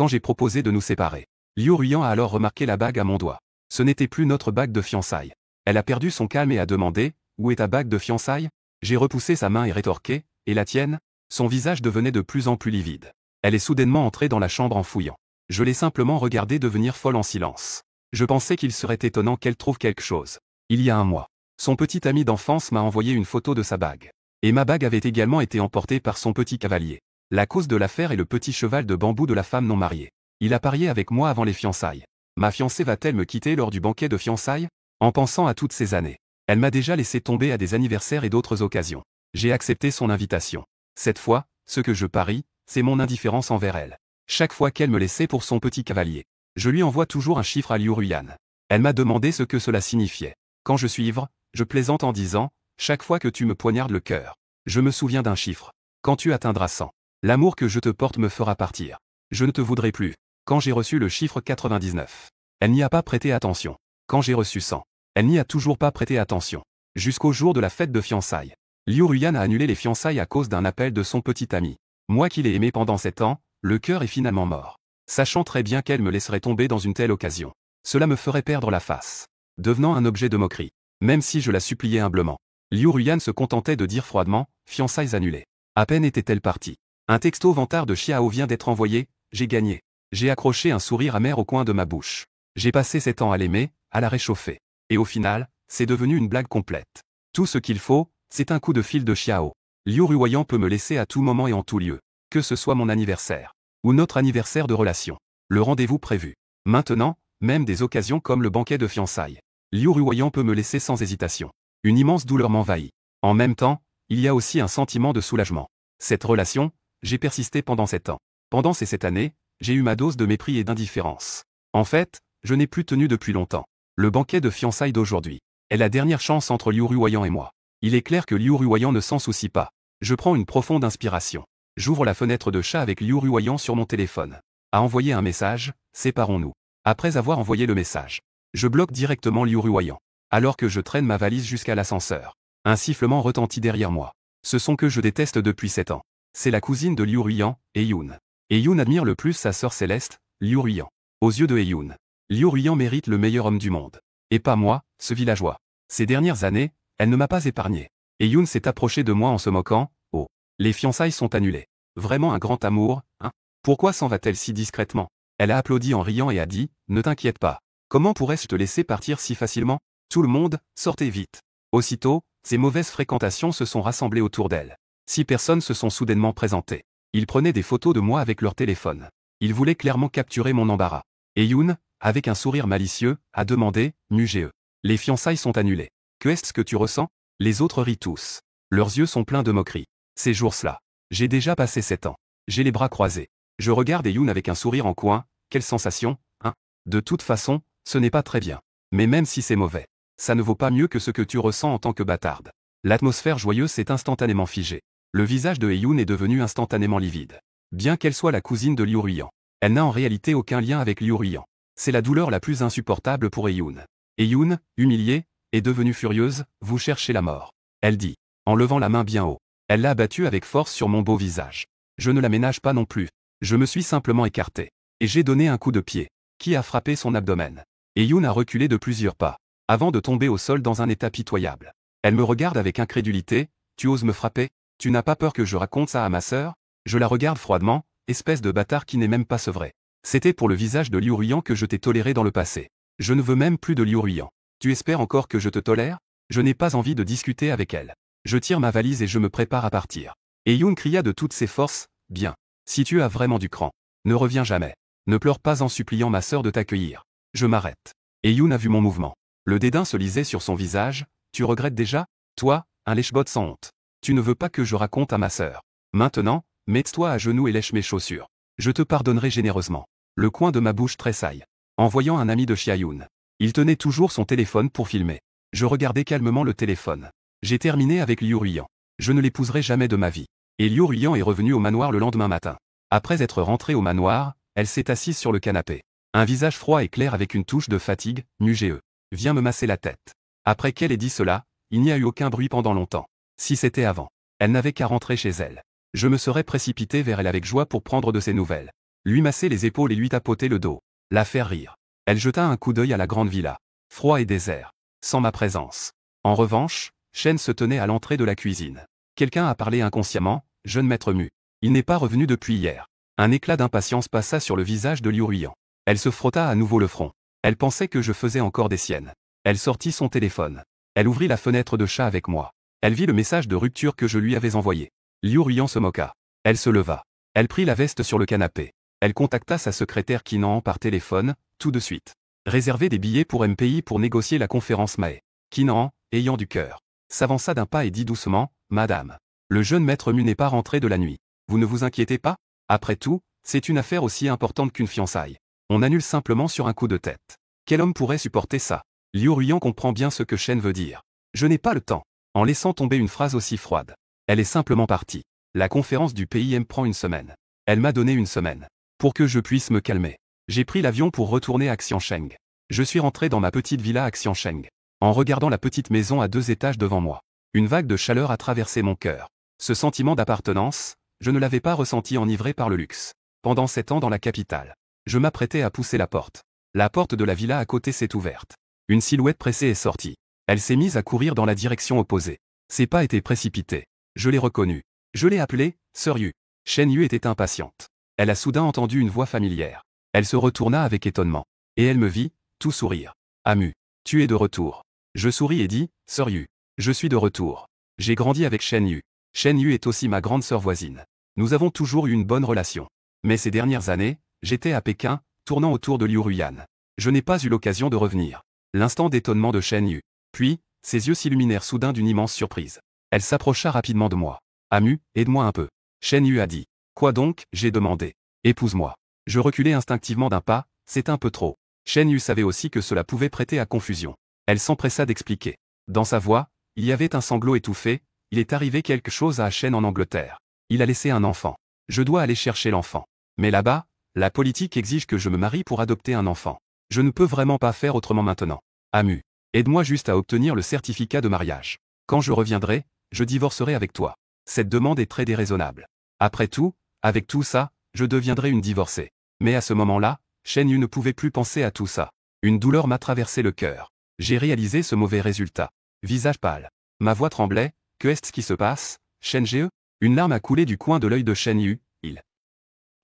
quand j'ai proposé de nous séparer. Liu Ruyan a alors remarqué la bague à mon doigt. Ce n'était plus notre bague de fiançailles. Elle a perdu son calme et a demandé « Où est ta bague de fiançailles ?» J'ai repoussé sa main et rétorqué « Et la tienne ?» Son visage devenait de plus en plus livide. Elle est soudainement entrée dans la chambre en fouillant. Je l'ai simplement regardée devenir folle en silence. Je pensais qu'il serait étonnant qu'elle trouve quelque chose. Il y a un mois, son petit ami d'enfance m'a envoyé une photo de sa bague. Et ma bague avait également été emportée par son petit cavalier. La cause de l'affaire est le petit cheval de bambou de la femme non mariée. Il a parié avec moi avant les fiançailles. Ma fiancée va-t-elle me quitter lors du banquet de fiançailles? En pensant à toutes ces années, elle m'a déjà laissé tomber à des anniversaires et d'autres occasions. J'ai accepté son invitation. Cette fois, ce que je parie, c'est mon indifférence envers elle. Chaque fois qu'elle me laissait pour son petit cavalier, je lui envoie toujours un chiffre à Liu Ruyan. Elle m'a demandé ce que cela signifiait. Quand je suis ivre, je plaisante en disant « Chaque fois que tu me poignardes le cœur, je me souviens d'un chiffre. Quand tu atteindras 100, l'amour que je te porte me fera partir. Je ne te voudrai plus. » Quand j'ai reçu le chiffre 99, elle n'y a pas prêté attention. Quand j'ai reçu 100, elle n'y a toujours pas prêté attention. Jusqu'au jour de la fête de fiançailles. Liu Ruyan a annulé les fiançailles à cause d'un appel de son petit ami. Moi qui l'ai aimé pendant 7 ans, le cœur est finalement mort. Sachant très bien qu'elle me laisserait tomber dans une telle occasion. Cela me ferait perdre la face. Devenant un objet de moquerie. Même si je la suppliais humblement. Liu Ruyan se contentait de dire froidement « Fiançailles annulées ». À peine était-elle partie. Un texto vantard de Xiao vient d'être envoyé, j'ai gagné. J'ai accroché un sourire amer au coin de ma bouche. J'ai passé 7 ans à l'aimer, à la réchauffer. Et au final, c'est devenu une blague complète. Tout ce qu'il faut, c'est un coup de fil de Xiao. Liu Ruyan peut me laisser à tout moment et en tout lieu. Que ce soit mon anniversaire. Ou notre anniversaire de relation. Le rendez-vous prévu. Maintenant, même des occasions comme le banquet de fiançailles. Liu Ruyan peut me laisser sans hésitation. Une immense douleur m'envahit. En même temps, il y a aussi un sentiment de soulagement. Cette relation, j'ai persisté pendant 7 ans. Pendant ces 7 années, j'ai eu ma dose de mépris et d'indifférence. En fait, je n'ai plus tenu depuis longtemps. Le banquet de fiançailles d'aujourd'hui est la dernière chance entre Liu Ruyan et moi. Il est clair que Liu Ruyan ne s'en soucie pas. Je prends une profonde inspiration. J'ouvre la fenêtre de chat avec Liu Ruyan sur mon téléphone. A envoyé un message, séparons-nous. Après avoir envoyé le message, je bloque directement Liu Ruyan. Alors que je traîne ma valise jusqu'à l'ascenseur. Un sifflement retentit derrière moi. Ce son que je déteste depuis 7 ans. C'est la cousine de Liu Ruyan, Heyun. Heyun admire le plus sa sœur céleste, Liu Ruyan. Aux yeux de Heyun, Liu Ruyan mérite le meilleur homme du monde. Et pas moi, ce villageois. Ces dernières années, elle ne m'a pas épargné. Heyun s'est approché de moi en se moquant. Oh, les fiançailles sont annulées. Vraiment un grand amour, hein? Pourquoi s'en va-t-elle si discrètement? Elle a applaudi en riant et a dit, ne t'inquiète pas. Comment pourrais-je te laisser partir si facilement? Tout le monde, sortez vite. Aussitôt, ces mauvaises fréquentations se sont rassemblées autour d'elle. 6 personnes se sont soudainement présentées. Ils prenaient des photos de moi avec leur téléphone. Ils voulaient clairement capturer mon embarras. Heyun, avec un sourire malicieux, a demandé, Muge. Les fiançailles sont annulées. Que est-ce que tu ressens? Les autres rient tous. Leurs yeux sont pleins de moquerie. Ces jours-là, j'ai déjà passé 7 ans. J'ai les bras croisés. Je regarde Heyun avec un sourire en coin. Quelle sensation, hein? De toute façon, ce n'est pas très bien. Mais même si c'est mauvais, ça ne vaut pas mieux que ce que tu ressens en tant que bâtarde. L'atmosphère joyeuse s'est instantanément figée. Le visage de Heyun est devenu instantanément livide. Bien qu'elle soit la cousine de Liu Ruyan, elle n'a en réalité aucun lien avec Liu Ruyan. C'est la douleur la plus insupportable pour Heyun. Heyun, humiliée, est devenue furieuse, vous cherchez la mort. Elle dit, en levant la main bien haut. Elle l'a abattue avec force sur mon beau visage. Je ne la ménage pas non plus. Je me suis simplement écarté. Et j'ai donné un coup de pied, qui a frappé son abdomen. Heyun a reculé de plusieurs pas, avant de tomber au sol dans un état pitoyable. Elle me regarde avec incrédulité, tu oses me frapper? Tu n'as pas peur que je raconte ça à ma sœur? Je la regarde froidement, espèce de bâtard qui n'est même pas sevré. C'était pour le visage de Liu Ruyan que je t'ai toléré dans le passé. Je ne veux même plus de Liu Ruyan. Tu espères encore que je te tolère? Je n'ai pas envie de discuter avec elle. Je tire ma valise et je me prépare à partir. Heyun cria de toutes ses forces, bien. Si tu as vraiment du cran, ne reviens jamais. Ne pleure pas en suppliant ma sœur de t'accueillir. Je m'arrête. Heyun a vu mon mouvement. Le dédain se lisait sur son visage. Tu regrettes déjà? Toi, un lèche-botte sans honte. Tu ne veux pas que je raconte à ma sœur. Maintenant, mets-toi à genoux et lèche mes chaussures. Je te pardonnerai généreusement. Le coin de ma bouche tressaille. En voyant un ami de Xiaoyun. Il tenait toujours son téléphone pour filmer. Je regardais calmement le téléphone. J'ai terminé avec Liu Ruyan. Je ne l'épouserai jamais de ma vie. Et Liu Ruyan est revenue au manoir le lendemain matin. Après être rentrée au manoir, elle s'est assise sur le canapé. Un visage froid et clair avec une touche de fatigue, Muge. Viens me masser la tête. Après qu'elle ait dit cela, il n'y a eu aucun bruit pendant longtemps. Si c'était avant, elle n'avait qu'à rentrer chez elle. Je me serais précipité vers elle avec joie pour prendre de ses nouvelles. lui masser les épaules et lui tapoter le dos, la faire rire. Elle jeta un coup d'œil à la grande villa, froid et désert, sans ma présence. En revanche, Shen se tenait à l'entrée de la cuisine. Quelqu'un a parlé inconsciemment, jeune maître Mu. Il n'est pas revenu depuis hier. Un éclat d'impatience passa sur le visage de Liu Ruiyan. Elle se frotta à nouveau le front. Elle pensait que je faisais encore des siennes. Elle sortit son téléphone. Elle ouvrit la fenêtre de chat avec moi. Elle vit le message de rupture que je lui avais envoyé. Liu Ruiyan se moqua. Elle se leva. Elle prit la veste sur le canapé. Elle contacta sa secrétaire Qinan par téléphone, tout de suite. Réserver des billets pour MPI pour négocier la conférence Mae. Qinan, ayant du cœur, s'avança d'un pas et dit doucement, « Madame, le jeune maître Mu n'est pas rentré de la nuit. Vous ne vous inquiétez pas? Après tout, c'est une affaire aussi importante qu'une fiançaille. On annule simplement sur un coup de tête. Quel homme pourrait supporter ça? » Liu Ruiyan comprend bien ce que Shen veut dire. Je n'ai pas le temps. En laissant tomber une phrase aussi froide. Elle est simplement partie. La conférence du PIM prend une semaine. Elle m'a donné une semaine. Pour que je puisse me calmer. J'ai pris l'avion pour retourner à Xiansheng. Je suis rentré dans ma petite villa à Xiansheng. En regardant la petite maison à 2 étages devant moi. Une vague de chaleur a traversé mon cœur. Ce sentiment d'appartenance, je ne l'avais pas ressenti enivré par le luxe. Pendant 7 ans dans la capitale. Je m'apprêtais à pousser la porte. La porte de la villa à côté s'est ouverte. Une silhouette pressée est sortie. Elle s'est mise à courir dans la direction opposée. Ses pas étaient précipités. Je l'ai reconnue. Je l'ai appelée, Sœur Yu. Shen Yu était impatiente. Elle a soudain entendu une voix familière. Elle se retourna avec étonnement. Et elle me vit, tout sourire. Ah Mu, tu es de retour. Je souris et dis, Sœur Yu, je suis de retour. J'ai grandi avec Shen Yu. Shen Yu est aussi ma grande sœur voisine. Nous avons toujours eu une bonne relation. Mais ces dernières années, j'étais à Pékin, tournant autour de Liu Ruiyan. Je n'ai pas eu l'occasion de revenir. L'instant d'étonnement de Shen Yu. Puis, ses yeux s'illuminèrent soudain d'une immense surprise. Elle s'approcha rapidement de moi. Ah Mu, aide-moi un peu. Shen Yu a dit. Quoi donc, j'ai demandé. Épouse-moi. Je reculai instinctivement d'un pas, c'est un peu trop. Shen Yu savait aussi que cela pouvait prêter à confusion. Elle s'empressa d'expliquer. Dans sa voix, il y avait un sanglot étouffé, il est arrivé quelque chose à Shen en Angleterre. Il a laissé un enfant. Je dois aller chercher l'enfant. Mais là-bas, la politique exige que je me marie pour adopter un enfant. Je ne peux vraiment pas faire autrement maintenant. Ah Mu, aide-moi juste à obtenir le certificat de mariage. Quand je reviendrai, je divorcerai avec toi. Cette demande est très déraisonnable. Après tout, avec tout ça, je deviendrai une divorcée. Mais à ce moment-là, Shen Yu ne pouvait plus penser à tout ça. Une douleur m'a traversé le cœur. J'ai réalisé ce mauvais résultat. Visage pâle. Ma voix tremblait. Que est-ce qui se passe, Shen Ge? Une larme a coulé du coin de l'œil de Shen Yu. Il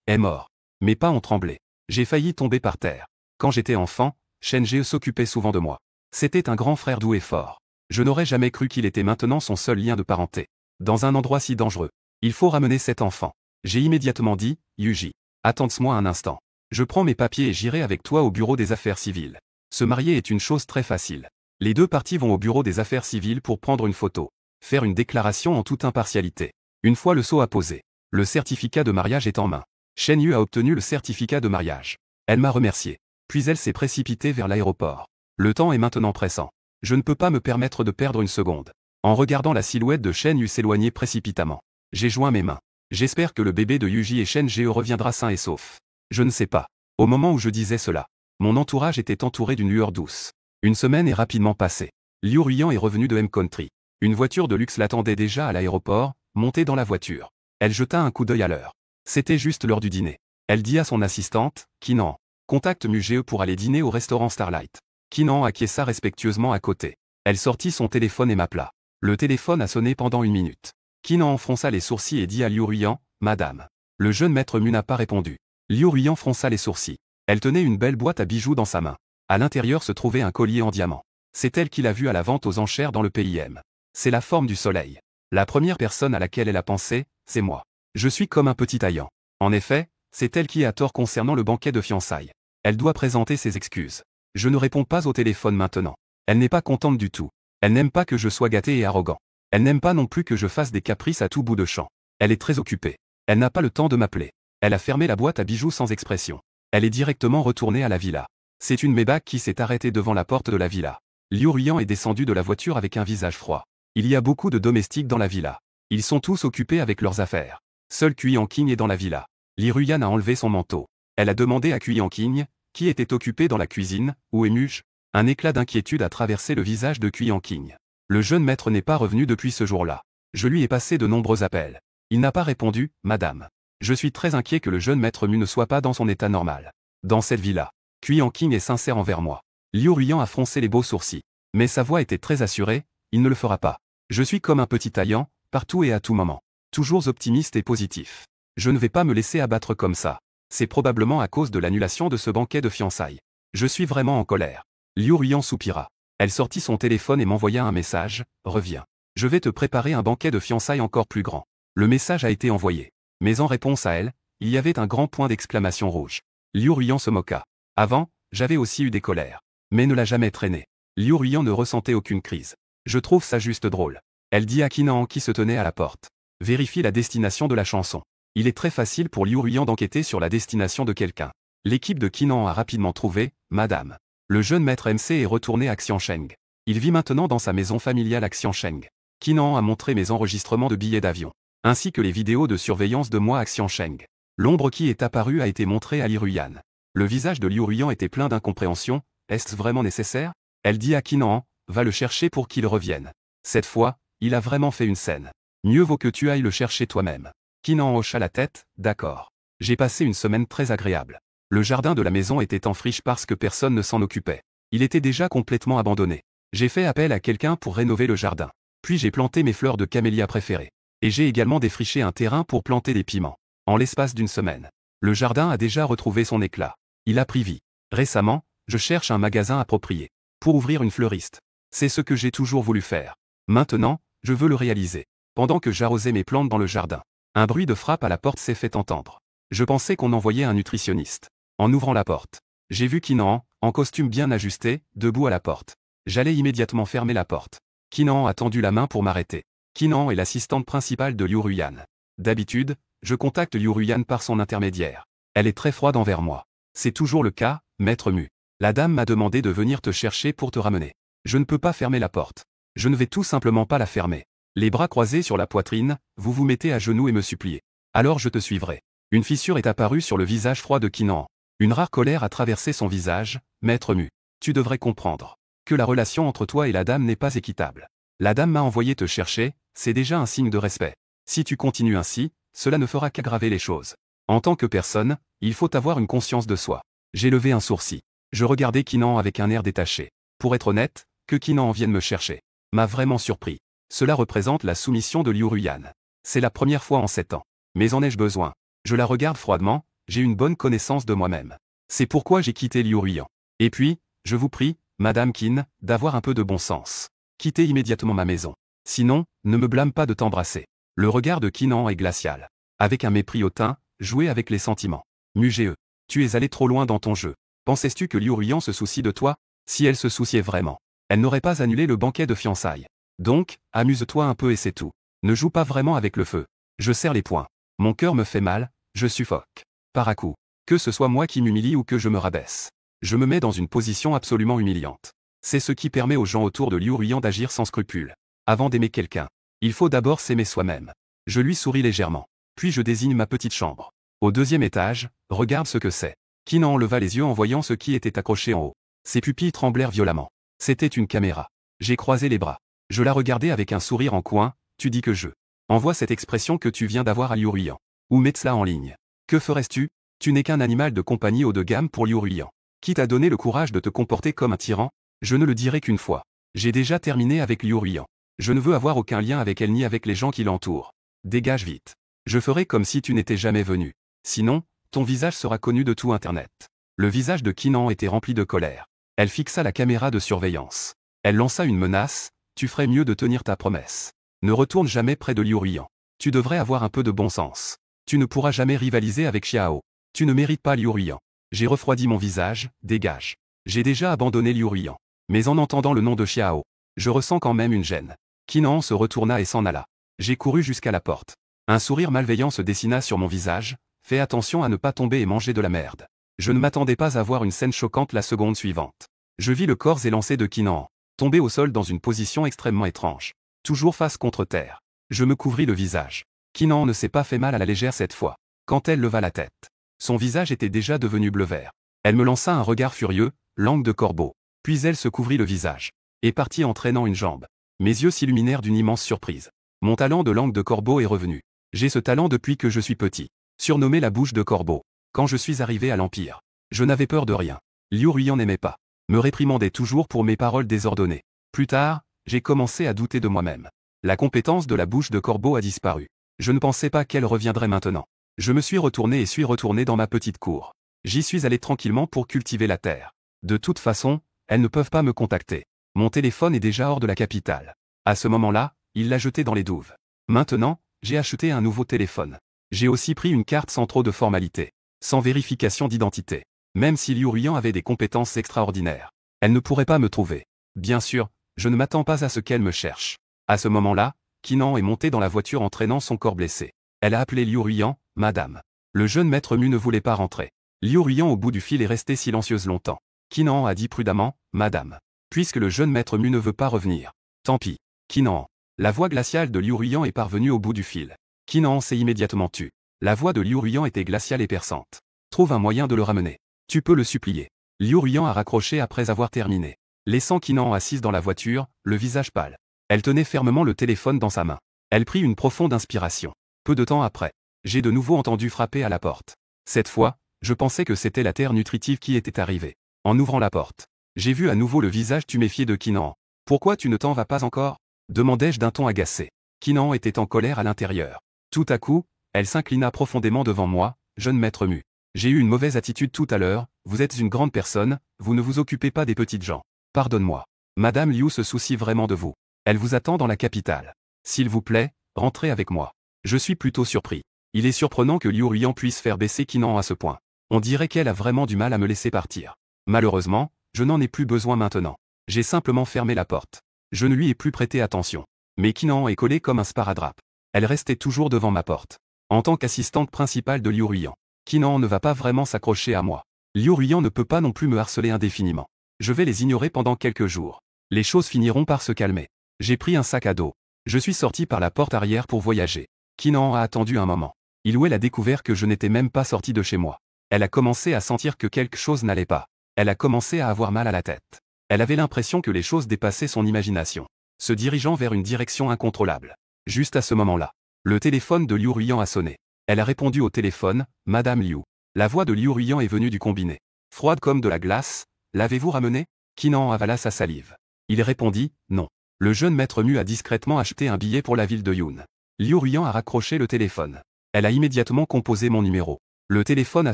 est mort. Mes pas ont tremblé. J'ai failli tomber par terre. Quand j'étais enfant, Shen Ge s'occupait souvent de moi. C'était un grand frère doux et fort. Je n'aurais jamais cru qu'il était maintenant son seul lien de parenté. Dans un endroit si dangereux. Il faut ramener cet enfant. J'ai immédiatement dit, Yuji. Attends-moi un instant. Je prends mes papiers et j'irai avec toi au bureau des affaires civiles. Se marier est une chose très facile. Les deux parties vont au bureau des affaires civiles pour prendre une photo. Faire une déclaration en toute impartialité. Une fois le sceau apposé. Le certificat de mariage est en main. Shen Yu a obtenu le certificat de mariage. Elle m'a remercié. Puis elle s'est précipitée vers l'aéroport. Le temps est maintenant pressant. Je ne peux pas me permettre de perdre une seconde. En regardant la silhouette de Shen Yu s'éloigner précipitamment. J'ai joint mes mains. J'espère que le bébé de Yuji et Shen Ge reviendra sain et sauf. Je ne sais pas. Au moment où je disais cela, mon entourage était entouré d'une lueur douce. Une semaine est rapidement passée. Liu Ruiyan est revenu de M-Country. Une voiture de luxe l'attendait déjà à l'aéroport, montée dans la voiture. Elle jeta un coup d'œil à l'heure. C'était juste l'heure du dîner. Elle dit à son assistante, Qinan, contacte Mu-ge pour aller dîner au restaurant Starlight. Qinan acquiesça respectueusement à côté. Elle sortit son téléphone et m'appela. Le téléphone a sonné pendant 1 minute. Qinan fronça les sourcils et dit à Liu Ruiyan, Madame. Le jeune maître Mu n'a pas répondu. Liu Ruiyan fronça les sourcils. Elle tenait une belle boîte à bijoux dans sa main. À l'intérieur se trouvait un collier en diamant. C'est elle qui l'a vu à la vente aux enchères dans le PIM. C'est la forme du soleil. La première personne à laquelle elle a pensé, c'est moi. Je suis comme un petit haillant. En effet, c'est elle qui a tort concernant le banquet de fiançailles. Elle doit présenter ses excuses. Je ne réponds pas au téléphone maintenant. Elle n'est pas contente du tout. Elle n'aime pas que je sois gâté et arrogant. Elle n'aime pas non plus que je fasse des caprices à tout bout de champ. Elle est très occupée. Elle n'a pas le temps de m'appeler. Elle a fermé la boîte à bijoux sans expression. Elle est directement retournée à la villa. C'est une Maybach qui s'est arrêtée devant la porte de la villa. Liu Ruiyan est descendu de la voiture avec un visage froid. Il y a beaucoup de domestiques dans la villa. Ils sont tous occupés avec leurs affaires. Seul Kui Yanqing est dans la villa. Liu Ruiyan a enlevé son manteau. Elle a demandé à Kui Yanqing, qui était occupé dans la cuisine, où est Mu-ge? Un éclat d'inquiétude a traversé le visage de Kui Yanqing. Le jeune maître n'est pas revenu depuis ce jour-là. Je lui ai passé de nombreux appels. Il n'a pas répondu, Madame. Je suis très inquiet que le jeune maître Mu ne soit pas dans son état normal. Dans cette vie-là, Kuyan King est sincère envers moi. Liu Ruyan a froncé les beaux sourcils. Mais sa voix était très assurée, il ne le fera pas. Je suis comme un petit taillant, partout et à tout moment. Toujours optimiste et positif. Je ne vais pas me laisser abattre comme ça. C'est probablement à cause de l'annulation de ce banquet de fiançailles. Je suis vraiment en colère. Liu Ruyan soupira. Elle sortit son téléphone et m'envoya un message, « Reviens. Je vais te préparer un banquet de fiançailles encore plus grand. » Le message a été envoyé. Mais en réponse à elle, il y avait un grand point d'exclamation rouge. Liu Ruyan se moqua. Avant, j'avais aussi eu des colères. Mais ne l'a jamais traîné. Liu Ruyan ne ressentait aucune crise. Je trouve ça juste drôle. Elle dit à Kinan qui se tenait à la porte. Vérifie la destination de la chanson. Il est très facile pour Liu Ruyan d'enquêter sur la destination de quelqu'un. L'équipe de Kinan a rapidement trouvé, Madame. Le jeune maître MC est retourné à Xiansheng. Il vit maintenant dans sa maison familiale à Xiansheng. Kinan a montré mes enregistrements de billets d'avion, ainsi que les vidéos de surveillance de moi à Xiansheng. L'ombre qui est apparue a été montrée à Liu Ruyan. Le visage de Liu Ruyan était plein d'incompréhension. Est-ce vraiment nécessaire? Elle dit à Kinan, va le chercher pour qu'il revienne. Cette fois, il a vraiment fait une scène. Mieux vaut que tu ailles le chercher toi-même. Kinan hocha la tête, d'accord. J'ai passé une semaine très agréable. Le jardin de la maison était en friche parce que personne ne s'en occupait. Il était déjà complètement abandonné. J'ai fait appel à quelqu'un pour rénover le jardin. Puis j'ai planté mes fleurs de camélia préférées. Et j'ai également défriché un terrain pour planter des piments. En l'espace d'une semaine, le jardin a déjà retrouvé son éclat. Il a pris vie. Récemment, je cherche un magasin approprié. Pour ouvrir une fleuriste. C'est ce que j'ai toujours voulu faire. Maintenant, je veux le réaliser. Pendant que j'arrosais mes plantes dans le jardin, un bruit de frappe à la porte s'est fait entendre. Je pensais qu'on envoyait un nutritionniste. En ouvrant la porte, j'ai vu Kinan, en costume bien ajusté, debout à la porte. J'allais immédiatement fermer la porte. Kinan a tendu la main pour m'arrêter. Kinan est l'assistante principale de Liu Ruyan. D'habitude, je contacte Liu Ruyan par son intermédiaire. Elle est très froide envers moi. C'est toujours le cas, maître Mu. La dame m'a demandé de venir te chercher pour te ramener. Je ne peux pas fermer la porte. Je ne vais tout simplement pas la fermer. Les bras croisés sur la poitrine, vous vous mettez à genoux et me suppliez. Alors je te suivrai. Une fissure est apparue sur le visage froid de Kinan. Une rare colère a traversé son visage, maître Mu. Tu devrais comprendre que la relation entre toi et la dame n'est pas équitable. La dame m'a envoyé te chercher, c'est déjà un signe de respect. Si tu continues ainsi, cela ne fera qu'aggraver les choses. En tant que personne, il faut avoir une conscience de soi. J'ai levé un sourcil. Je regardais Kinan avec un air détaché. Pour être honnête, que Kinan vienne me chercher m'a vraiment surpris. Cela représente la soumission de Liu Ruyan. C'est la première fois en 7 ans. Mais en ai-je besoin? Je la regarde froidement, j'ai une bonne connaissance de moi-même. C'est pourquoi j'ai quitté Liu Ruyan. Et puis, je vous prie, Madame Qin, d'avoir un peu de bon sens. Quittez immédiatement ma maison. Sinon, ne me blâme pas de t'embrasser. Le regard de Kinan est glacial. Avec un mépris hautain, jouer avec les sentiments. Mugé, tu es allé trop loin dans ton jeu. Pensais-tu que Liu Ruyan se soucie de toi? Si elle se souciait vraiment, elle n'aurait pas annulé le banquet de fiançailles. Donc, amuse-toi un peu et c'est tout. Ne joue pas vraiment avec le feu. Je serre les poings. Mon cœur me fait mal, je suffoque. Par à coup. Que ce soit moi qui m'humilie ou que je me rabaisse. Je me mets dans une position absolument humiliante. C'est ce qui permet aux gens autour de Liu Ruyan d'agir sans scrupule. Avant d'aimer quelqu'un, il faut d'abord s'aimer soi-même. Je lui souris légèrement. Puis je désigne ma petite chambre. Au 2e étage, regarde ce que c'est. Kinan enleva les yeux en voyant ce qui était accroché en haut. Ses pupilles tremblèrent violemment. C'était une caméra. J'ai croisé les bras. Je la regardais avec un sourire en coin, tu dis que je envoie cette expression que tu viens d'avoir à Liu Ruyan. Ou mets cela en ligne. Que ferais-tu? Tu n'es qu'un animal de compagnie haut de gamme pour Liu Ruyan. Qui t'a donné le courage de te comporter comme un tyran? Je ne le dirai qu'une fois. J'ai déjà terminé avec Liu Ruyan. Je ne veux avoir aucun lien avec elle ni avec les gens qui l'entourent. Dégage vite. Je ferai comme si tu n'étais jamais venu. Sinon, ton visage sera connu de tout Internet. Le visage de Kinan était rempli de colère. Elle fixa la caméra de surveillance. Elle lança une menace, tu ferais mieux de tenir ta promesse. Ne retourne jamais près de Liu Ruyan. Tu devrais avoir un peu de bon sens. Tu ne pourras jamais rivaliser avec Xiao. Tu ne mérites pas Liu Ruyan. J'ai refroidi mon visage, dégage. J'ai déjà abandonné Liu Ruyan. Mais en entendant le nom de Xiao, je ressens quand même une gêne. Kinan se retourna et s'en alla. J'ai couru jusqu'à la porte. Un sourire malveillant se dessina sur mon visage. Fais attention à ne pas tomber et manger de la merde. Je ne m'attendais pas à voir une scène choquante la seconde suivante. Je vis le corps élancé de Kinan, tombé au sol dans une position extrêmement étrange. Toujours face contre terre. Je me couvris le visage. Kinan ne s'est pas fait mal à la légère cette fois. Quand elle leva la tête, son visage était déjà devenu bleu-vert. Elle me lança un regard furieux, langue de corbeau. Puis elle se couvrit le visage. Et partit en traînant une jambe. Mes yeux s'illuminèrent d'une immense surprise. Mon talent de langue de corbeau est revenu. J'ai ce talent depuis que je suis petit. Surnommé la bouche de corbeau. Quand je suis arrivé à l'Empire, je n'avais peur de rien. Liu Ruiyan n'aimait pas. Me réprimandait toujours pour mes paroles désordonnées. Plus tard, j'ai commencé à douter de moi-même. La compétence de la bouche de corbeau a disparu. Je ne pensais pas qu'elle reviendrait maintenant. Je me suis retourné et suis retourné dans ma petite cour. J'y suis allé tranquillement pour cultiver la terre. De toute façon, elles ne peuvent pas me contacter. Mon téléphone est déjà hors de la capitale. À ce moment-là, il l'a jeté dans les douves. Maintenant, j'ai acheté un nouveau téléphone. J'ai aussi pris une carte sans trop de formalités, sans vérification d'identité. Même si Liu Ruiyan avait des compétences extraordinaires, elle ne pourrait pas me trouver. Bien sûr, je ne m'attends pas à ce qu'elle me cherche. À ce moment-là, Qinan est monté dans la voiture entraînant son corps blessé. Elle a appelé Liu Ruiyan, « Madame ». Le jeune maître Mu ne voulait pas rentrer. Liu Ruiyan au bout du fil est resté silencieuse longtemps. Qinan a dit prudemment, « Madame ». Puisque le jeune maître Mu ne veut pas revenir. Tant pis. Qinan. La voix glaciale de Liu Ruiyan est parvenue au bout du fil. Qinan s'est immédiatement tu. La voix de Liu Ruiyan était glaciale et perçante. Trouve un moyen de le ramener. Tu peux le supplier. Liu Ruiyan a raccroché après avoir terminé, laissant Qinan assise dans la voiture, le visage pâle. Elle tenait fermement le téléphone dans sa main. Elle prit une profonde inspiration. Peu de temps après, j'ai de nouveau entendu frapper à la porte. Cette fois, je pensais que c'était la terre nutritive qui était arrivée. En ouvrant la porte, j'ai vu à nouveau le visage tuméfié de Qinan. « Pourquoi tu ne t'en vas pas encore ?» demandai-je d'un ton agacé. Qinan était en colère à l'intérieur. Tout à coup, elle s'inclina profondément devant moi, « Jeune maître Mu. J'ai eu une mauvaise attitude tout à l'heure, vous êtes une grande personne, vous ne vous occupez pas des petites gens. Pardonne-moi. Madame Liu se soucie vraiment de vous. Elle vous attend dans la capitale. S'il vous plaît, rentrez avec moi. Je suis plutôt surpris. Il est surprenant que Liu Ruiyan puisse faire baisser Qinan à ce point. On dirait qu'elle a vraiment du mal à me laisser partir. Malheureusement, je n'en ai plus besoin maintenant. J'ai simplement fermé la porte. Je ne lui ai plus prêté attention. Mais Qinan est collée comme un sparadrap. Elle restait toujours devant ma porte. En tant qu'assistante principale de Liu Ruiyan, Qinan ne va pas vraiment s'accrocher à moi. Liu Ruiyan ne peut pas non plus me harceler indéfiniment. Je vais les ignorer pendant quelques jours. Les choses finiront par se calmer. J'ai pris un sac à dos. Je suis sorti par la porte arrière pour voyager. Qinan a attendu un moment. Il ou elle a découvert que je n'étais même pas sorti de chez moi. Elle a commencé à sentir que quelque chose n'allait pas. Elle a commencé à avoir mal à la tête. Elle avait l'impression que les choses dépassaient son imagination, se dirigeant vers une direction incontrôlable. Juste à ce moment-là, le téléphone de Liu Ruiyan a sonné. Elle a répondu au téléphone, « Madame Liu ». La voix de Liu Ruiyan est venue du combiné. Froide comme de la glace, « L'avez-vous ramené ?» Qinan avala sa salive. Il répondit, « Non ». Le jeune maître Mu a discrètement acheté un billet pour la ville de Yun. Liu Ruiyan a raccroché le téléphone. Elle a immédiatement composé mon numéro. Le téléphone a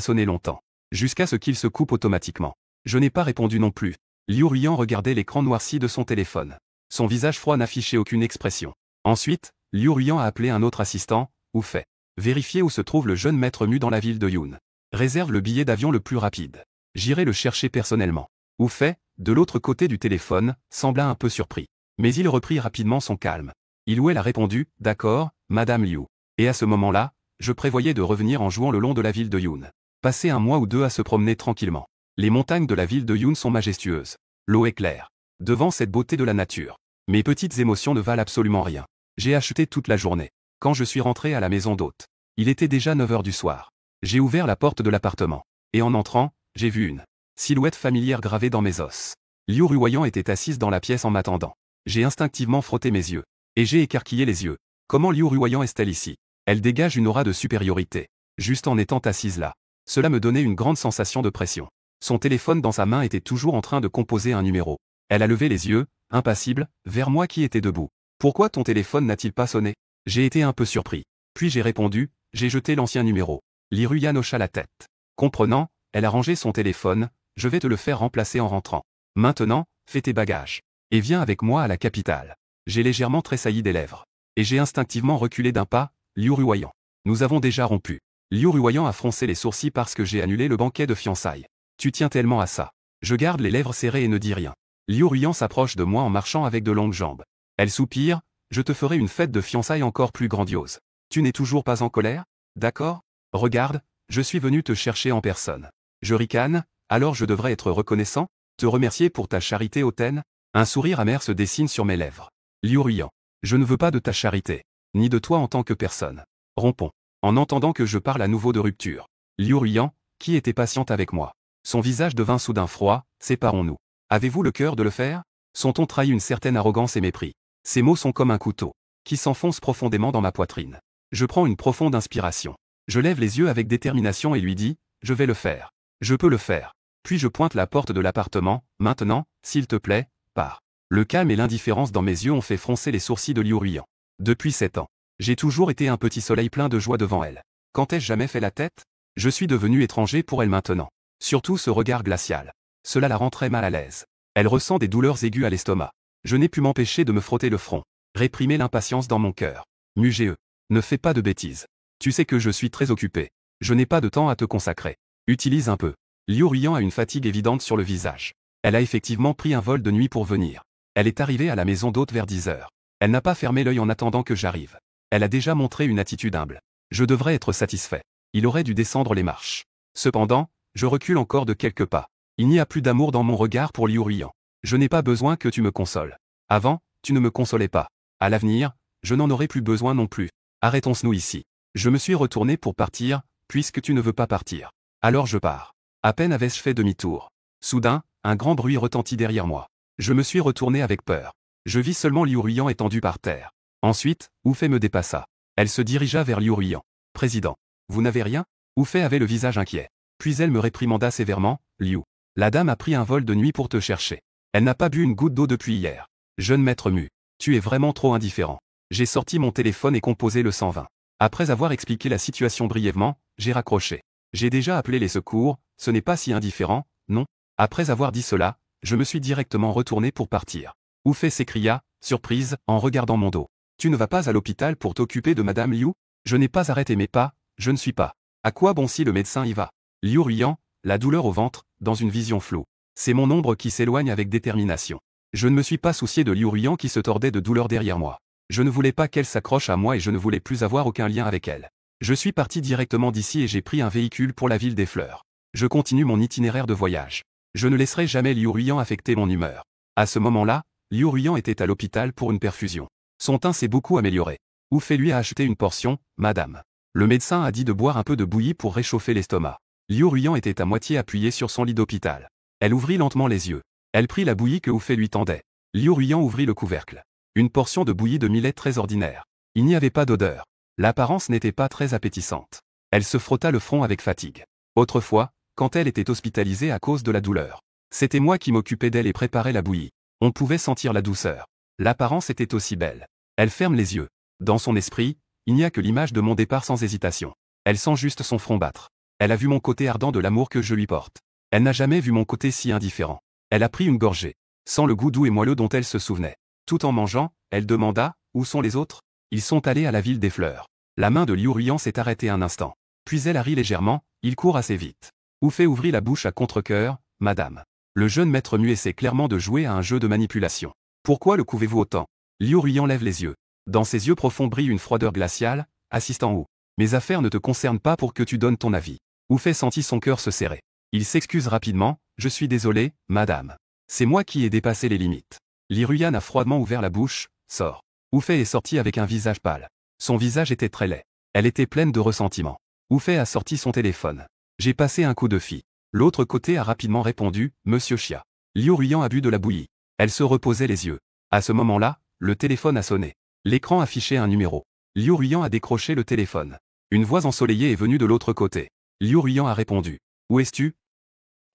sonné longtemps, jusqu'à ce qu'il se coupe automatiquement. Je n'ai pas répondu non plus. Liu Ruiyan regardait l'écran noirci de son téléphone. Son visage froid n'affichait aucune expression. Ensuite, Liu Ruiyan a appelé un autre assistant, « Où fait ? Vérifiez où se trouve le jeune maître Mu dans la ville de Yun. Réserve le billet d'avion le plus rapide. J'irai le chercher personnellement. » Où fait, de l'autre côté du téléphone, sembla un peu surpris. Mais il reprit rapidement son calme. Il ou elle a répondu, « D'accord, Madame Liu. » Et à ce moment-là, je prévoyais de revenir en jouant le long de la ville de Yun. Passer un mois ou deux à se promener tranquillement. Les montagnes de la ville de Yun sont majestueuses. L'eau est claire. Devant cette beauté de la nature, mes petites émotions ne valent absolument rien. J'ai acheté toute la journée. Quand je suis rentré à la maison d'hôte, il était déjà 9 heures du soir. J'ai ouvert la porte de l'appartement. Et en entrant, j'ai vu une silhouette familière gravée dans mes os. Liu Ruiyan était assise dans la pièce en m'attendant. J'ai instinctivement frotté mes yeux. Et j'ai écarquillé les yeux. Comment Liu Ruiyan est-elle ici? Elle dégage une aura de supériorité. Juste en étant assise là. Cela me donnait une grande sensation de pression. Son téléphone dans sa main était toujours en train de composer un numéro. Elle a levé les yeux, impassible, vers moi qui étais debout. « Pourquoi ton téléphone n'a-t-il pas sonné ?» J'ai été un peu surpris. Puis j'ai répondu, j'ai jeté l'ancien numéro. Liu Ruiyan hocha la tête. Comprenant, elle a rangé son téléphone, je vais te le faire remplacer en rentrant. Maintenant, fais tes bagages. Et viens avec moi à la capitale. J'ai légèrement tressailli des lèvres. Et j'ai instinctivement reculé d'un pas, Liu Ruiyan. Nous avons déjà rompu. Liu Ruiyan a froncé les sourcils parce que j'ai annulé le banquet de fiançailles. Tu tiens tellement à ça. Je garde les lèvres serrées et ne dis rien. Liu Ruiyan s'approche de moi en marchant avec de longues jambes. Elle soupire, je te ferai une fête de fiançailles encore plus grandiose. Tu n'es toujours pas en colère? D'accord? Regarde, je suis venu te chercher en personne. Je ricane, alors je devrais être reconnaissant, te remercier pour ta charité hautaine? Un sourire amer se dessine sur mes lèvres. Liu Ruiyan, je ne veux pas de ta charité, ni de toi en tant que personne. Rompons. En entendant que je parle à nouveau de rupture. Liu Ruiyan, qui était patiente avec moi. Son visage devint soudain froid, séparons-nous. Avez-vous le cœur de le faire? Son ton trahit une certaine arrogance et mépris. Ces mots sont comme un couteau, qui s'enfonce profondément dans ma poitrine. Je prends une profonde inspiration. Je lève les yeux avec détermination et lui dis, je vais le faire. Je peux le faire. Puis je pointe la porte de l'appartement, maintenant, s'il te plaît, pars. Le calme et l'indifférence dans mes yeux ont fait froncer les sourcils de Liu Ruiyan. Depuis 7 ans, j'ai toujours été un petit soleil plein de joie devant elle. Quand ai-je jamais fait la tête? Je suis devenu étranger pour elle maintenant. Surtout ce regard glacial. Cela la rend très mal à l'aise. Elle ressent des douleurs aiguës à l'estomac. Je n'ai pu m'empêcher de me frotter le front. Réprimer l'impatience dans mon cœur. Mugé, ne fais pas de bêtises. Tu sais que je suis très occupé. Je n'ai pas de temps à te consacrer. Utilise un peu. Liu Ruiyan a une fatigue évidente sur le visage. Elle a effectivement pris un vol de nuit pour venir. Elle est arrivée à la maison d'hôte vers 10 heures. Elle n'a pas fermé l'œil en attendant que j'arrive. Elle a déjà montré une attitude humble. Je devrais être satisfait. Il aurait dû descendre les marches. Cependant, je recule encore de quelques pas. Il n'y a plus d'amour dans mon regard pour Liu Ruiyan. Je n'ai pas besoin que tu me consoles. Avant, tu ne me consolais pas. À l'avenir, je n'en aurai plus besoin non plus. Arrêtons-nous ici. Je me suis retourné pour partir, puisque tu ne veux pas partir. Alors je pars. À peine avais-je fait demi-tour. Soudain, un grand bruit retentit derrière moi. Je me suis retourné avec peur. Je vis seulement Liu Ruiyan étendu par terre. Ensuite, Oufei me dépassa. Elle se dirigea vers Liu Ruiyan. Président, vous n'avez rien? Oufei avait le visage inquiet. Puis elle me réprimanda sévèrement, Liu. La dame a pris un vol de nuit pour te chercher. Elle n'a pas bu une goutte d'eau depuis hier. Jeune maître Mu, tu es vraiment trop indifférent. J'ai sorti mon téléphone et composé le 120. Après avoir expliqué la situation brièvement, j'ai raccroché. J'ai déjà appelé les secours, ce n'est pas si indifférent, non? Après avoir dit cela, je me suis directement retourné pour partir. Oufei s'écria, surprise, en regardant mon dos. Tu ne vas pas à l'hôpital pour t'occuper de Madame Liu? Je n'ai pas arrêté mes pas, je ne suis pas. À quoi bon si le médecin y va? Liu Ruiyan, la douleur au ventre, dans une vision floue. C'est mon ombre qui s'éloigne avec détermination. Je ne me suis pas soucié de Liu Ruiyan qui se tordait de douleur derrière moi. Je ne voulais pas qu'elle s'accroche à moi et je ne voulais plus avoir aucun lien avec elle. Je suis parti directement d'ici et j'ai pris un véhicule pour la ville des fleurs. Je continue mon itinéraire de voyage. Je ne laisserai jamais Liu Ruiyan affecter mon humeur. À ce moment-là, Liu Ruiyan était à l'hôpital pour une perfusion. Son teint s'est beaucoup amélioré. Oufei lui a acheté une portion, madame. Le médecin a dit de boire un peu de bouillie pour réchauffer l'estomac. Liu Ruiyan était à moitié appuyée sur son lit d'hôpital. Elle ouvrit lentement les yeux. Elle prit la bouillie que Oufei lui tendait. Liu Ruiyan ouvrit le couvercle. Une portion de bouillie de millet très ordinaire. Il n'y avait pas d'odeur. L'apparence n'était pas très appétissante. Elle se frotta le front avec fatigue. Autrefois, quand elle était hospitalisée à cause de la douleur, c'était moi qui m'occupais d'elle et préparais la bouillie. On pouvait sentir la douceur. L'apparence était aussi belle. Elle ferme les yeux. Dans son esprit, il n'y a que l'image de mon départ sans hésitation. Elle sent juste son front battre. Elle a vu mon côté ardent de l'amour que je lui porte. Elle n'a jamais vu mon côté si indifférent. Elle a pris une gorgée, sans le goût doux et moelleux dont elle se souvenait. Tout en mangeant, elle demanda, où sont les autres? Ils sont allés à la ville des fleurs. La main de Liu Ruiyan s'est arrêtée un instant. Puis elle a ri légèrement, il court assez vite. Oufei ouvrit la bouche à contre-cœur, madame. Le jeune maître mu essaie clairement de jouer à un jeu de manipulation. Pourquoi le couvez-vous autant? Liu Ruiyan lève les yeux. Dans ses yeux profonds brille une froideur glaciale, assistant où? Mes affaires ne te concernent pas pour que tu donnes ton avis. Oufei sentit son cœur se serrer. Il s'excuse rapidement, je suis désolé, madame. C'est moi qui ai dépassé les limites. Liu Ruiyan a froidement ouvert la bouche, sort. Oufei est sorti avec un visage pâle. Son visage était très laid. Elle était pleine de ressentiment. Oufei a sorti son téléphone. J'ai passé un coup de fil. L'autre côté a rapidement répondu, Monsieur Chia. Liu Ruiyan a bu de la bouillie. Elle se reposait les yeux. À ce moment-là, le téléphone a sonné. L'écran affichait un numéro. Liu Ruiyan a décroché le téléphone. Une voix ensoleillée est venue de l'autre côté. Liu Ruiyan a répondu. Où es-tu?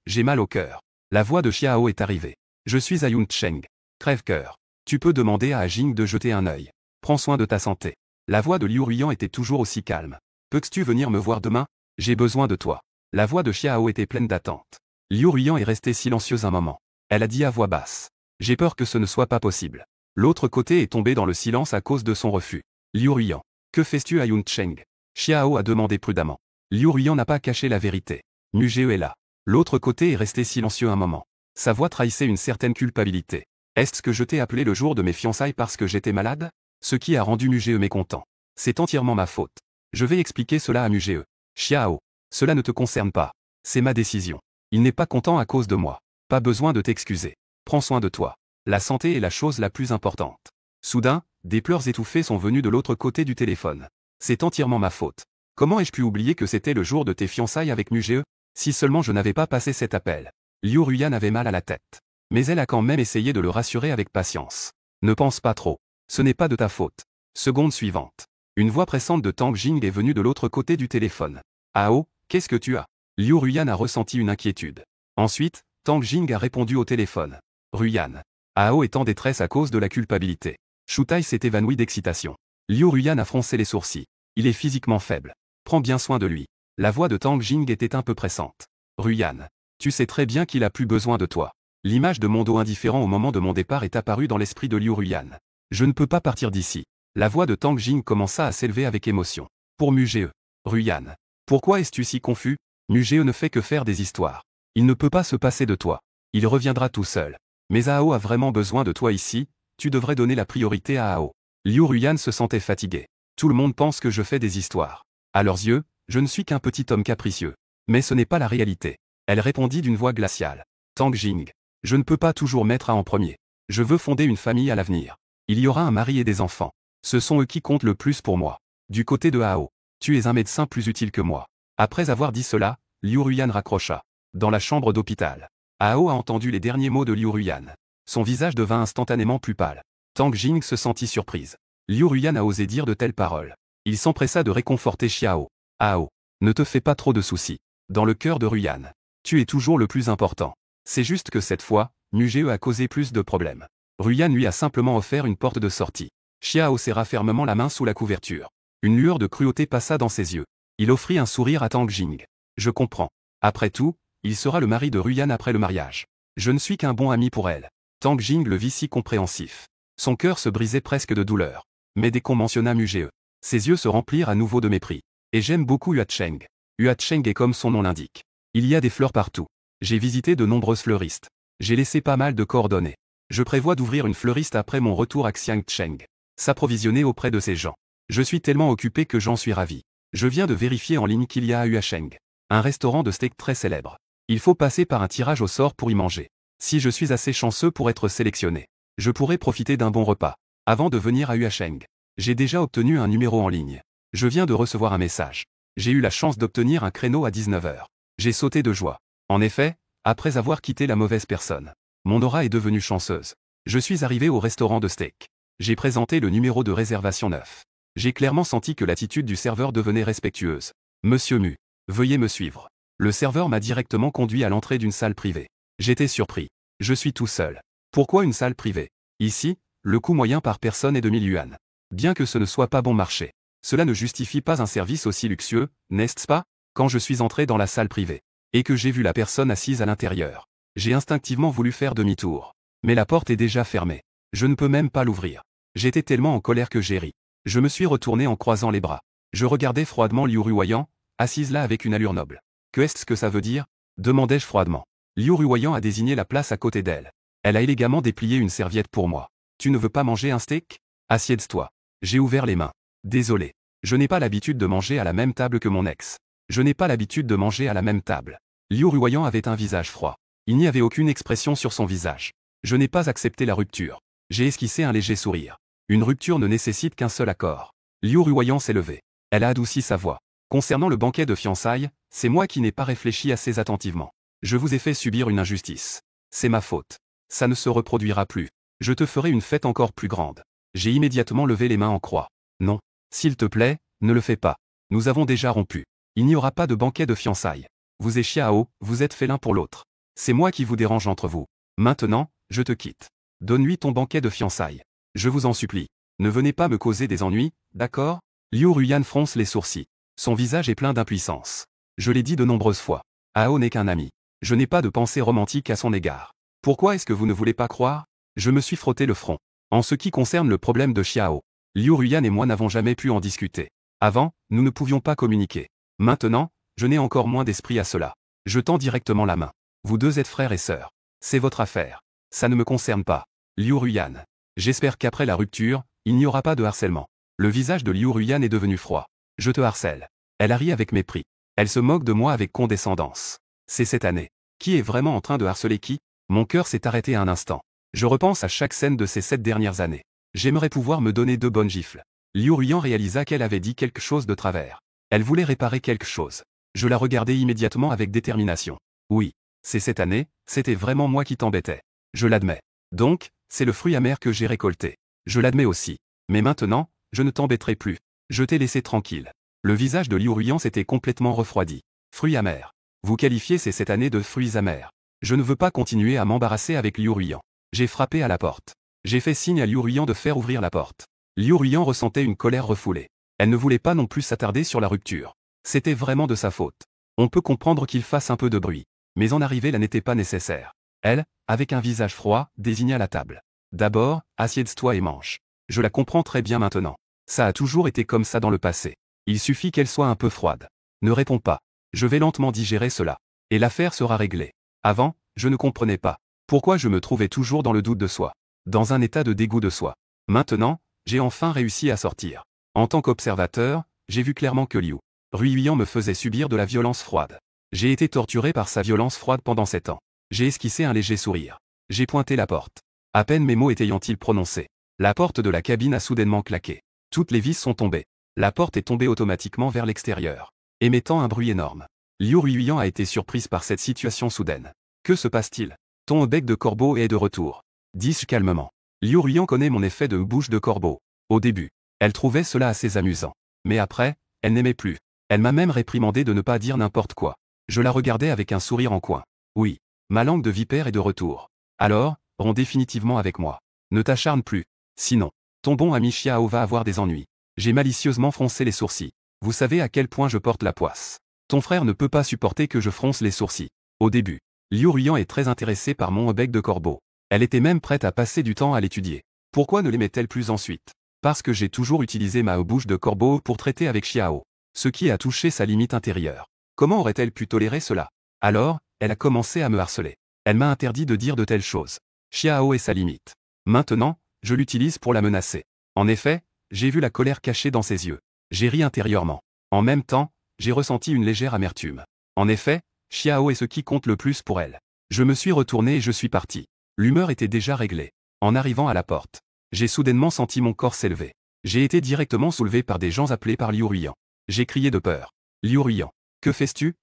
J'ai mal au cœur. La voix de Xiao est arrivée. Je suis à Yuncheng. Crève-cœur. Tu peux demander à Jing de jeter un œil. Prends soin de ta santé. La voix de Liu Ruiyan était toujours aussi calme. Peux-tu venir me voir demain? J'ai besoin de toi. La voix de Xiao était pleine d'attente. Liu Ruiyan est restée silencieuse un moment. Elle a dit à voix basse. J'ai peur que ce ne soit pas possible. L'autre côté est tombé dans le silence à cause de son refus. Liu Ruiyan. Que fais-tu à Yuncheng? Xiao a demandé prudemment. Liu Ruiyan n'a pas caché la vérité. Mugé est là. L'autre côté est resté silencieux un moment. Sa voix trahissait une certaine culpabilité. Est-ce que je t'ai appelé le jour de mes fiançailles parce que j'étais malade? Ce qui a rendu Mugé mécontent. C'est entièrement ma faute. Je vais expliquer cela à Mugé. Xiao. Cela ne te concerne pas. C'est ma décision. Il n'est pas content à cause de moi. Pas besoin de t'excuser. Prends soin de toi. La santé est la chose la plus importante. Soudain, des pleurs étouffés sont venus de l'autre côté du téléphone. C'est entièrement ma faute. Comment ai-je pu oublier que c'était le jour de tes fiançailles avec Mugé? Si seulement je n'avais pas passé cet appel. Liu Ruiyan avait mal à la tête. Mais elle a quand même essayé de le rassurer avec patience. Ne pense pas trop. Ce n'est pas de ta faute. Seconde suivante. Une voix pressante de Tang Jing est venue de l'autre côté du téléphone. Ao, qu'est-ce que tu as? Liu Ruyan a ressenti une inquiétude. Ensuite, Tang Jing a répondu au téléphone. Ruyan. Ao est en détresse à cause de la culpabilité. Shutai s'est évanoui d'excitation. Liu Ruyan a froncé les sourcils. Il est physiquement faible. Prends bien soin de lui. La voix de Tang Jing était un peu pressante. Ruyan. Tu sais très bien qu'il a plus besoin de toi. L'image de mon dos indifférent au moment de mon départ est apparue dans l'esprit de Liu Ruyan. Je ne peux pas partir d'ici. La voix de Tang Jing commença à s'élever avec émotion. Pour Mugee. Ruyan. Pourquoi es-tu si confus? Mugee ne fait que faire des histoires. Il ne peut pas se passer de toi. Il reviendra tout seul. Mais Ao a vraiment besoin de toi ici, tu devrais donner la priorité à Ao. Liu Ruyan se sentait fatigué. Tout le monde pense que je fais des histoires. À leurs yeux, je ne suis qu'un petit homme capricieux. Mais ce n'est pas la réalité. Elle répondit d'une voix glaciale. Tang Jing. Je ne peux pas toujours mettre A en premier. Je veux fonder une famille à l'avenir. Il y aura un mari et des enfants. Ce sont eux qui comptent le plus pour moi. Du côté de Ao. Tu es un médecin plus utile que moi. Après avoir dit cela, Liu Ruyan raccrocha. Dans la chambre d'hôpital. Ao a entendu les derniers mots de Liu Ruyan. Son visage devint instantanément plus pâle. Tang Jing se sentit surprise. Liu Ruyan a osé dire de telles paroles. Il s'empressa de réconforter Xiao. Ao. Ne te fais pas trop de soucis. Dans le cœur de Ruyan. Tu es toujours le plus important. C'est juste que cette fois, Mugee a causé plus de problèmes. Ruyan lui a simplement offert une porte de sortie. Xiao serra fermement la main sous la couverture. Une lueur de cruauté passa dans ses yeux. Il offrit un sourire à Tang Jing. Je comprends. Après tout, il sera le mari de Ruyan après le mariage. Je ne suis qu'un bon ami pour elle. Tang Jing le vit si compréhensif. Son cœur se brisait presque de douleur. Mais dès qu'on mentionna Mugee, ses yeux se remplirent à nouveau de mépris. Et j'aime beaucoup Huacheng. Huacheng est comme son nom l'indique. Il y a des fleurs partout. J'ai visité de nombreuses fleuristes. J'ai laissé pas mal de coordonnées. Je prévois d'ouvrir une fleuriste après mon retour à Xiangcheng. S'approvisionner auprès de ces gens. Je suis tellement occupé que j'en suis ravi. Je viens de vérifier en ligne qu'il y a à Huacheng un restaurant de steak très célèbre. Il faut passer par un tirage au sort pour y manger. Si je suis assez chanceux pour être sélectionné, je pourrai profiter d'un bon repas. Avant de venir à Huacheng, j'ai déjà obtenu un numéro en ligne. Je viens de recevoir un message. J'ai eu la chance d'obtenir un créneau à 19h. J'ai sauté de joie. En effet, après avoir quitté la mauvaise personne, mon aura est devenue chanceuse. Je suis arrivé au restaurant de steak. J'ai présenté le numéro de réservation 9. J'ai clairement senti que l'attitude du serveur devenait respectueuse. Monsieur Mu, veuillez me suivre. Le serveur m'a directement conduit à l'entrée d'une salle privée. J'étais surpris. Je suis tout seul. Pourquoi une salle privée? Ici, le coût moyen par personne est de 1000 yuan. Bien que ce ne soit pas bon marché, cela ne justifie pas un service aussi luxueux, n'est-ce pas? Quand je suis entré dans la salle privée, et que j'ai vu la personne assise à l'intérieur, j'ai instinctivement voulu faire demi-tour. Mais la porte est déjà fermée. Je ne peux même pas l'ouvrir. J'étais tellement en colère que j'ai ri. Je me suis retourné en croisant les bras. Je regardais froidement Liu Ruyan, assise là avec une allure noble. Que est-ce que ça veut dire? Demandai-je froidement. Liu Ruyan a désigné la place à côté d'elle. Elle a élégamment déplié une serviette pour moi. Tu ne veux pas manger un steak? Assieds-toi. J'ai ouvert les mains. Désolé. Je n'ai pas l'habitude de manger à la même table que mon ex. Je n'ai pas l'habitude de manger à la même table. Liu Ruyan avait un visage froid. Il n'y avait aucune expression sur son visage. Je n'ai pas accepté la rupture. J'ai esquissé un léger sourire. Une rupture ne nécessite qu'un seul accord. Liu Ruyan s'est levée. Elle a adouci sa voix. Concernant le banquet de fiançailles, c'est moi qui n'ai pas réfléchi assez attentivement. Je vous ai fait subir une injustice. C'est ma faute. Ça ne se reproduira plus. Je te ferai une fête encore plus grande. J'ai immédiatement levé les mains en croix. Non. S'il te plaît, ne le fais pas. Nous avons déjà rompu. Il n'y aura pas de banquet de fiançailles. Vous et Xiao, vous êtes faits l'un pour l'autre. C'est moi qui vous dérange entre vous. Maintenant, je te quitte. Donne-lui ton banquet de fiançailles. Je vous en supplie. Ne venez pas me causer des ennuis, d'accord? Liu Ruyan fronce les sourcils. Son visage est plein d'impuissance. Je l'ai dit de nombreuses fois. Ao n'est qu'un ami. Je n'ai pas de pensée romantique à son égard. Pourquoi est-ce que vous ne voulez pas croire? Je me suis frotté le front. En ce qui concerne le problème de Xiao, Liu Ruyan et moi n'avons jamais pu en discuter. Avant, nous ne pouvions pas communiquer. Maintenant, je n'ai encore moins d'esprit à cela. Je tends directement la main. Vous deux êtes frères et sœurs. C'est votre affaire. Ça ne me concerne pas. Liu Ruyan. J'espère qu'après la rupture, il n'y aura pas de harcèlement. Le visage de Liu Ruyan est devenu froid. Je te harcèle. Elle a ri avec mépris. Elle se moque de moi avec condescendance. C'est cette année. Qui est vraiment en train de harceler qui? Mon cœur s'est arrêté un instant. Je repense à chaque scène de ces 7 dernières années. J'aimerais pouvoir me donner 2 bonnes gifles. Liu Ruyan réalisa qu'elle avait dit quelque chose de travers. Elle voulait réparer quelque chose. Je la regardai immédiatement avec détermination. Oui, c'est cette année, c'était vraiment moi qui t'embêtais. Je l'admets. Donc, c'est le fruit amer que j'ai récolté. Je l'admets aussi. Mais maintenant, je ne t'embêterai plus. Je t'ai laissé tranquille. Le visage de Liu Ruiyan s'était complètement refroidi. Fruits amers. Vous qualifiez cette année de fruits amers. Je ne veux pas continuer à m'embarrasser avec Liu Ruiyan. J'ai frappé à la porte. J'ai fait signe à Liu Ruiyan de faire ouvrir la porte. Liu Ruiyan ressentait une colère refoulée. Elle ne voulait pas non plus s'attarder sur la rupture. C'était vraiment de sa faute. On peut comprendre qu'il fasse un peu de bruit. Mais en arriver là n'était pas nécessaire. Elle, avec un visage froid, désigna la table. D'abord, assieds-toi et mange. Je la comprends très bien maintenant. Ça a toujours été comme ça dans le passé. Il suffit qu'elle soit un peu froide. Ne réponds pas. Je vais lentement digérer cela. Et l'affaire sera réglée. Avant, je ne comprenais pas. Pourquoi je me trouvais toujours dans le doute de soi. Dans un état de dégoût de soi. Maintenant, j'ai enfin réussi à sortir. En tant qu'observateur, j'ai vu clairement que Liu Ruiyan me faisait subir de la violence froide. J'ai été torturé par sa violence froide pendant 7 ans. J'ai esquissé un léger sourire. J'ai pointé la porte. À peine mes mots étaient-ils prononcés. La porte de la cabine a soudainement claqué. Toutes les vis sont tombées. La porte est tombée automatiquement vers l'extérieur, émettant un bruit énorme. Liu Ruiyan a été surprise par cette situation soudaine. Que se passe-t-il? Ton bec de corbeau est de retour. Dis-je calmement. Liu Ruiyan connaît mon effet de bouche de corbeau. Au début, elle trouvait cela assez amusant. Mais après, elle n'aimait plus. Elle m'a même réprimandé de ne pas dire n'importe quoi. Je la regardais avec un sourire en coin. Oui, ma langue de vipère est de retour. Alors, romps définitivement avec moi. Ne t'acharne plus. Sinon, ton bon ami Xiao va avoir des ennuis. J'ai malicieusement froncé les sourcils. Vous savez à quel point je porte la poisse. Ton frère ne peut pas supporter que je fronce les sourcils. Au début, Liu Ruiyan est très intéressée par mon bec de corbeau. Elle était même prête à passer du temps à l'étudier. Pourquoi ne l'aimait-elle plus ensuite? Parce que j'ai toujours utilisé ma bouche de corbeau pour traiter avec Xiao. Ce qui a touché sa limite intérieure. Comment aurait-elle pu tolérer cela? Alors, elle a commencé à me harceler. Elle m'a interdit de dire de telles choses. Xiao est sa limite. Maintenant, je l'utilise pour la menacer. En effet, j'ai vu la colère cachée dans ses yeux. J'ai ri intérieurement. En même temps, j'ai ressenti une légère amertume. En effet, Xiao est ce qui compte le plus pour elle. Je me suis retourné et je suis parti. L'humeur était déjà réglée. En arrivant à la porte, j'ai soudainement senti mon corps s'élever. J'ai été directement soulevé par des gens appelés par Liu Ruiyan. J'ai crié de peur. Liu Ruiyan, que fais-tu?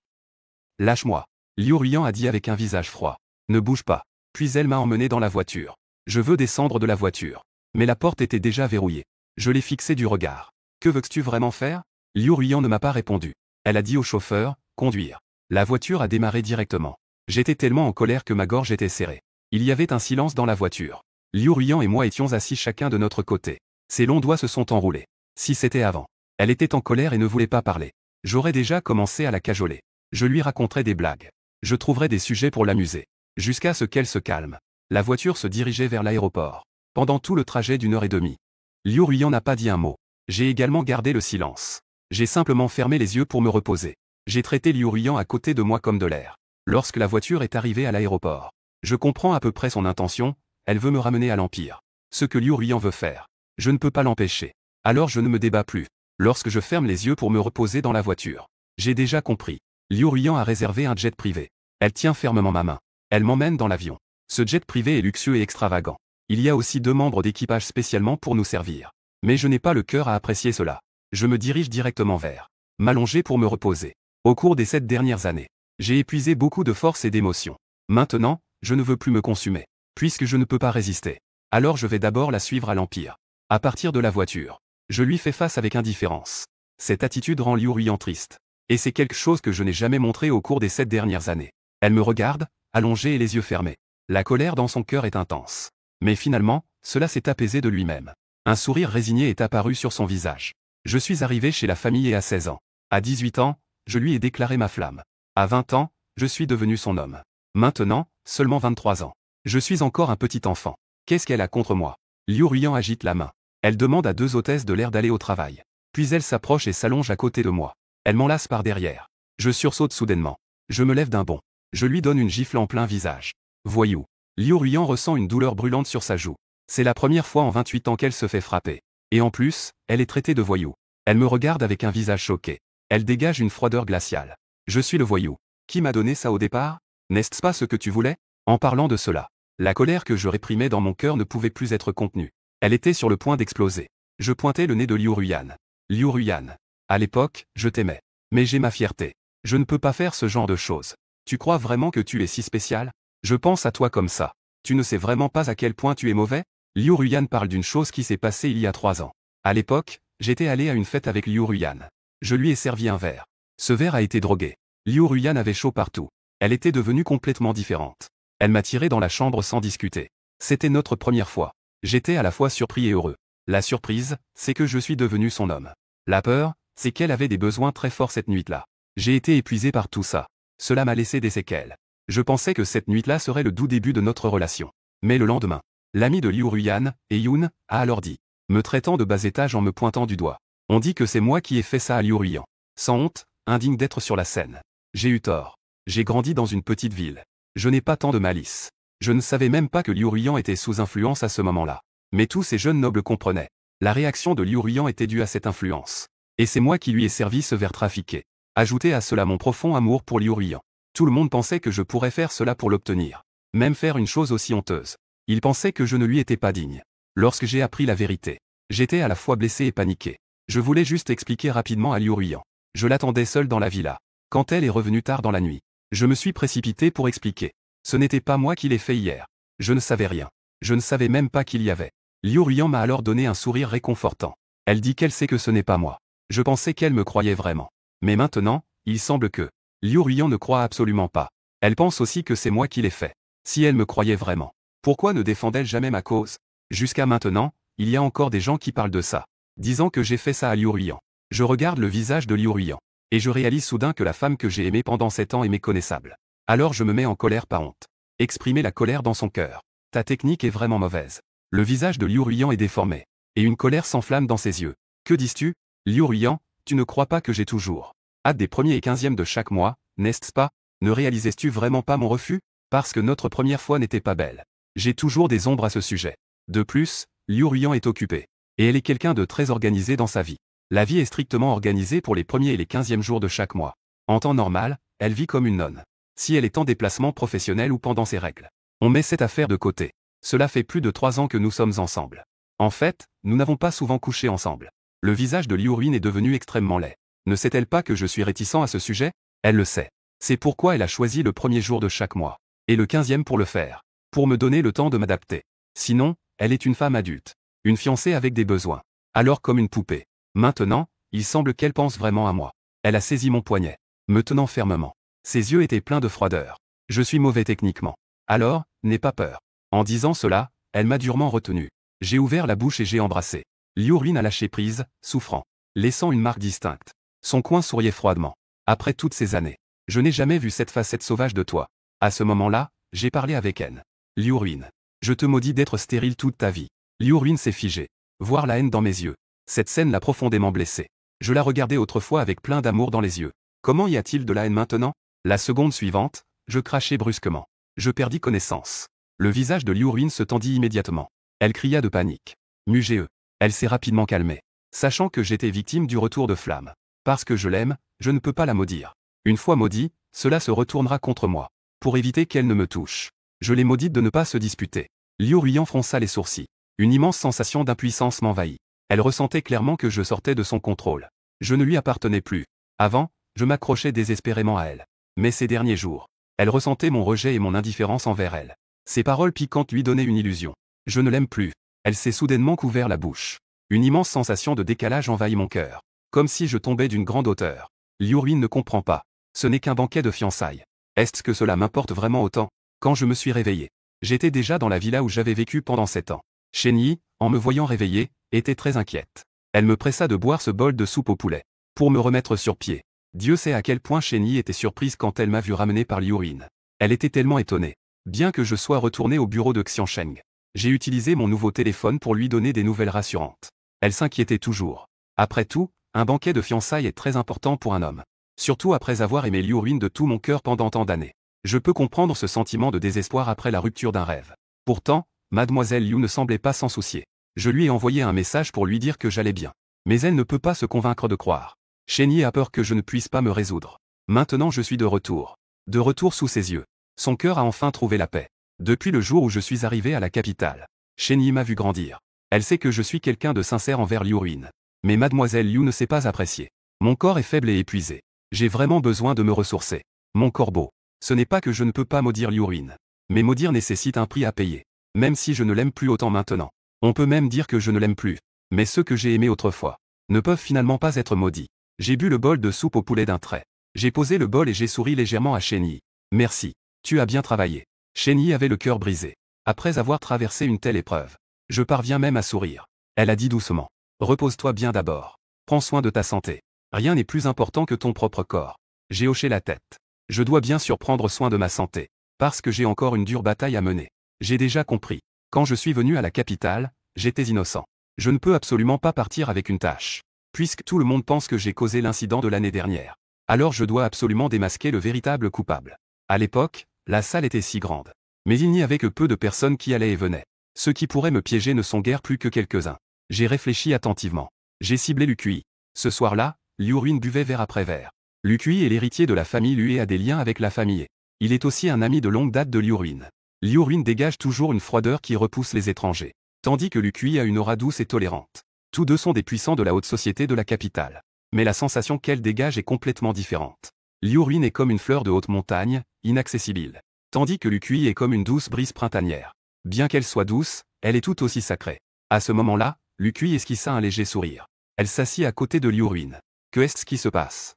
Lâche-moi. Liu Ruiyan a dit avec un visage froid. Ne bouge pas. Puis elle m'a emmené dans la voiture. Je veux descendre de la voiture. Mais la porte était déjà verrouillée. Je l'ai fixée du regard. Que veux-tu vraiment faire? Liu Ruiyan ne m'a pas répondu. Elle a dit au chauffeur, conduire. La voiture a démarré directement. J'étais tellement en colère que ma gorge était serrée. Il y avait un silence dans la voiture. Liu Ruiyan et moi étions assis chacun de notre côté. Ses longs doigts se sont enroulés. Si c'était avant. Elle était en colère et ne voulait pas parler. J'aurais déjà commencé à la cajoler. Je lui raconterais des blagues. Je trouverais des sujets pour l'amuser. Jusqu'à ce qu'elle se calme. La voiture se dirigeait vers l'aéroport. Pendant tout le trajet d'1 h 30. Liu Ruiyan n'a pas dit un mot. J'ai également gardé le silence. J'ai simplement fermé les yeux pour me reposer. J'ai traité Liu Ruiyan à côté de moi comme de l'air. Lorsque la voiture est arrivée à l'aéroport, je comprends à peu près son intention, elle veut me ramener à l'Empire. Ce que Liu Ruiyan veut faire. Je ne peux pas l'empêcher. Alors je ne me débat plus. Lorsque je ferme les yeux pour me reposer dans la voiture, j'ai déjà compris. Liu Ruiyan a réservé un jet privé. Elle tient fermement ma main. Elle m'emmène dans l'avion. Ce jet privé est luxueux et extravagant. Il y a aussi 2 membres d'équipage spécialement pour nous servir. Mais je n'ai pas le cœur à apprécier cela. Je me dirige directement vers m'allonger pour me reposer. Au cours des 7 dernières années, j'ai épuisé beaucoup de force et d'émotion. Maintenant, je ne veux plus me consumer. Puisque je ne peux pas résister. Alors je vais d'abord la suivre à l'Empire. À partir de la voiture, je lui fais face avec indifférence. Cette attitude rend Liu Ruiyan triste. Et c'est quelque chose que je n'ai jamais montré au cours des 7 dernières années. Elle me regarde, allongée et les yeux fermés. La colère dans son cœur est intense. Mais finalement, cela s'est apaisé de lui-même. Un sourire résigné est apparu sur son visage. Je suis arrivé chez la famille et à 16 ans. À 18 ans, je lui ai déclaré ma flamme. À 20 ans, je suis devenu son homme. Maintenant, seulement 23 ans. Je suis encore un petit enfant. Qu'est-ce qu'elle a contre moi? Liu Ruiyan agite la main. Elle demande à 2 hôtesses de l'air d'aller au travail. Puis elle s'approche et s'allonge à côté de moi. Elle m'enlace par derrière. Je sursaute soudainement. Je me lève d'un bond. Je lui donne une gifle en plein visage. Voyou. Liu Ruiyan ressent une douleur brûlante sur sa joue. C'est la première fois en 28 ans qu'elle se fait frapper. Et en plus, elle est traitée de voyou. Elle me regarde avec un visage choqué. Elle dégage une froideur glaciale. Je suis le voyou. Qui m'a donné ça au départ? N'est-ce pas ce que tu voulais? En parlant de cela, la colère que je réprimais dans mon cœur ne pouvait plus être contenue. Elle était sur le point d'exploser. Je pointais le nez de Liu Ruiyan. Liu Ruiyan. À l'époque, je t'aimais. Mais j'ai ma fierté. Je ne peux pas faire ce genre de choses. Tu crois vraiment que tu es si spécial? Je pense à toi comme ça. Tu ne sais vraiment pas à quel point tu es mauvais? Liu Ruiyan parle d'une chose qui s'est passée il y a 3 ans. À l'époque, j'étais allé à une fête avec Liu Ruyan. Je lui ai servi un verre. Ce verre a été drogué. Liu Ruyan avait chaud partout. Elle était devenue complètement différente. Elle m'a tiré dans la chambre sans discuter. C'était notre première fois. J'étais à la fois surpris et heureux. La surprise, c'est que je suis devenu son homme. La peur, c'est qu'elle avait des besoins très forts cette nuit-là. J'ai été épuisé par tout ça. Cela m'a laissé des séquelles. Je pensais que cette nuit-là serait le doux début de notre relation. Mais le lendemain, l'ami de Liu Ruyan, Yoon, a alors dit, me traitant de bas étage en me pointant du doigt. On dit que c'est moi qui ai fait ça à Liu Ruyan. Sans honte, indigne d'être sur la scène. J'ai eu tort. J'ai grandi dans une petite ville. Je n'ai pas tant de malice. Je ne savais même pas que Liu Ruyan était sous influence à ce moment-là. Mais tous ces jeunes nobles comprenaient. La réaction de Liu Ruyan était due à cette influence. Et c'est moi qui lui ai servi ce verre trafiqué. Ajoutez à cela mon profond amour pour Liu Ruyan. Tout le monde pensait que je pourrais faire cela pour l'obtenir. Même faire une chose aussi honteuse. Il pensait que je ne lui étais pas digne. Lorsque j'ai appris la vérité, j'étais à la fois blessé et paniqué. Je voulais juste expliquer rapidement à Liu Ruyan. Je l'attendais seul dans la villa. Quand elle est revenue tard dans la nuit, je me suis précipité pour expliquer. Ce n'était pas moi qui l'ai fait hier. Je ne savais rien. Je ne savais même pas qu'il y avait. Liu Ruyan m'a alors donné un sourire réconfortant. Elle dit qu'elle sait que ce n'est pas moi. Je pensais qu'elle me croyait vraiment. Mais maintenant, il semble que Liu Ruyan ne croit absolument pas. Elle pense aussi que c'est moi qui l'ai fait. Si elle me croyait vraiment, pourquoi ne défendait-elle jamais ma cause? Jusqu'à maintenant, il y a encore des gens qui parlent de ça, disant que j'ai fait ça à Liu Ruyan. Je regarde le visage de Liu Ruyan, et je réalise soudain que la femme que j'ai aimée pendant 7 ans est méconnaissable. Alors je me mets en colère par honte. Exprimer la colère dans son cœur. Ta technique est vraiment mauvaise. Le visage de Liu Ruyan est déformé, et une colère s'enflamme dans ses yeux. Que dis-tu? Liu Ruyan, tu ne crois pas que j'ai toujours hâte des premiers et 15e de chaque mois, n'est-ce pas? Ne réalisais-tu vraiment pas mon refus? Parce que notre première fois n'était pas belle. J'ai toujours des ombres à ce sujet. De plus, Liu Ruyan est occupée. Et elle est quelqu'un de très organisé dans sa vie. La vie est strictement organisée pour les premiers et les 15e jours de chaque mois. En temps normal, elle vit comme une nonne. Si elle est en déplacement professionnel ou pendant ses règles, on met cette affaire de côté. Cela fait plus de 3 ans que nous sommes ensemble. En fait, nous n'avons pas souvent couché ensemble. Le visage de Liu Ruyan est devenu extrêmement laid. Ne sait-elle pas que je suis réticent à ce sujet? Elle le sait. C'est pourquoi elle a choisi le premier jour de chaque mois. Et le 15e pour le faire. Pour me donner le temps de m'adapter. Sinon, elle est une femme adulte. Une fiancée avec des besoins. Alors comme une poupée. Maintenant, il semble qu'elle pense vraiment à moi. Elle a saisi mon poignet, me tenant fermement. Ses yeux étaient pleins de froideur. Je suis mauvais techniquement. Alors, n'aie pas peur. En disant cela, elle m'a durement retenu. J'ai ouvert la bouche et j'ai embrassé. Liu Ruyan a lâché prise, souffrant, laissant une marque distincte. Son coin souriait froidement. Après toutes ces années, je n'ai jamais vu cette facette sauvage de toi. À ce moment-là, j'ai parlé avec elle. Liu Ruyan, je te maudis d'être stérile toute ta vie. Liu Ruyan s'est figé. Voir la haine dans mes yeux. Cette scène l'a profondément blessé. Je la regardais autrefois avec plein d'amour dans les yeux. Comment y a-t-il de la haine maintenant? La seconde suivante, je crachai brusquement. Je perdis connaissance. Le visage de Liu Ruyan se tendit immédiatement. Elle cria de panique. Mugé. Elle s'est rapidement calmée. Sachant que j'étais victime du retour de flamme. Parce que je l'aime, je ne peux pas la maudire. Une fois maudit, cela se retournera contre moi. Pour éviter qu'elle ne me touche, je l'ai maudite de ne pas se disputer. Liu Ruyan fronça les sourcils. Une immense sensation d'impuissance m'envahit. Elle ressentait clairement que je sortais de son contrôle. Je ne lui appartenais plus. Avant, je m'accrochais désespérément à elle. Mais ces derniers jours, elle ressentait mon rejet et mon indifférence envers elle. Ses paroles piquantes lui donnaient une illusion. Je ne l'aime plus. Elle s'est soudainement couvert la bouche. Une immense sensation de décalage envahit mon cœur. Comme si je tombais d'une grande hauteur. Liu Ruyan ne comprend pas. Ce n'est qu'un banquet de fiançailles. Est-ce que cela m'importe vraiment autant? Quand je me suis réveillé, j'étais déjà dans la villa où j'avais vécu pendant 7 ans. Shen-Yi, en me voyant réveillé, était très inquiète. Elle me pressa de boire ce bol de soupe au poulet. Pour me remettre sur pied. Dieu sait à quel point Shen-Yi était surprise quand elle m'a vu ramener par Liu Ruyan. Elle était tellement étonnée. Bien que je sois retourné au bureau de Xiansheng, j'ai utilisé mon nouveau téléphone pour lui donner des nouvelles rassurantes. Elle s'inquiétait toujours. Après tout, un banquet de fiançailles est très important pour un homme. Surtout après avoir aimé Liu Ruyan de tout mon cœur pendant tant d'années. Je peux comprendre ce sentiment de désespoir après la rupture d'un rêve. Pourtant, mademoiselle Liu ne semblait pas s'en soucier. Je lui ai envoyé un message pour lui dire que j'allais bien. Mais elle ne peut pas se convaincre de croire. Shen-Yi a peur que je ne puisse pas me résoudre. Maintenant je suis de retour. De retour sous ses yeux. Son cœur a enfin trouvé la paix. Depuis le jour où je suis arrivé à la capitale, Shen-Yi m'a vu grandir. Elle sait que je suis quelqu'un de sincère envers Liu Ruyan. Mais mademoiselle Liu ne sait pas apprécier. Mon corps est faible et épuisé. J'ai vraiment besoin de me ressourcer. Mon corbeau. Ce n'est pas que je ne peux pas maudire Liu Ruyan. Mais maudire nécessite un prix à payer. Même si je ne l'aime plus autant maintenant. On peut même dire que je ne l'aime plus. Mais ce que j'ai aimé autrefois. ne peuvent finalement pas être maudits. J'ai bu le bol de soupe au poulet d'un trait. J'ai posé le bol et j'ai souri légèrement à Chenyi. Merci. Tu as bien travaillé. Chenyi avait le cœur brisé. Après avoir traversé une telle épreuve. Je parviens même à sourire. Elle a dit doucement. Repose-toi bien d'abord. Prends soin de ta santé. Rien n'est plus important que ton propre corps. J'ai hoché la tête. Je dois bien sûr prendre soin de ma santé. Parce que j'ai encore une dure bataille à mener. J'ai déjà compris. Quand je suis venu à la capitale, j'étais innocent. Je ne peux absolument pas partir avec une tâche. Puisque tout le monde pense que j'ai causé l'incident de l'année dernière. Alors je dois absolument démasquer le véritable coupable. À l'époque, la salle était si grande. Mais il n'y avait que peu de personnes qui allaient et venaient. Ceux qui pourraient me piéger ne sont guère plus que quelques-uns. J'ai réfléchi attentivement. J'ai ciblé Liu Kui. Ce soir-là, Liu Ruin buvait verre après verre. Liu Kui est l'héritier de la famille Liu et a des liens avec la famille. Il est aussi un ami de longue date de Liu Ruin. Liu Ruin dégage toujours une froideur qui repousse les étrangers. Tandis que Liu Kui a une aura douce et tolérante. Tous deux sont des puissants de la haute société de la capitale. Mais la sensation qu'elle dégage est complètement différente. Liu Ruin est comme une fleur de haute montagne, inaccessible. Tandis que Liu Kui est comme une douce brise printanière. Bien qu'elle soit douce, elle est tout aussi sacrée. À ce moment-là, Liu Kui esquissa un léger sourire. Elle s'assit à côté de Liu Ruin. Que est-ce qui se passe?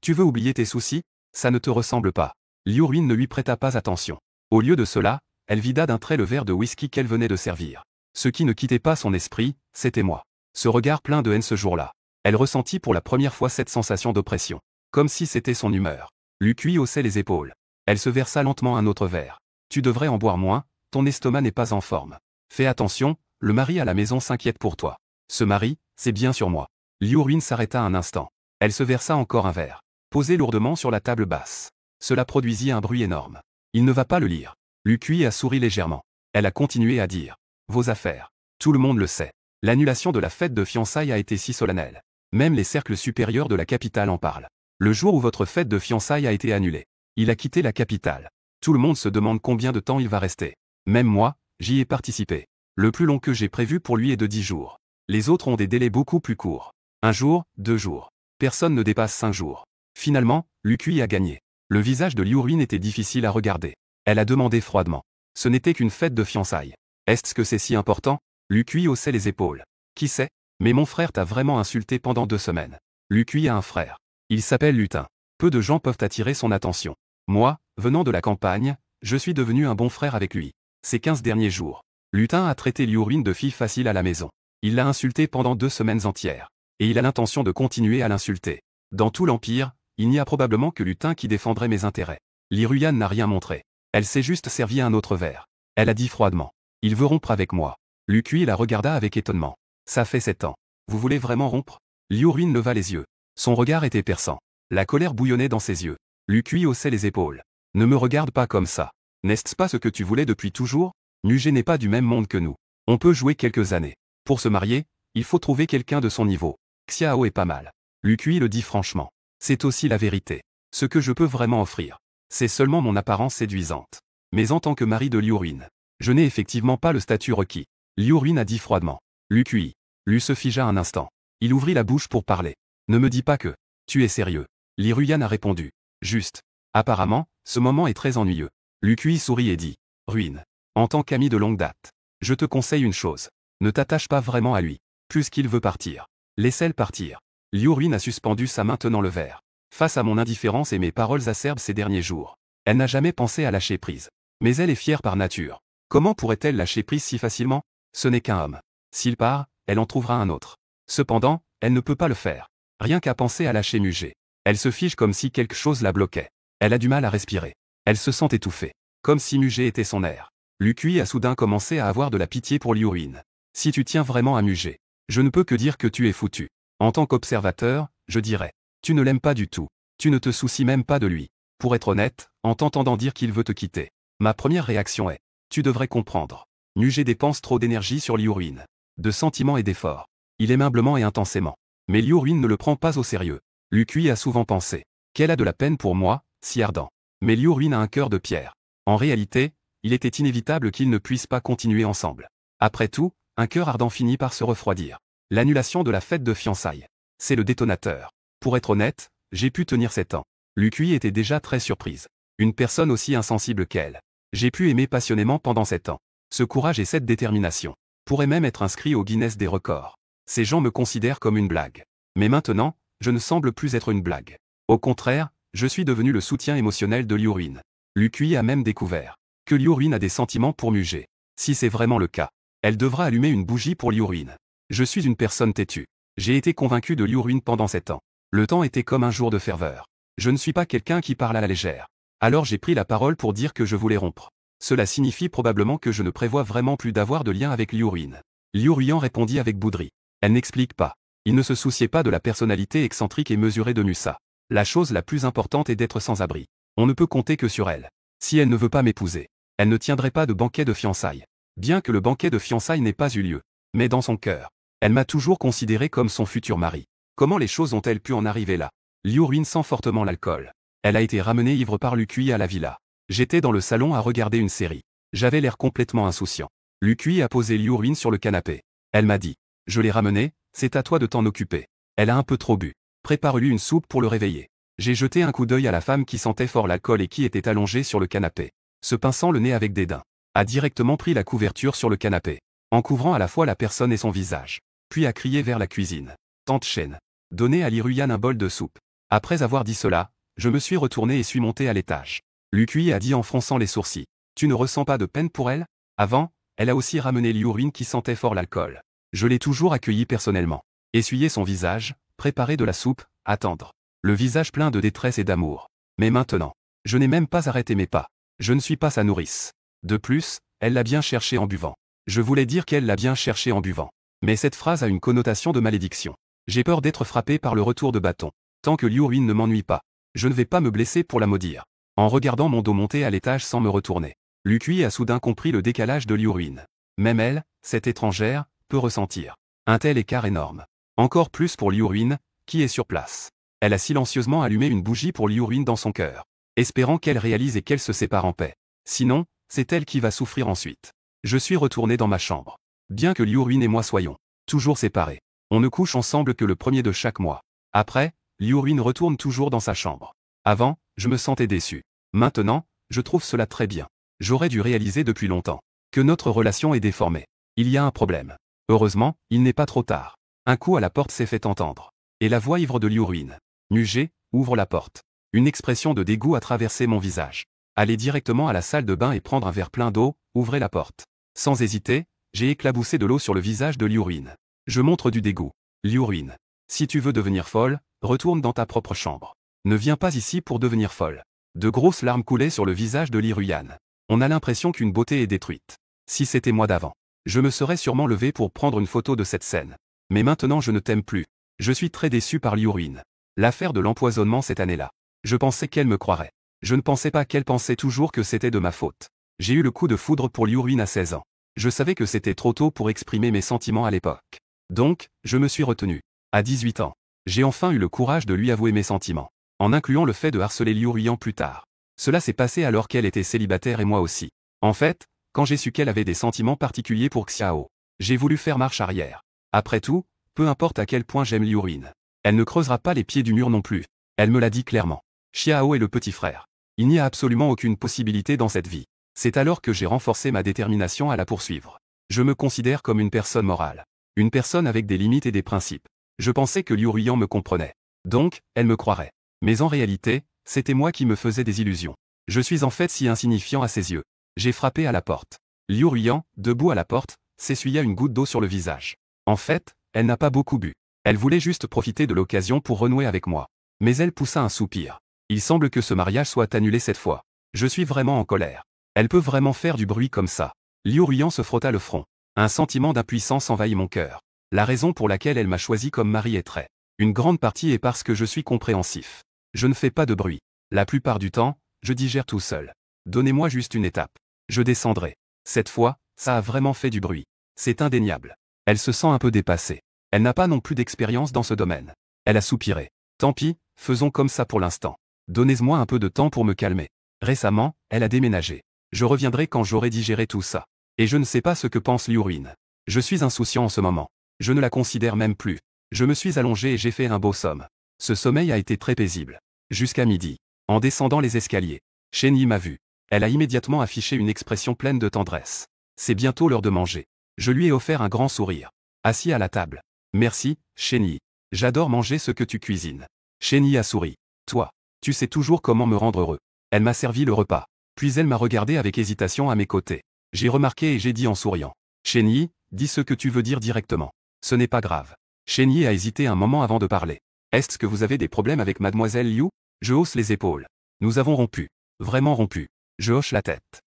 Tu veux oublier tes soucis? Ça ne te ressemble pas. Liu Ruin ne lui prêta pas attention. Au lieu de cela, elle vida d'un trait le verre de whisky qu'elle venait de servir. Ce qui ne quittait pas son esprit, c'était moi. Ce regard plein de haine ce jour-là. Elle ressentit pour la première fois cette sensation d'oppression. Comme si c'était son humeur. Liu Kui haussait les épaules. Elle se versa lentement un autre verre. Tu devrais en boire moins, ton estomac n'est pas en forme. Fais attention, le mari à la maison s'inquiète pour toi. Ce mari, c'est bien sur moi. Liu Ruin s'arrêta un instant. Elle se versa encore un verre. Posé lourdement sur la table basse. Cela produisit un bruit énorme. Il ne va pas le lire. Liu Kui a souri légèrement. Elle a continué à dire. Vos affaires. Tout le monde le sait. L'annulation de la fête de fiançailles a été si solennelle. Même les cercles supérieurs de la capitale en parlent. Le jour où votre fête de fiançailles a été annulée. Il a quitté la capitale. Tout le monde se demande combien de temps il va rester. Même moi, j'y ai participé. Le plus long que j'ai prévu pour lui est de 10 jours. Les autres ont des délais beaucoup plus courts. 1 jour, 2 jours. Personne ne dépasse 5 jours. Finalement, Liu Kui a gagné. Le visage de Liu Ruin était difficile à regarder. Elle a demandé froidement. Ce n'était qu'une fête de fiançailles. Est-ce que c'est si important? Liu Kui haussait les épaules. Qui sait? Mais mon frère t'a vraiment insulté pendant 2 semaines. Liu Kui a un frère. Il s'appelle Lutin. Peu de gens peuvent attirer son attention. Moi, venant de la campagne, je suis devenu un bon frère avec lui. Ces 15 derniers jours. Lutin a traité Liu Ruin de fille facile à la maison. Il l'a insulté pendant 2 semaines entières. Et il a l'intention de continuer à l'insulter. Dans tout l'Empire, il n'y a probablement que Lutin qui défendrait mes intérêts. Liu Ruin n'a rien montré. Elle s'est juste servi un autre verre. Elle a dit froidement. Il veut rompre avec moi. Liu Kui la regarda avec étonnement. Ça fait 7 ans. Vous voulez vraiment rompre? Liu Ruin leva les yeux. Son regard était perçant. La colère bouillonnait dans ses yeux. Liu Kui haussait les épaules. Ne me regarde pas comme ça. N'est-ce pas ce que tu voulais depuis toujours? Nugé n'est pas du même monde que nous. On peut jouer quelques années. Pour se marier, il faut trouver quelqu'un de son niveau. Xiao est pas mal. Liu Kui le dit franchement. C'est aussi la vérité. Ce que je peux vraiment offrir, c'est seulement mon apparence séduisante. Mais en tant que mari de Liu Ruin, je n'ai effectivement pas le statut requis. Liu Ruin a dit froidement. Liu Kui. Liu se figea un instant. Il ouvrit la bouche pour parler. Ne me dis pas que tu es sérieux. Liu Ruin a répondu. Juste. Apparemment, ce moment est très ennuyeux. Liu Kui sourit et dit. Ruin. En tant qu'ami de longue date, je te conseille une chose. Ne t'attache pas vraiment à lui. Puisqu'il veut partir. Laisse-le partir. Liu Ruin a suspendu sa main tenant le verre. Face à mon indifférence et mes paroles acerbes ces derniers jours, elle n'a jamais pensé à lâcher prise. Mais elle est fière par nature. Comment pourrait-elle lâcher prise si facilement? Ce n'est qu'un homme. S'il part, elle en trouvera un autre. Cependant, elle ne peut pas le faire. Rien qu'à penser à lâcher Mugé. Elle se fige comme si quelque chose la bloquait. Elle a du mal à respirer. Elle se sent étouffée. Comme si Mugé était son air. Liu Kui a soudain commencé à avoir de la pitié pour Liu Ruin. Si tu tiens vraiment à Mugé, je ne peux que dire que tu es foutu. En tant qu'observateur, je dirais. Tu ne l'aimes pas du tout. Tu ne te soucies même pas de lui. Pour être honnête, en t'entendant dire qu'il veut te quitter, ma première réaction est. Tu devrais comprendre. Mugé dépense trop d'énergie sur Liu Ruin. De sentiments et d'efforts. Il aime humblement et intensément. Mais Liu Ruin ne le prend pas au sérieux. Liu Kui a souvent pensé. Qu'elle a de la peine pour moi, si ardent. Mais Liu Ruin a un cœur de pierre. En réalité, il était inévitable qu'ils ne puissent pas continuer ensemble. Après tout, un cœur ardent finit par se refroidir. L'annulation de la fête de fiançailles. C'est le détonateur. Pour être honnête, j'ai pu tenir 7 ans. Liu Kui était déjà très surprise. Une personne aussi insensible qu'elle. J'ai pu aimer passionnément pendant 7 ans. Ce courage et cette détermination pourraient même être inscrits au Guinness des records. Ces gens me considèrent comme une blague. Mais maintenant, je ne semble plus être une blague. Au contraire, je suis devenu le soutien émotionnel de Liu-Ruin. Lu Kui a même découvert que Liu-Ruin a des sentiments pour Mugé. Si c'est vraiment le cas, elle devra allumer une bougie pour Liu-Ruin. Je suis une personne têtue. J'ai été convaincu de Liu-Ruin pendant 7 ans. Le temps était comme un jour de ferveur. Je ne suis pas quelqu'un qui parle à la légère. Alors j'ai pris la parole pour dire que je voulais rompre. Cela signifie probablement que je ne prévois vraiment plus d'avoir de lien avec Liu-Ruin. Liu-Ruin répondit avec bouderie. Elle n'explique pas. Il ne se souciait pas de la personnalité excentrique et mesurée de Musa. La chose la plus importante est d'être sans abri. On ne peut compter que sur elle. Si elle ne veut pas m'épouser, elle ne tiendrait pas de banquet de fiançailles. Bien que le banquet de fiançailles n'ait pas eu lieu. Mais dans son cœur, elle m'a toujours considéré comme son futur mari. Comment les choses ont-elles pu en arriver là? Liu-Ruin sent fortement l'alcool. Elle a été ramenée ivre par Lu Kui à la villa. J'étais dans le salon à regarder une série. J'avais l'air complètement insouciant. Lu Kui a posé Liu-Ruin sur le canapé. Elle m'a dit. Je l'ai ramené, c'est à toi de t'en occuper. Elle a un peu trop bu. Prépare-lui une soupe pour le réveiller. J'ai jeté un coup d'œil à la femme qui sentait fort l'alcool et qui était allongée sur le canapé. Se pinçant le nez avec dédain. A directement pris la couverture sur le canapé. En couvrant à la fois la personne et son visage. Puis a crié vers la cuisine. Tante Chen. Donnez à Liu-Ruin un bol de soupe. Après avoir dit cela, je me suis retourné et suis monté à l'étage. Lu Kui a dit en fronçant les sourcils. Tu ne ressens pas de peine pour elle? Avant, elle a aussi ramené Liu-Ruin qui sentait fort l'alcool. Je l'ai toujours accueilli personnellement. Essuyer son visage, préparer de la soupe, attendre. Le visage plein de détresse et d'amour. Mais maintenant, je n'ai même pas arrêté mes pas. Je ne suis pas sa nourrice. De plus, elle l'a bien cherché en buvant. Je voulais dire qu'elle l'a bien cherché en buvant. Mais cette phrase a une connotation de malédiction. J'ai peur d'être frappé par le retour de bâton. Tant que Liu-Ruin ne m'ennuie pas, je ne vais pas me blesser pour la maudire. En regardant mon dos monter à l'étage sans me retourner, Lu Kui a soudain compris le décalage de Liu-Ruin. Même elle, cette étrangère, peut ressentir un tel écart énorme. Encore plus pour Liu-Ruin, qui est sur place. Elle a silencieusement allumé une bougie pour Liu-Ruin dans son cœur, espérant qu'elle réalise et qu'elle se sépare en paix. Sinon, c'est elle qui va souffrir ensuite. Je suis retourné dans ma chambre. Bien que Liu-Ruin et moi soyons toujours séparés, on ne couche ensemble que le 1er de chaque mois. Après, Liu-Ruin retourne toujours dans sa chambre. Avant, je me sentais déçu. Maintenant, je trouve cela très bien. J'aurais dû réaliser depuis longtemps que notre relation est déformée. Il y a un problème. Heureusement, il n'est pas trop tard. Un coup à la porte s'est fait entendre. Et la voix ivre de Liu-Ruin. Mugé, ouvre la porte. Une expression de dégoût a traversé mon visage. Allez directement à la salle de bain et prendre un verre plein d'eau, ouvrez la porte. Sans hésiter, j'ai éclaboussé de l'eau sur le visage de Liu-Ruin. Je montre du dégoût. Liu-Ruin. Si tu veux devenir folle, retourne dans ta propre chambre. Ne viens pas ici pour devenir folle. De grosses larmes coulaient sur le visage de Liu-Ruin. On a l'impression qu'une beauté est détruite. Si c'était moi d'avant, je me serais sûrement levé pour prendre une photo de cette scène. Mais maintenant je ne t'aime plus. Je suis très déçu par Liu-Ruin. L'affaire de l'empoisonnement cette année-là. Je pensais qu'elle me croirait. Je ne pensais pas qu'elle pensait toujours que c'était de ma faute. J'ai eu le coup de foudre pour Liu-Ruin à 16 ans. Je savais que c'était trop tôt pour exprimer mes sentiments à l'époque. Donc, je me suis retenu. À 18 ans, j'ai enfin eu le courage de lui avouer mes sentiments. En incluant le fait de harceler Liu-Ruin plus tard. Cela s'est passé alors qu'elle était célibataire et moi aussi. En fait, quand j'ai su qu'elle avait des sentiments particuliers pour Xiao, j'ai voulu faire marche arrière. Après tout, peu importe à quel point j'aime Liu-Ruin. Elle ne creusera pas les pieds du mur non plus. Elle me l'a dit clairement. Xiao est le petit frère. Il n'y a absolument aucune possibilité dans cette vie. C'est alors que j'ai renforcé ma détermination à la poursuivre. Je me considère comme une personne morale. Une personne avec des limites et des principes. Je pensais que Liu-Ruin me comprenait. Donc, elle me croirait. Mais en réalité, c'était moi qui me faisais des illusions. Je suis en fait si insignifiant à ses yeux. J'ai frappé à la porte. Liu-Ruin, debout à la porte, s'essuya une goutte d'eau sur le visage. En fait, elle n'a pas beaucoup bu. Elle voulait juste profiter de l'occasion pour renouer avec moi. Mais elle poussa un soupir. Il semble que ce mariage soit annulé cette fois. Je suis vraiment en colère. Elle peut vraiment faire du bruit comme ça. Liu-Ruin se frotta le front. Un sentiment d'impuissance envahit mon cœur. La raison pour laquelle elle m'a choisi comme mari est très. Une grande partie est parce que je suis compréhensif. Je ne fais pas de bruit. La plupart du temps, je digère tout seul. Donnez-moi juste une étape. Je descendrai. Cette fois, ça a vraiment fait du bruit. C'est indéniable. Elle se sent un peu dépassée. Elle n'a pas non plus d'expérience dans ce domaine. Elle a soupiré. Tant pis, faisons comme ça pour l'instant. Donnez-moi un peu de temps pour me calmer. Récemment, elle a déménagé. Je reviendrai quand j'aurai digéré tout ça. Et je ne sais pas ce que pense Liu-Ruin. Je suis insouciant en ce moment. Je ne la considère même plus. Je me suis allongé et j'ai fait un beau somme. Ce sommeil a été très paisible. Jusqu'à midi. En descendant les escaliers, Chen Yi m'a vu. Elle a immédiatement affiché une expression pleine de tendresse. C'est bientôt l'heure de manger. Je lui ai offert un grand sourire. Assis à la table. Merci, Chénie. J'adore manger ce que tu cuisines. Chénie a souri. Toi, tu sais toujours comment me rendre heureux. Elle m'a servi le repas. Puis elle m'a regardé avec hésitation à mes côtés. J'ai remarqué et j'ai dit en souriant. Chénie, dis ce que tu veux dire directement. Ce n'est pas grave. Chénie a hésité un moment avant de parler. Est-ce que vous avez des problèmes avec mademoiselle Liu? Je hausse les épaules. Nous avons rompu. Vraiment rompu. Je hoche la tête.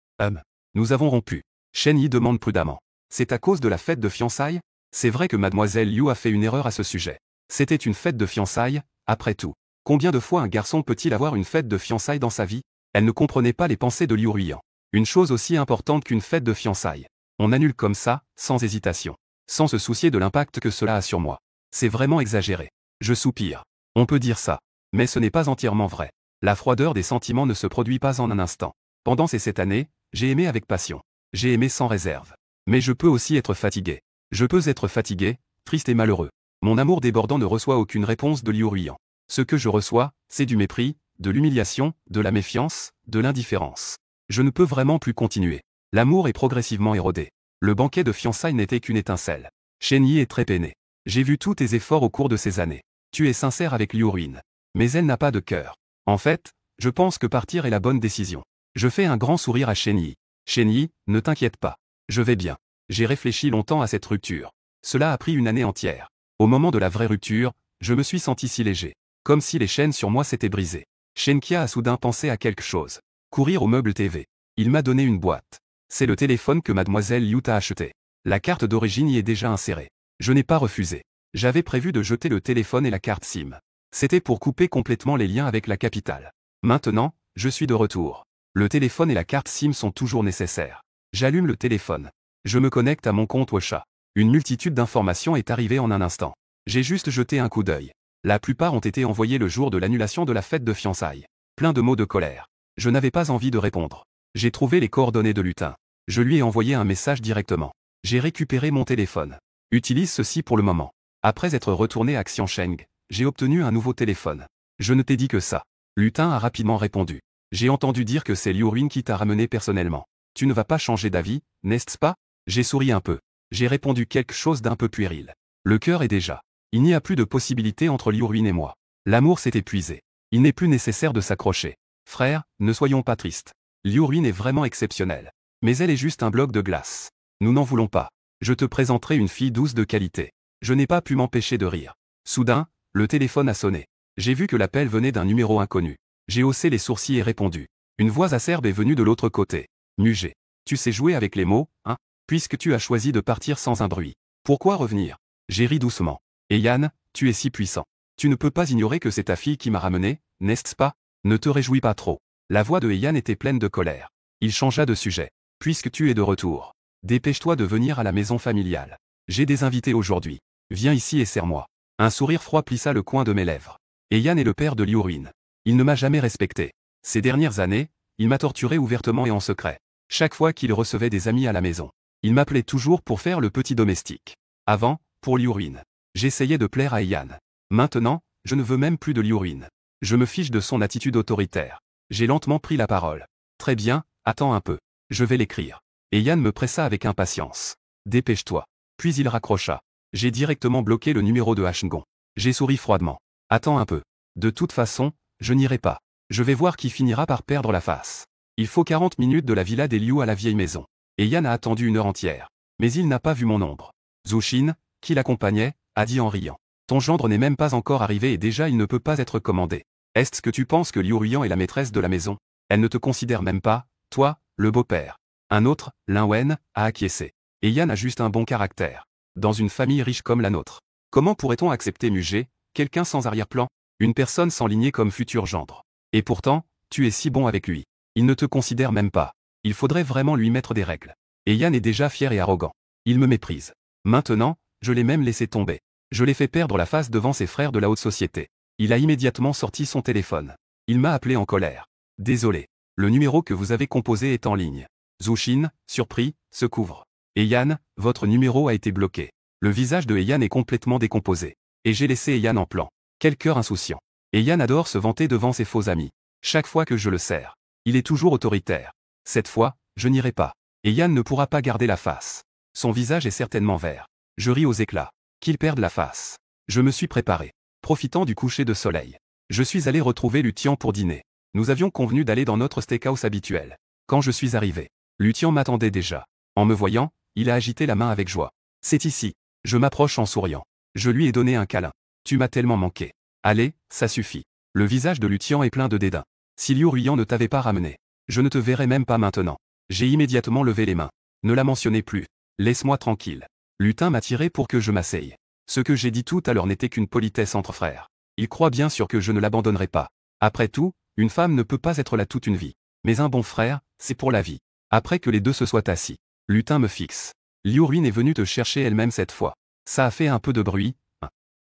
Nous avons rompu. Chénie demande prudemment. C'est à cause de la fête de fiançailles? C'est vrai que mademoiselle Liu a fait une erreur à ce sujet. C'était une fête de fiançailles, après tout. Combien de fois un garçon peut-il avoir une fête de fiançailles dans sa vie? Elle ne comprenait pas les pensées de Liu Ruiyan. Une chose aussi importante qu'une fête de fiançailles. On annule comme ça, sans hésitation. Sans se soucier de l'impact que cela a sur moi. C'est vraiment exagéré. Je soupire. On peut dire ça. Mais ce n'est pas entièrement vrai. La froideur des sentiments ne se produit pas en un instant. Pendant ces 7 années, j'ai aimé avec passion. J'ai aimé sans réserve. Mais je peux aussi être fatigué. Je peux être fatigué, triste et malheureux. Mon amour débordant ne reçoit aucune réponse de Liu Ruiyan. Ce que je reçois, c'est du mépris, de l'humiliation, de la méfiance, de l'indifférence. Je ne peux vraiment plus continuer. L'amour est progressivement érodé. Le banquet de fiançailles n'était qu'une étincelle. Chénie est très peinée. J'ai vu tous tes efforts au cours de ces années. Tu es sincère avec Liu Ruiyan. Mais elle n'a pas de cœur. En fait, je pense que partir est la bonne décision. Je fais un grand sourire à Chénie. Chénie, ne t'inquiète pas. Je vais bien. J'ai réfléchi longtemps à cette rupture. Cela a pris une année entière. Au moment de la vraie rupture, je me suis senti si léger. Comme si les chaînes sur moi s'étaient brisées. Shenkia a soudain pensé à quelque chose. Courir au meuble TV. Il m'a donné une boîte. C'est le téléphone que mademoiselle Liu t'a acheté. La carte d'origine y est déjà insérée. Je n'ai pas refusé. J'avais prévu de jeter le téléphone et la carte SIM. C'était pour couper complètement les liens avec la capitale. Maintenant, je suis de retour. Le téléphone et la carte SIM sont toujours nécessaires. J'allume le téléphone. Je me connecte à mon compte WeChat. Une multitude d'informations est arrivée en un instant. J'ai juste jeté un coup d'œil. La plupart ont été envoyés le jour de l'annulation de la fête de fiançailles. Plein de mots de colère. Je n'avais pas envie de répondre. J'ai trouvé les coordonnées de Lutin. Je lui ai envoyé un message directement. J'ai récupéré mon téléphone. Utilise ceci pour le moment. Après être retourné à Xiansheng, j'ai obtenu un nouveau téléphone. Je ne t'ai dit que ça. Lutin a rapidement répondu. J'ai entendu dire que c'est Liu Ruiyan qui t'a ramené personnellement. Tu ne vas pas changer d'avis, n'est-ce pas? J'ai souri un peu. J'ai répondu quelque chose d'un peu puéril. Le cœur est déjà. Il n'y a plus de possibilité entre Liu Ruiyan et moi. L'amour s'est épuisé. Il n'est plus nécessaire de s'accrocher. Frère, ne soyons pas tristes. Liu Ruiyan est vraiment exceptionnelle. Mais elle est juste un bloc de glace. Nous n'en voulons pas. Je te présenterai une fille douce de qualité. Je n'ai pas pu m'empêcher de rire. Soudain, le téléphone a sonné. J'ai vu que l'appel venait d'un numéro inconnu. J'ai haussé les sourcils et répondu. Une voix acerbe est venue de l'autre côté. Mugé. Tu sais jouer avec les mots, hein? Puisque tu as choisi de partir sans un bruit. Pourquoi revenir? J'ai ri doucement. Et Yann, tu es si puissant. Tu ne peux pas ignorer que c'est ta fille qui m'a ramené, n'est-ce pas? Ne te réjouis pas trop. La voix de Yann était pleine de colère. Il changea de sujet. Puisque tu es de retour. Dépêche-toi de venir à la maison familiale. J'ai des invités aujourd'hui. Viens ici et serre-moi. Un sourire froid plissa le coin de mes lèvres. Et Yann est le père de Liu Ruiyan. Il ne m'a jamais respecté. Ces dernières années, il m'a torturé ouvertement et en secret. Chaque fois qu'il recevait des amis à la maison. Il m'appelait toujours pour faire le petit domestique. Avant, pour Liu Ruiyan. J'essayais de plaire à Yann. Maintenant, je ne veux même plus de Liu Ruiyan. Je me fiche de son attitude autoritaire. J'ai lentement pris la parole. Très bien, attends un peu. Je vais l'écrire. Et Yann me pressa avec impatience. Dépêche-toi. Puis il raccrocha. J'ai directement bloqué le numéro de Hsngon. J'ai souri froidement. Attends un peu. De toute façon, je n'irai pas. Je vais voir qui finira par perdre la face. Il faut 40 minutes de la villa des Liu à la vieille maison. Et Yann a attendu 1 heure entière. Mais il n'a pas vu mon ombre. Zhu Xin, qui l'accompagnait, a dit en riant. Ton gendre n'est même pas encore arrivé et déjà il ne peut pas être commandé. Est-ce que tu penses que Liu Ruiyan est la maîtresse de la maison? Elle ne te considère même pas, toi, le beau-père. Un autre, Lin Wen, a acquiescé. Et Yann a juste un bon caractère. Dans une famille riche comme la nôtre. Comment pourrait-on accepter Mugé, quelqu'un sans arrière-plan? Une personne sans lignée comme futur gendre. Et pourtant, tu es si bon avec lui. Il ne te considère même pas. Il faudrait vraiment lui mettre des règles. Et Yann est déjà fier et arrogant. Il me méprise. Maintenant, je l'ai même laissé tomber. Je l'ai fait perdre la face devant ses frères de la haute société. Il a immédiatement sorti son téléphone. Il m'a appelé en colère. Désolé. Le numéro que vous avez composé est en ligne. Zhu Xin, surpris, se couvre. Et Yann, votre numéro a été bloqué. Le visage de Yann est complètement décomposé. Et j'ai laissé Yann en plan. Quel cœur insouciant. Et Yann adore se vanter devant ses faux amis. Chaque fois que je le serre. Il est toujours autoritaire. Cette fois, je n'irai pas. Et Yann ne pourra pas garder la face. Son visage est certainement vert. Je ris aux éclats. Qu'il perde la face. Je me suis préparé. Profitant du coucher de soleil. Je suis allé retrouver Lutian pour dîner. Nous avions convenu d'aller dans notre steakhouse habituel. Quand je suis arrivé, Lutian m'attendait déjà. En me voyant, il a agité la main avec joie. C'est ici. Je m'approche en souriant. Je lui ai donné un câlin. Tu m'as tellement manqué. Allez, ça suffit. Le visage de Lutian est plein de dédain. Si Liu Ruiyan ne t'avait pas ramené, je ne te verrai même pas maintenant. J'ai immédiatement levé les mains. Ne la mentionnez plus. Laisse-moi tranquille. Lutin m'a tiré pour que je m'asseye. Ce que j'ai dit tout à l'heure n'était qu'une politesse entre frères. Il croit bien sûr que je ne l'abandonnerai pas. Après tout, une femme ne peut pas être là toute une vie. Mais un bon frère, c'est pour la vie. Après que les deux se soient assis, Lutin me fixe. Liu Ruiyan est venue te chercher elle-même cette fois. Ça a fait un peu de bruit.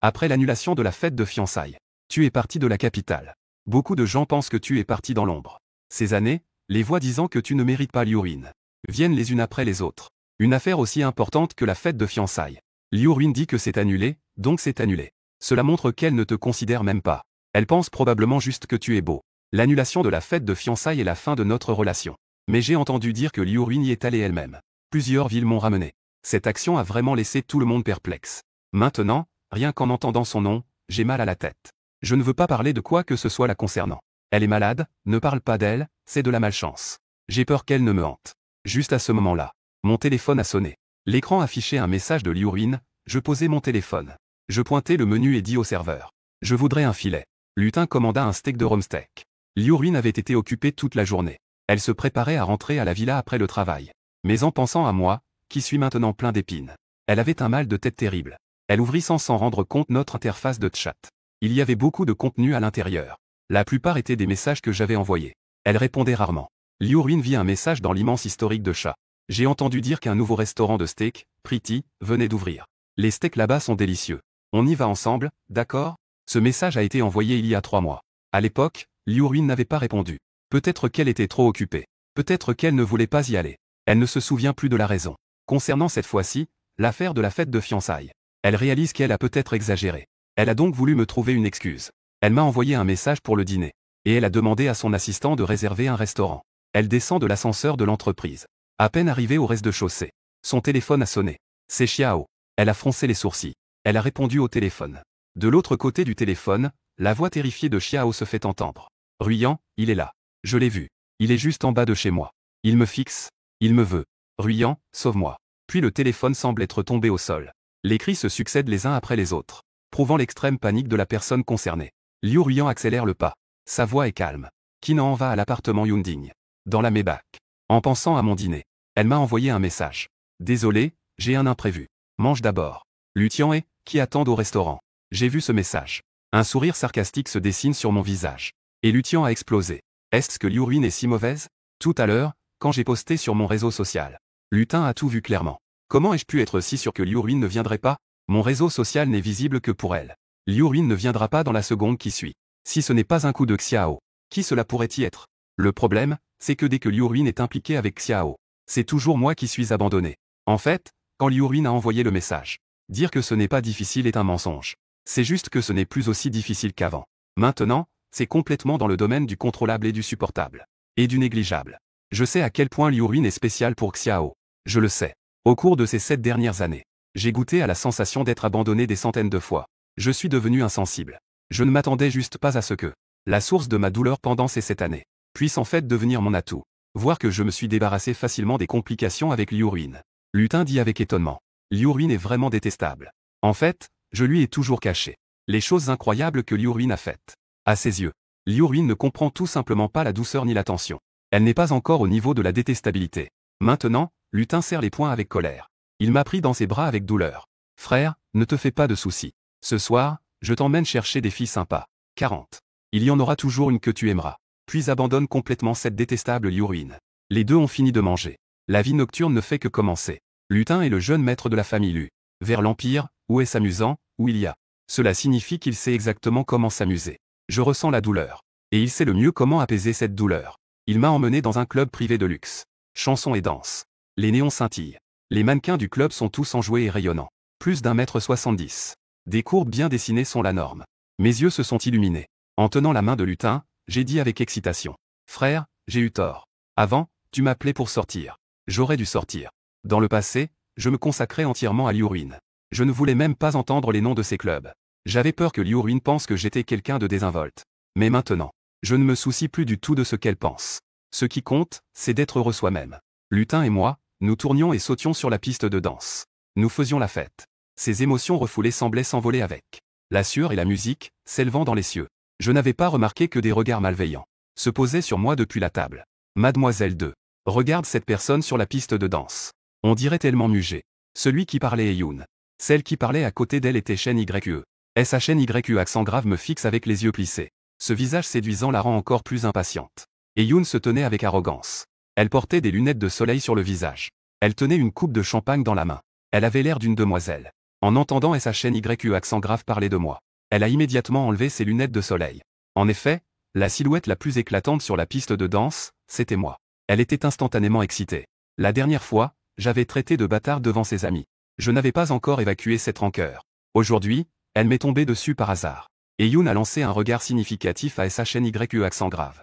Après l'annulation de la fête de fiançailles, tu es parti de la capitale. Beaucoup de gens pensent que tu es parti dans l'ombre. Ces années, les voix disant que tu ne mérites pas Liu Ruiyan viennent les unes après les autres. Une affaire aussi importante que la fête de fiançailles. Liu Ruiyan dit que c'est annulé, donc c'est annulé. Cela montre qu'elle ne te considère même pas. Elle pense probablement juste que tu es beau. L'annulation de la fête de fiançailles est la fin de notre relation. Mais j'ai entendu dire que Liu Ruiyan y est allée elle-même. Plusieurs villes m'ont ramené. Cette action a vraiment laissé tout le monde perplexe. Maintenant, rien qu'en entendant son nom, j'ai mal à la tête. Je ne veux pas parler de quoi que ce soit la concernant. Elle est malade, ne parle pas d'elle, c'est de la malchance. J'ai peur qu'elle ne me hante. Juste à ce moment-là, mon téléphone a sonné. L'écran affichait un message de Liu Ruiyan, je posai mon téléphone. Je pointai le menu et dis au serveur. Je voudrais un filet. Lutin commanda un steak de rumsteak. Liu Ruiyan avait été occupée toute la journée. Elle se préparait à rentrer à la villa après le travail. Mais en pensant à moi, qui suis maintenant plein d'épines, elle avait un mal de tête terrible. Elle ouvrit sans s'en rendre compte notre interface de chat. Il y avait beaucoup de contenu à l'intérieur. La plupart étaient des messages que j'avais envoyés. Elle répondait rarement. Liu Ruiyan vit un message dans l'immense historique de chat. J'ai entendu dire qu'un nouveau restaurant de steak, Pretty, venait d'ouvrir. Les steaks là-bas sont délicieux. On y va ensemble, d'accord? Ce message a été envoyé il y a 3 mois. À l'époque, Liu Ruiyan n'avait pas répondu. Peut-être qu'elle était trop occupée. Peut-être qu'elle ne voulait pas y aller. Elle ne se souvient plus de la raison. Concernant cette fois-ci, l'affaire de la fête de fiançailles. Elle réalise qu'elle a peut-être exagéré. Elle a donc voulu me trouver une excuse. Elle m'a envoyé un message pour le dîner. Et elle a demandé à son assistant de réserver un restaurant. Elle descend de l'ascenseur de l'entreprise. À peine arrivée au rez-de-chaussée, son téléphone a sonné. C'est Xiao. Elle a froncé les sourcils. Elle a répondu au téléphone. De l'autre côté du téléphone, la voix terrifiée de Xiao se fait entendre. Ruiyan, il est là. Je l'ai vu. Il est juste en bas de chez moi. Il me fixe. Il me veut. Ruiyan, sauve-moi. Puis le téléphone semble être tombé au sol. Les cris se succèdent les uns après les autres, prouvant l'extrême panique de la personne concernée. Liu Ruiyan accélère le pas. Sa voix est calme. Qinan en va à l'appartement Yunding. Dans la Maybach. En pensant à mon dîner. Elle m'a envoyé un message. Désolé, j'ai un imprévu. Mange d'abord. Lutian et, qui attendent au restaurant. J'ai vu ce message. Un sourire sarcastique se dessine sur mon visage. Et Lutian a explosé. Est-ce que Liu Ruiyan est si mauvaise? Tout à l'heure, quand j'ai posté sur mon réseau social. Lutin a tout vu clairement. Comment ai-je pu être si sûr que Liu Ruiyan ne viendrait pas? Mon réseau social n'est visible que pour elle. Liu Ruiyan ne viendra pas dans la seconde qui suit. Si ce n'est pas un coup de Xiao, qui cela pourrait-y être? Le problème, c'est que dès que Liu Ruiyan est impliqué avec Xiao, c'est toujours moi qui suis abandonné. En fait, quand Liu Ruiyan a envoyé le message, dire que ce n'est pas difficile est un mensonge. C'est juste que ce n'est plus aussi difficile qu'avant. Maintenant, c'est complètement dans le domaine du contrôlable et du supportable. Et du négligeable. Je sais à quel point Liu Ruiyan est spécial pour Xiao. Je le sais. Au cours de ces 7 dernières années, j'ai goûté à la sensation d'être abandonné des centaines de fois. Je suis devenu insensible. Je ne m'attendais juste pas à ce que la source de ma douleur pendant ces 7 années puisse en fait devenir mon atout. Voir que je me suis débarrassé facilement des complications avec Liu Ruiyan. Lutin dit avec étonnement. Liu Ruiyan est vraiment détestable. En fait, je lui ai toujours caché les choses incroyables que Liu Ruiyan a faites. À ses yeux, Liu Ruiyan ne comprend tout simplement pas la douceur ni l'attention. Elle n'est pas encore au niveau de la détestabilité. Maintenant, Lutin serre les poings avec colère. Il m'a pris dans ses bras avec douleur. Frère, ne te fais pas de soucis. Ce soir, je t'emmène chercher des filles sympas. 40. Il y en aura toujours une que tu aimeras. Puis abandonne complètement cette détestable Liu Ruiyan. Les deux ont fini de manger. La vie nocturne ne fait que commencer. Lutin est le jeune maître de la famille Lu. Vers l'Empire, où est s'amusant, où il y a. Cela signifie qu'il sait exactement comment s'amuser. Je ressens la douleur. Et il sait le mieux comment apaiser cette douleur. Il m'a emmené dans un club privé de luxe. Chansons et danse. Les néons scintillent. Les mannequins du club sont tous enjoués et rayonnants. Plus d'1,70 m. Des courbes bien dessinées sont la norme. Mes yeux se sont illuminés. En tenant la main de Lutin, j'ai dit avec excitation. Frère, j'ai eu tort. Avant, tu m'appelais pour sortir. J'aurais dû sortir. Dans le passé, je me consacrais entièrement à Liu Ruiyan. Je ne voulais même pas entendre les noms de ces clubs. J'avais peur que Liu Ruin pense que j'étais quelqu'un de désinvolte. Mais maintenant, je ne me soucie plus du tout de ce qu'elle pense. Ce qui compte, c'est d'être heureux soi-même. Lutin et moi, nous tournions et sautions sur la piste de danse. Nous faisions la fête. Ces émotions refoulées semblaient s'envoler avec la sueur et la musique, s'élevant dans les cieux. Je n'avais pas remarqué que des regards malveillants se posaient sur moi depuis la table. Mademoiselle 2. Regarde cette personne sur la piste de danse. On dirait tellement mugé. Celui qui parlait est Yoon. Celle qui parlait à côté d'elle était Shen Yu. Shen Yu accent grave me fixe avec les yeux plissés. Ce visage séduisant la rend encore plus impatiente. Et Yoon se tenait avec arrogance. Elle portait des lunettes de soleil sur le visage. Elle tenait une coupe de champagne dans la main. Elle avait l'air d'une demoiselle. En entendant Shen Yu accent grave parler de moi, elle a immédiatement enlevé ses lunettes de soleil. En effet, la silhouette la plus éclatante sur la piste de danse, c'était moi. Elle était instantanément excitée. La dernière fois, j'avais traité de bâtard devant ses amis. Je n'avais pas encore évacué cette rancœur. Aujourd'hui, elle m'est tombée dessus par hasard. Et Yoon a lancé un regard significatif à Shen Yu accent grave.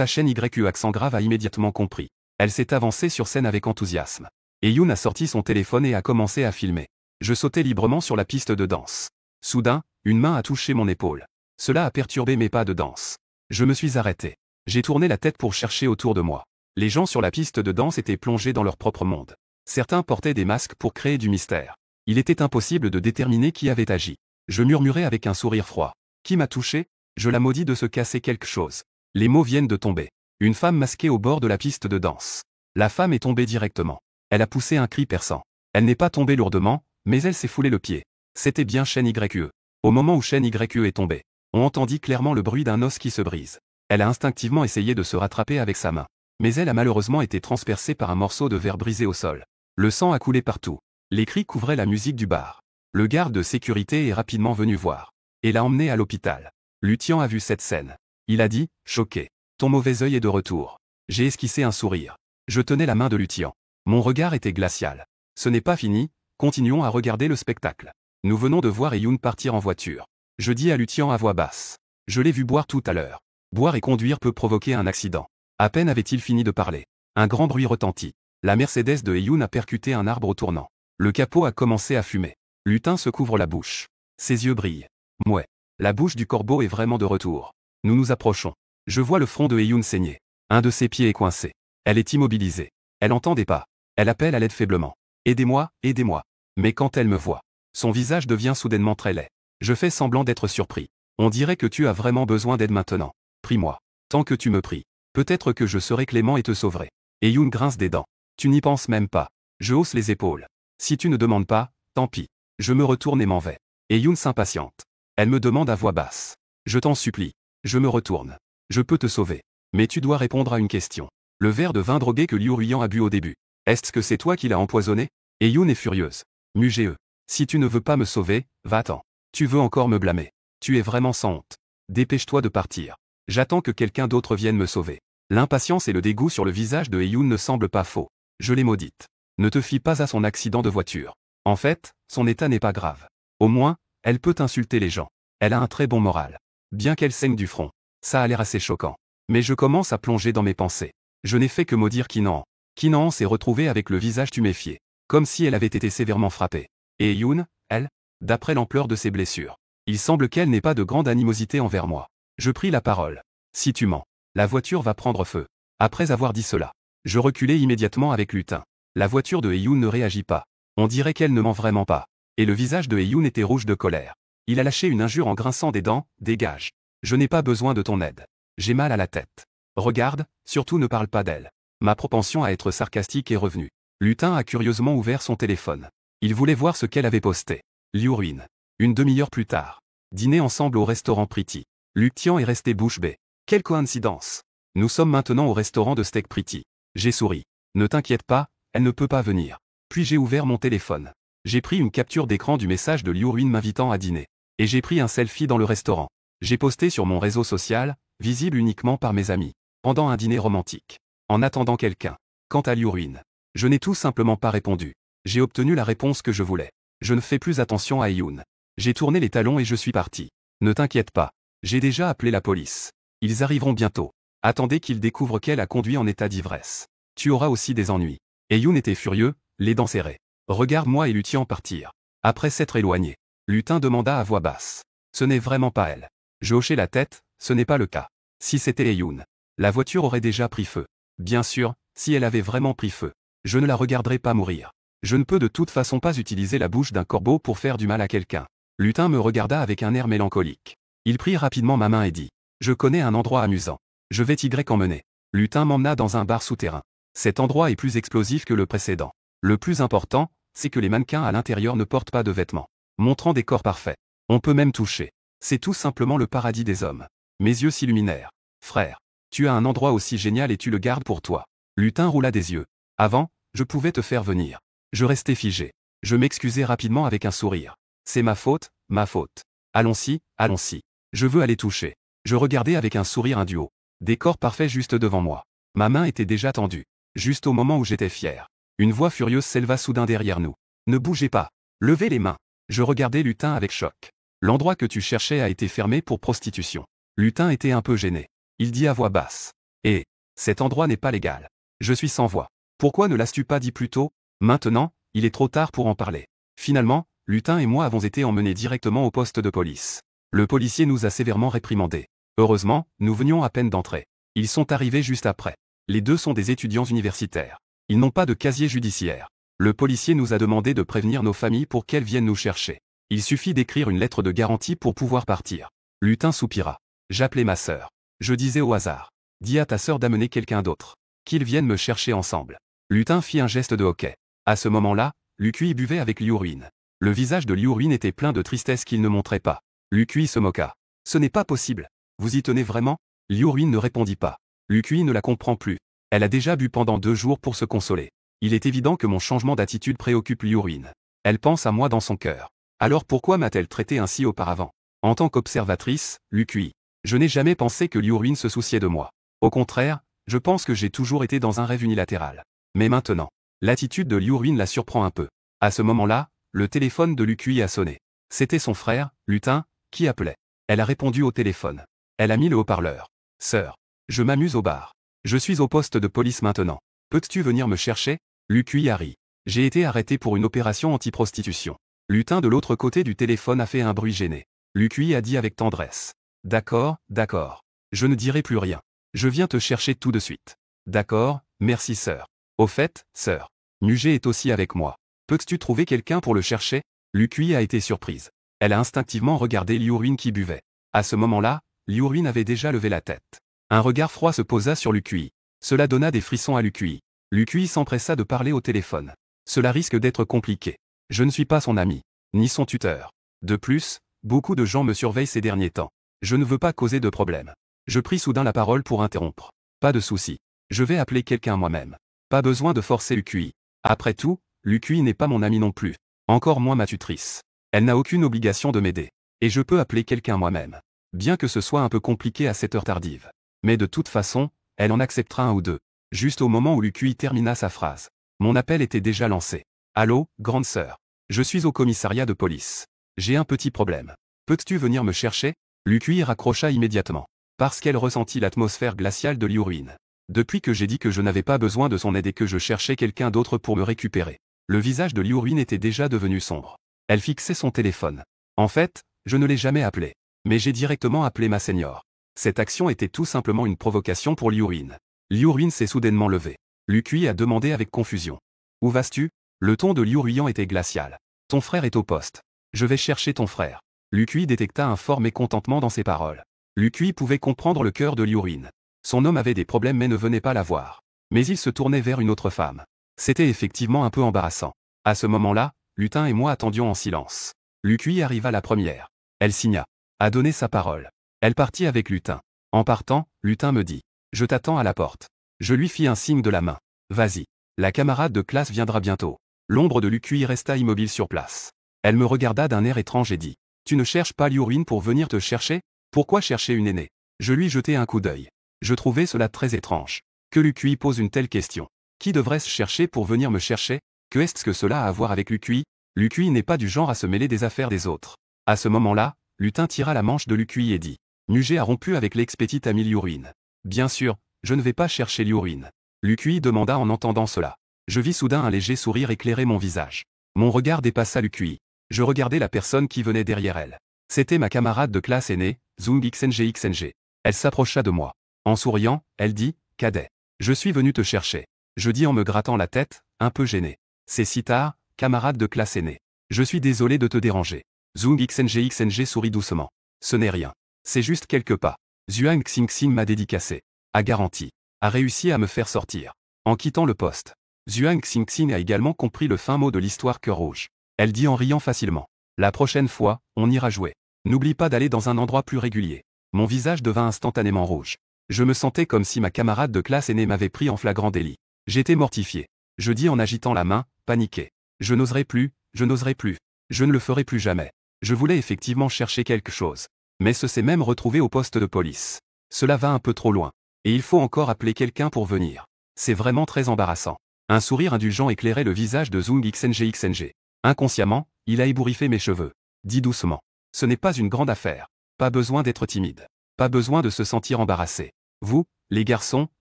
Shen Yu accent grave a immédiatement compris. Elle s'est avancée sur scène avec enthousiasme. Et Yoon a sorti son téléphone et a commencé à filmer. Je sautais librement sur la piste de danse. Soudain, une main a touché mon épaule. Cela a perturbé mes pas de danse. Je me suis arrêté. J'ai tourné la tête pour chercher autour de moi. Les gens sur la piste de danse étaient plongés dans leur propre monde. Certains portaient des masques pour créer du mystère. Il était impossible de déterminer qui avait agi. Je murmurais avec un sourire froid. Qui m'a touché? Je la maudis de se casser quelque chose. Les mots viennent de tomber. Une femme masquée au bord de la piste de danse. La femme est tombée directement. Elle a poussé un cri perçant. Elle n'est pas tombée lourdement, mais elle s'est foulé le pied. C'était bien Shen Yu. Au moment où Shen Yu est tombé, on entendit clairement le bruit d'un os qui se brise. Elle a instinctivement essayé de se rattraper avec sa main. Mais elle a malheureusement été transpercée par un morceau de verre brisé au sol. Le sang a coulé partout. Les cris couvraient la musique du bar. Le garde de sécurité est rapidement venu voir. Et l'a emmené à l'hôpital. Lutian a vu cette scène. Il a dit, choqué. Ton mauvais œil est de retour. J'ai esquissé un sourire. Je tenais la main de Lutian. Mon regard était glacial. Ce n'est pas fini, continuons à regarder le spectacle. Nous venons de voir Yoon partir en voiture. Je dis à Lutian à voix basse. Je l'ai vu boire tout à l'heure. Boire et conduire peut provoquer un accident. À peine avait-il fini de parler. Un grand bruit retentit. La Mercedes de Yoon a percuté un arbre au tournant. Le capot a commencé à fumer. Lutin se couvre la bouche. Ses yeux brillent. Mouais. La bouche du corbeau est vraiment de retour. Nous nous approchons. Je vois le front de Yoon saigner. Un de ses pieds est coincé. Elle est immobilisée. Elle entend des pas. Elle appelle à l'aide faiblement. Aidez-moi, aidez-moi. Mais quand elle me voit, son visage devient soudainement très laid. Je fais semblant d'être surpris. On dirait que tu as vraiment besoin d'aide maintenant. Prie-moi. Tant que tu me pries. Peut-être que je serai clément et te sauverai. Et Yoon grince des dents. Tu n'y penses même pas. Je hausse les épaules. Si tu ne demandes pas, tant pis. Je me retourne et m'en vais. Et Yoon s'impatiente. Elle me demande à voix basse. Je t'en supplie. Je me retourne. Je peux te sauver. Mais tu dois répondre à une question. Le verre de vin drogué que Liu Ruyan a bu au début. Est-ce que c'est toi qui l'as empoisonné? Et Yoon est furieuse. Mugé. Si tu ne veux pas me sauver, va-t'en. Tu veux encore me blâmer. Tu es vraiment sans honte. Dépêche-toi de partir. J'attends que quelqu'un d'autre vienne me sauver. L'impatience et le dégoût sur le visage de Yoon ne semblent pas faux. Je l'ai maudite. Ne te fie pas à son accident de voiture. En fait, son état n'est pas grave. Au moins, elle peut insulter les gens. Elle a un très bon moral. Bien qu'elle saigne du front. Ça a l'air assez choquant. Mais je commence à plonger dans mes pensées. Je n'ai fait que maudire Kinan. Kinan s'est retrouvée avec le visage tuméfié. Comme si elle avait été sévèrement frappée. Et Yoon, elle, d'après l'ampleur de ses blessures. Il semble qu'elle n'ait pas de grande animosité envers moi. Je pris la parole. Si tu mens, la voiture va prendre feu. Après avoir dit cela, je reculai immédiatement avec Lutin. La voiture de Yoon ne réagit pas. On dirait qu'elle ne ment vraiment pas. Et le visage de Yoon était rouge de colère. Il a lâché une injure en grinçant des dents, dégage. Je n'ai pas besoin de ton aide. J'ai mal à la tête. Regarde, surtout ne parle pas d'elle. Ma propension à être sarcastique est revenue. Lutin a curieusement ouvert son téléphone. Il voulait voir ce qu'elle avait posté. Liu Ruin. Une demi-heure plus tard. Dîner ensemble au restaurant Pretty. Lutian est resté bouche bée. Quelle coïncidence. Nous sommes maintenant au restaurant de steak Pretty. J'ai souri. Ne t'inquiète pas, elle ne peut pas venir. Puis j'ai ouvert mon téléphone. J'ai pris une capture d'écran du message de Liu Ruin m'invitant à dîner. Et j'ai pris un selfie dans le restaurant. J'ai posté sur mon réseau social, visible uniquement par mes amis, pendant un dîner romantique. En attendant quelqu'un. Quant à Liu Ruin, je n'ai tout simplement pas répondu. J'ai obtenu la réponse que je voulais. Je ne fais plus attention à Yoon. J'ai tourné les talons et je suis parti. Ne t'inquiète pas. J'ai déjà appelé la police. Ils arriveront bientôt. Attendez qu'ils découvrent qu'elle a conduit en état d'ivresse. Tu auras aussi des ennuis. Et Yoon était furieux, les dents serrées. Regarde-moi et Lutian partir. Après s'être éloigné, Lutin demanda à voix basse. Ce n'est vraiment pas elle. Je hochai la tête, ce n'est pas le cas. Si c'était Eyoun, la voiture aurait déjà pris feu. Bien sûr, si elle avait vraiment pris feu, je ne la regarderais pas mourir. Je ne peux de toute façon pas utiliser la bouche d'un corbeau pour faire du mal à quelqu'un. Lutin me regarda avec un air mélancolique. Il prit rapidement ma main et dit. Je connais un endroit amusant. Je vais emmener. Lutin m'emmena dans un bar souterrain. Cet endroit est plus explosif que le précédent. Le plus important, c'est que les mannequins à l'intérieur ne portent pas de vêtements, montrant des corps parfaits. On peut même toucher. C'est tout simplement le paradis des hommes. Mes yeux s'illuminèrent. Frère, tu as un endroit aussi génial et tu le gardes pour toi. Lutin roula des yeux. Avant, je pouvais te faire venir. Je restais figé. Je m'excusai rapidement avec un sourire. C'est ma faute, ma faute. Allons-y, allons-y. Je veux aller toucher. Je regardais avec un sourire un duo. Des corps parfaits juste devant moi. Ma main était déjà tendue. Juste au moment où j'étais fier. Une voix furieuse s'éleva soudain derrière nous. Ne bougez pas. Levez les mains. Je regardais Lutin avec choc. L'endroit que tu cherchais a été fermé pour prostitution. Lutin était un peu gêné. Il dit à voix basse. Eh, cet endroit n'est pas légal. Je suis sans voix. Pourquoi ne l'as-tu pas dit plus tôt? Maintenant, il est trop tard pour en parler. Finalement, Lutin et moi avons été emmenés directement au poste de police. Le policier nous a sévèrement réprimandés. Heureusement, nous venions à peine d'entrer. Ils sont arrivés juste après. Les deux sont des étudiants universitaires. Ils n'ont pas de casier judiciaire. Le policier nous a demandé de prévenir nos familles pour qu'elles viennent nous chercher. Il suffit d'écrire une lettre de garantie pour pouvoir partir. Lutin soupira. J'appelais ma sœur. Je disais au hasard. Dis à ta sœur d'amener quelqu'un d'autre. Qu'ils viennent me chercher ensemble. Lutin fit un geste de hoquet. À ce moment-là, Lucuy buvait avec Liu-Ruin. Le visage de Liu-Ruin était plein de tristesse qu'il ne montrait pas. Lucuy se moqua. Ce n'est pas possible. Vous y tenez vraiment? Liu-Ruin ne répondit pas. Lucuy ne la comprend plus. Elle a déjà bu pendant 2 jours pour se consoler. Il est évident que mon changement d'attitude préoccupe Liu-Ruin. Elle pense à moi dans son cœur. Alors pourquoi m'a-t-elle traité ainsi auparavant? En tant qu'observatrice, Lucuy, je n'ai jamais pensé que Liu-Ruin se souciait de moi. Au contraire, je pense que j'ai toujours été dans un rêve unilatéral. Mais maintenant, l'attitude de Liu-Ruin la surprend un peu. À ce moment-là, le téléphone de Lucuy a sonné. C'était son frère, Lutin, qui appelait. Elle a répondu au téléphone. Elle a mis le haut-parleur. Sœur, je m'amuse au bar. Je suis au poste de police maintenant. Peux-tu venir me chercher? Lucuy a ri. J'ai été arrêté pour une opération anti-prostitution. Lutin de l'autre côté du téléphone a fait un bruit gêné. Lucuy a dit avec tendresse. D'accord, d'accord. Je ne dirai plus rien. Je viens te chercher tout de suite. D'accord, merci sœur. Au fait, sœur, Mugé est aussi avec moi. Peux-tu trouver quelqu'un pour le chercher? Lucuy a été surprise. Elle a instinctivement regardé Liu-Ruin qui buvait. À ce moment-là, Liu-Ruin avait déjà levé la tête. Un regard froid se posa sur Lucuy. Cela donna des frissons à Lucuy. Lucuy s'empressa de parler au téléphone. Cela risque d'être compliqué. Je ne suis pas son ami, ni son tuteur. De plus, beaucoup de gens me surveillent ces derniers temps. Je ne veux pas causer de problème. Je pris soudain la parole pour interrompre. Pas de souci. Je vais appeler quelqu'un moi-même. Pas besoin de forcer Lucuy. Après tout, Lucuy n'est pas mon ami non plus. Encore moins ma tutrice. Elle n'a aucune obligation de m'aider. Et je peux appeler quelqu'un moi-même. Bien que ce soit un peu compliqué à cette heure tardive. Mais de toute façon, elle en acceptera un ou deux. Juste au moment où Lucuy termina sa phrase. Mon appel était déjà lancé. Allô, grande sœur. Je suis au commissariat de police. J'ai un petit problème. Peux-tu venir me chercher? Lucuy raccrocha immédiatement. Parce qu'elle ressentit l'atmosphère glaciale de Liu-Ruin. Depuis que j'ai dit que je n'avais pas besoin de son aide et que je cherchais quelqu'un d'autre pour me récupérer. Le visage de Liu-Ruin était déjà devenu sombre. Elle fixait son téléphone. En fait, je ne l'ai jamais appelé. Mais j'ai directement appelé ma senior. Cette action était tout simplement une provocation pour Liu-Ruin. Liu-Ruin s'est soudainement levé. Lucuy a demandé avec confusion. Où vas-tu? Le ton de Liu-Ruin était glacial. Ton frère est au poste. Je vais chercher ton frère. Lucuy détecta un fort mécontentement dans ses paroles. Lucuy pouvait comprendre le cœur de Liu-Ruin. Son homme avait des problèmes mais ne venait pas la voir. Mais il se tournait vers une autre femme. C'était effectivement un peu embarrassant. À ce moment-là, Lutin et moi attendions en silence. Lucuy arriva la première. Elle signa. A donné sa parole. Elle partit avec Lutin. En partant, Lutin me dit. Je t'attends à la porte. Je lui fis un signe de la main. Vas-y. La camarade de classe viendra bientôt. L'ombre de Lucuy resta immobile sur place. Elle me regarda d'un air étrange et dit. Tu ne cherches pas Liu-Ruin pour venir te chercher? Pourquoi chercher une aînée? Je lui jetai un coup d'œil. Je trouvais cela très étrange. Que Lucuy pose une telle question. Qui devrait-ce chercher pour venir me chercher? Que est-ce que cela a à voir avec Lucuy? Lucuy n'est pas du genre à se mêler des affaires des autres. À ce moment-là, Lutin tira la manche de Lucuy et dit. Mugé a rompu avec l'ex-petite amie Liu-Ruin. Bien sûr, je ne vais pas chercher Liu-Ruin. Lucuy demanda en entendant cela. Je vis soudain un léger sourire éclairer mon visage. Mon regard dépassa Lucuy. Je regardais la personne qui venait derrière elle. C'était ma camarade de classe aînée, Zung XNG. Elle s'approcha de moi. En souriant, elle dit, « Cadet. Je suis venu te chercher. » Je dis en me grattant la tête, un peu gêné. « C'est si tard, camarade de classe aînée. Je suis désolé de te déranger. » Zung XNG sourit doucement. « Ce n'est rien. C'est juste quelques pas. Zhuang Xingxing m'a dédicacé. A garanti. A réussi à me faire sortir. En quittant le poste. » Zhuang Xingxing a également compris le fin mot de l'histoire Cœur Rouge. Elle dit en riant facilement. « La prochaine fois, on ira jouer. N'oublie pas d'aller dans un endroit plus régulier. » Mon visage devint instantanément rouge. Je me sentais comme si ma camarade de classe aînée m'avait pris en flagrant délit. J'étais mortifié. Je dis en agitant la main, paniqué. « Je n'oserai plus, je n'oserai plus. Je ne le ferai plus jamais. » Je voulais effectivement chercher quelque chose. Mais ce s'est même retrouvé au poste de police. Cela va un peu trop loin. Et il faut encore appeler quelqu'un pour venir. C'est vraiment très embarrassant. Un sourire indulgent éclairait le visage de Zung XNG. Inconsciemment, il a ébouriffé mes cheveux. Dit doucement. Ce n'est pas une grande affaire. Pas besoin d'être timide. Pas besoin de se sentir embarrassé. Vous, les garçons,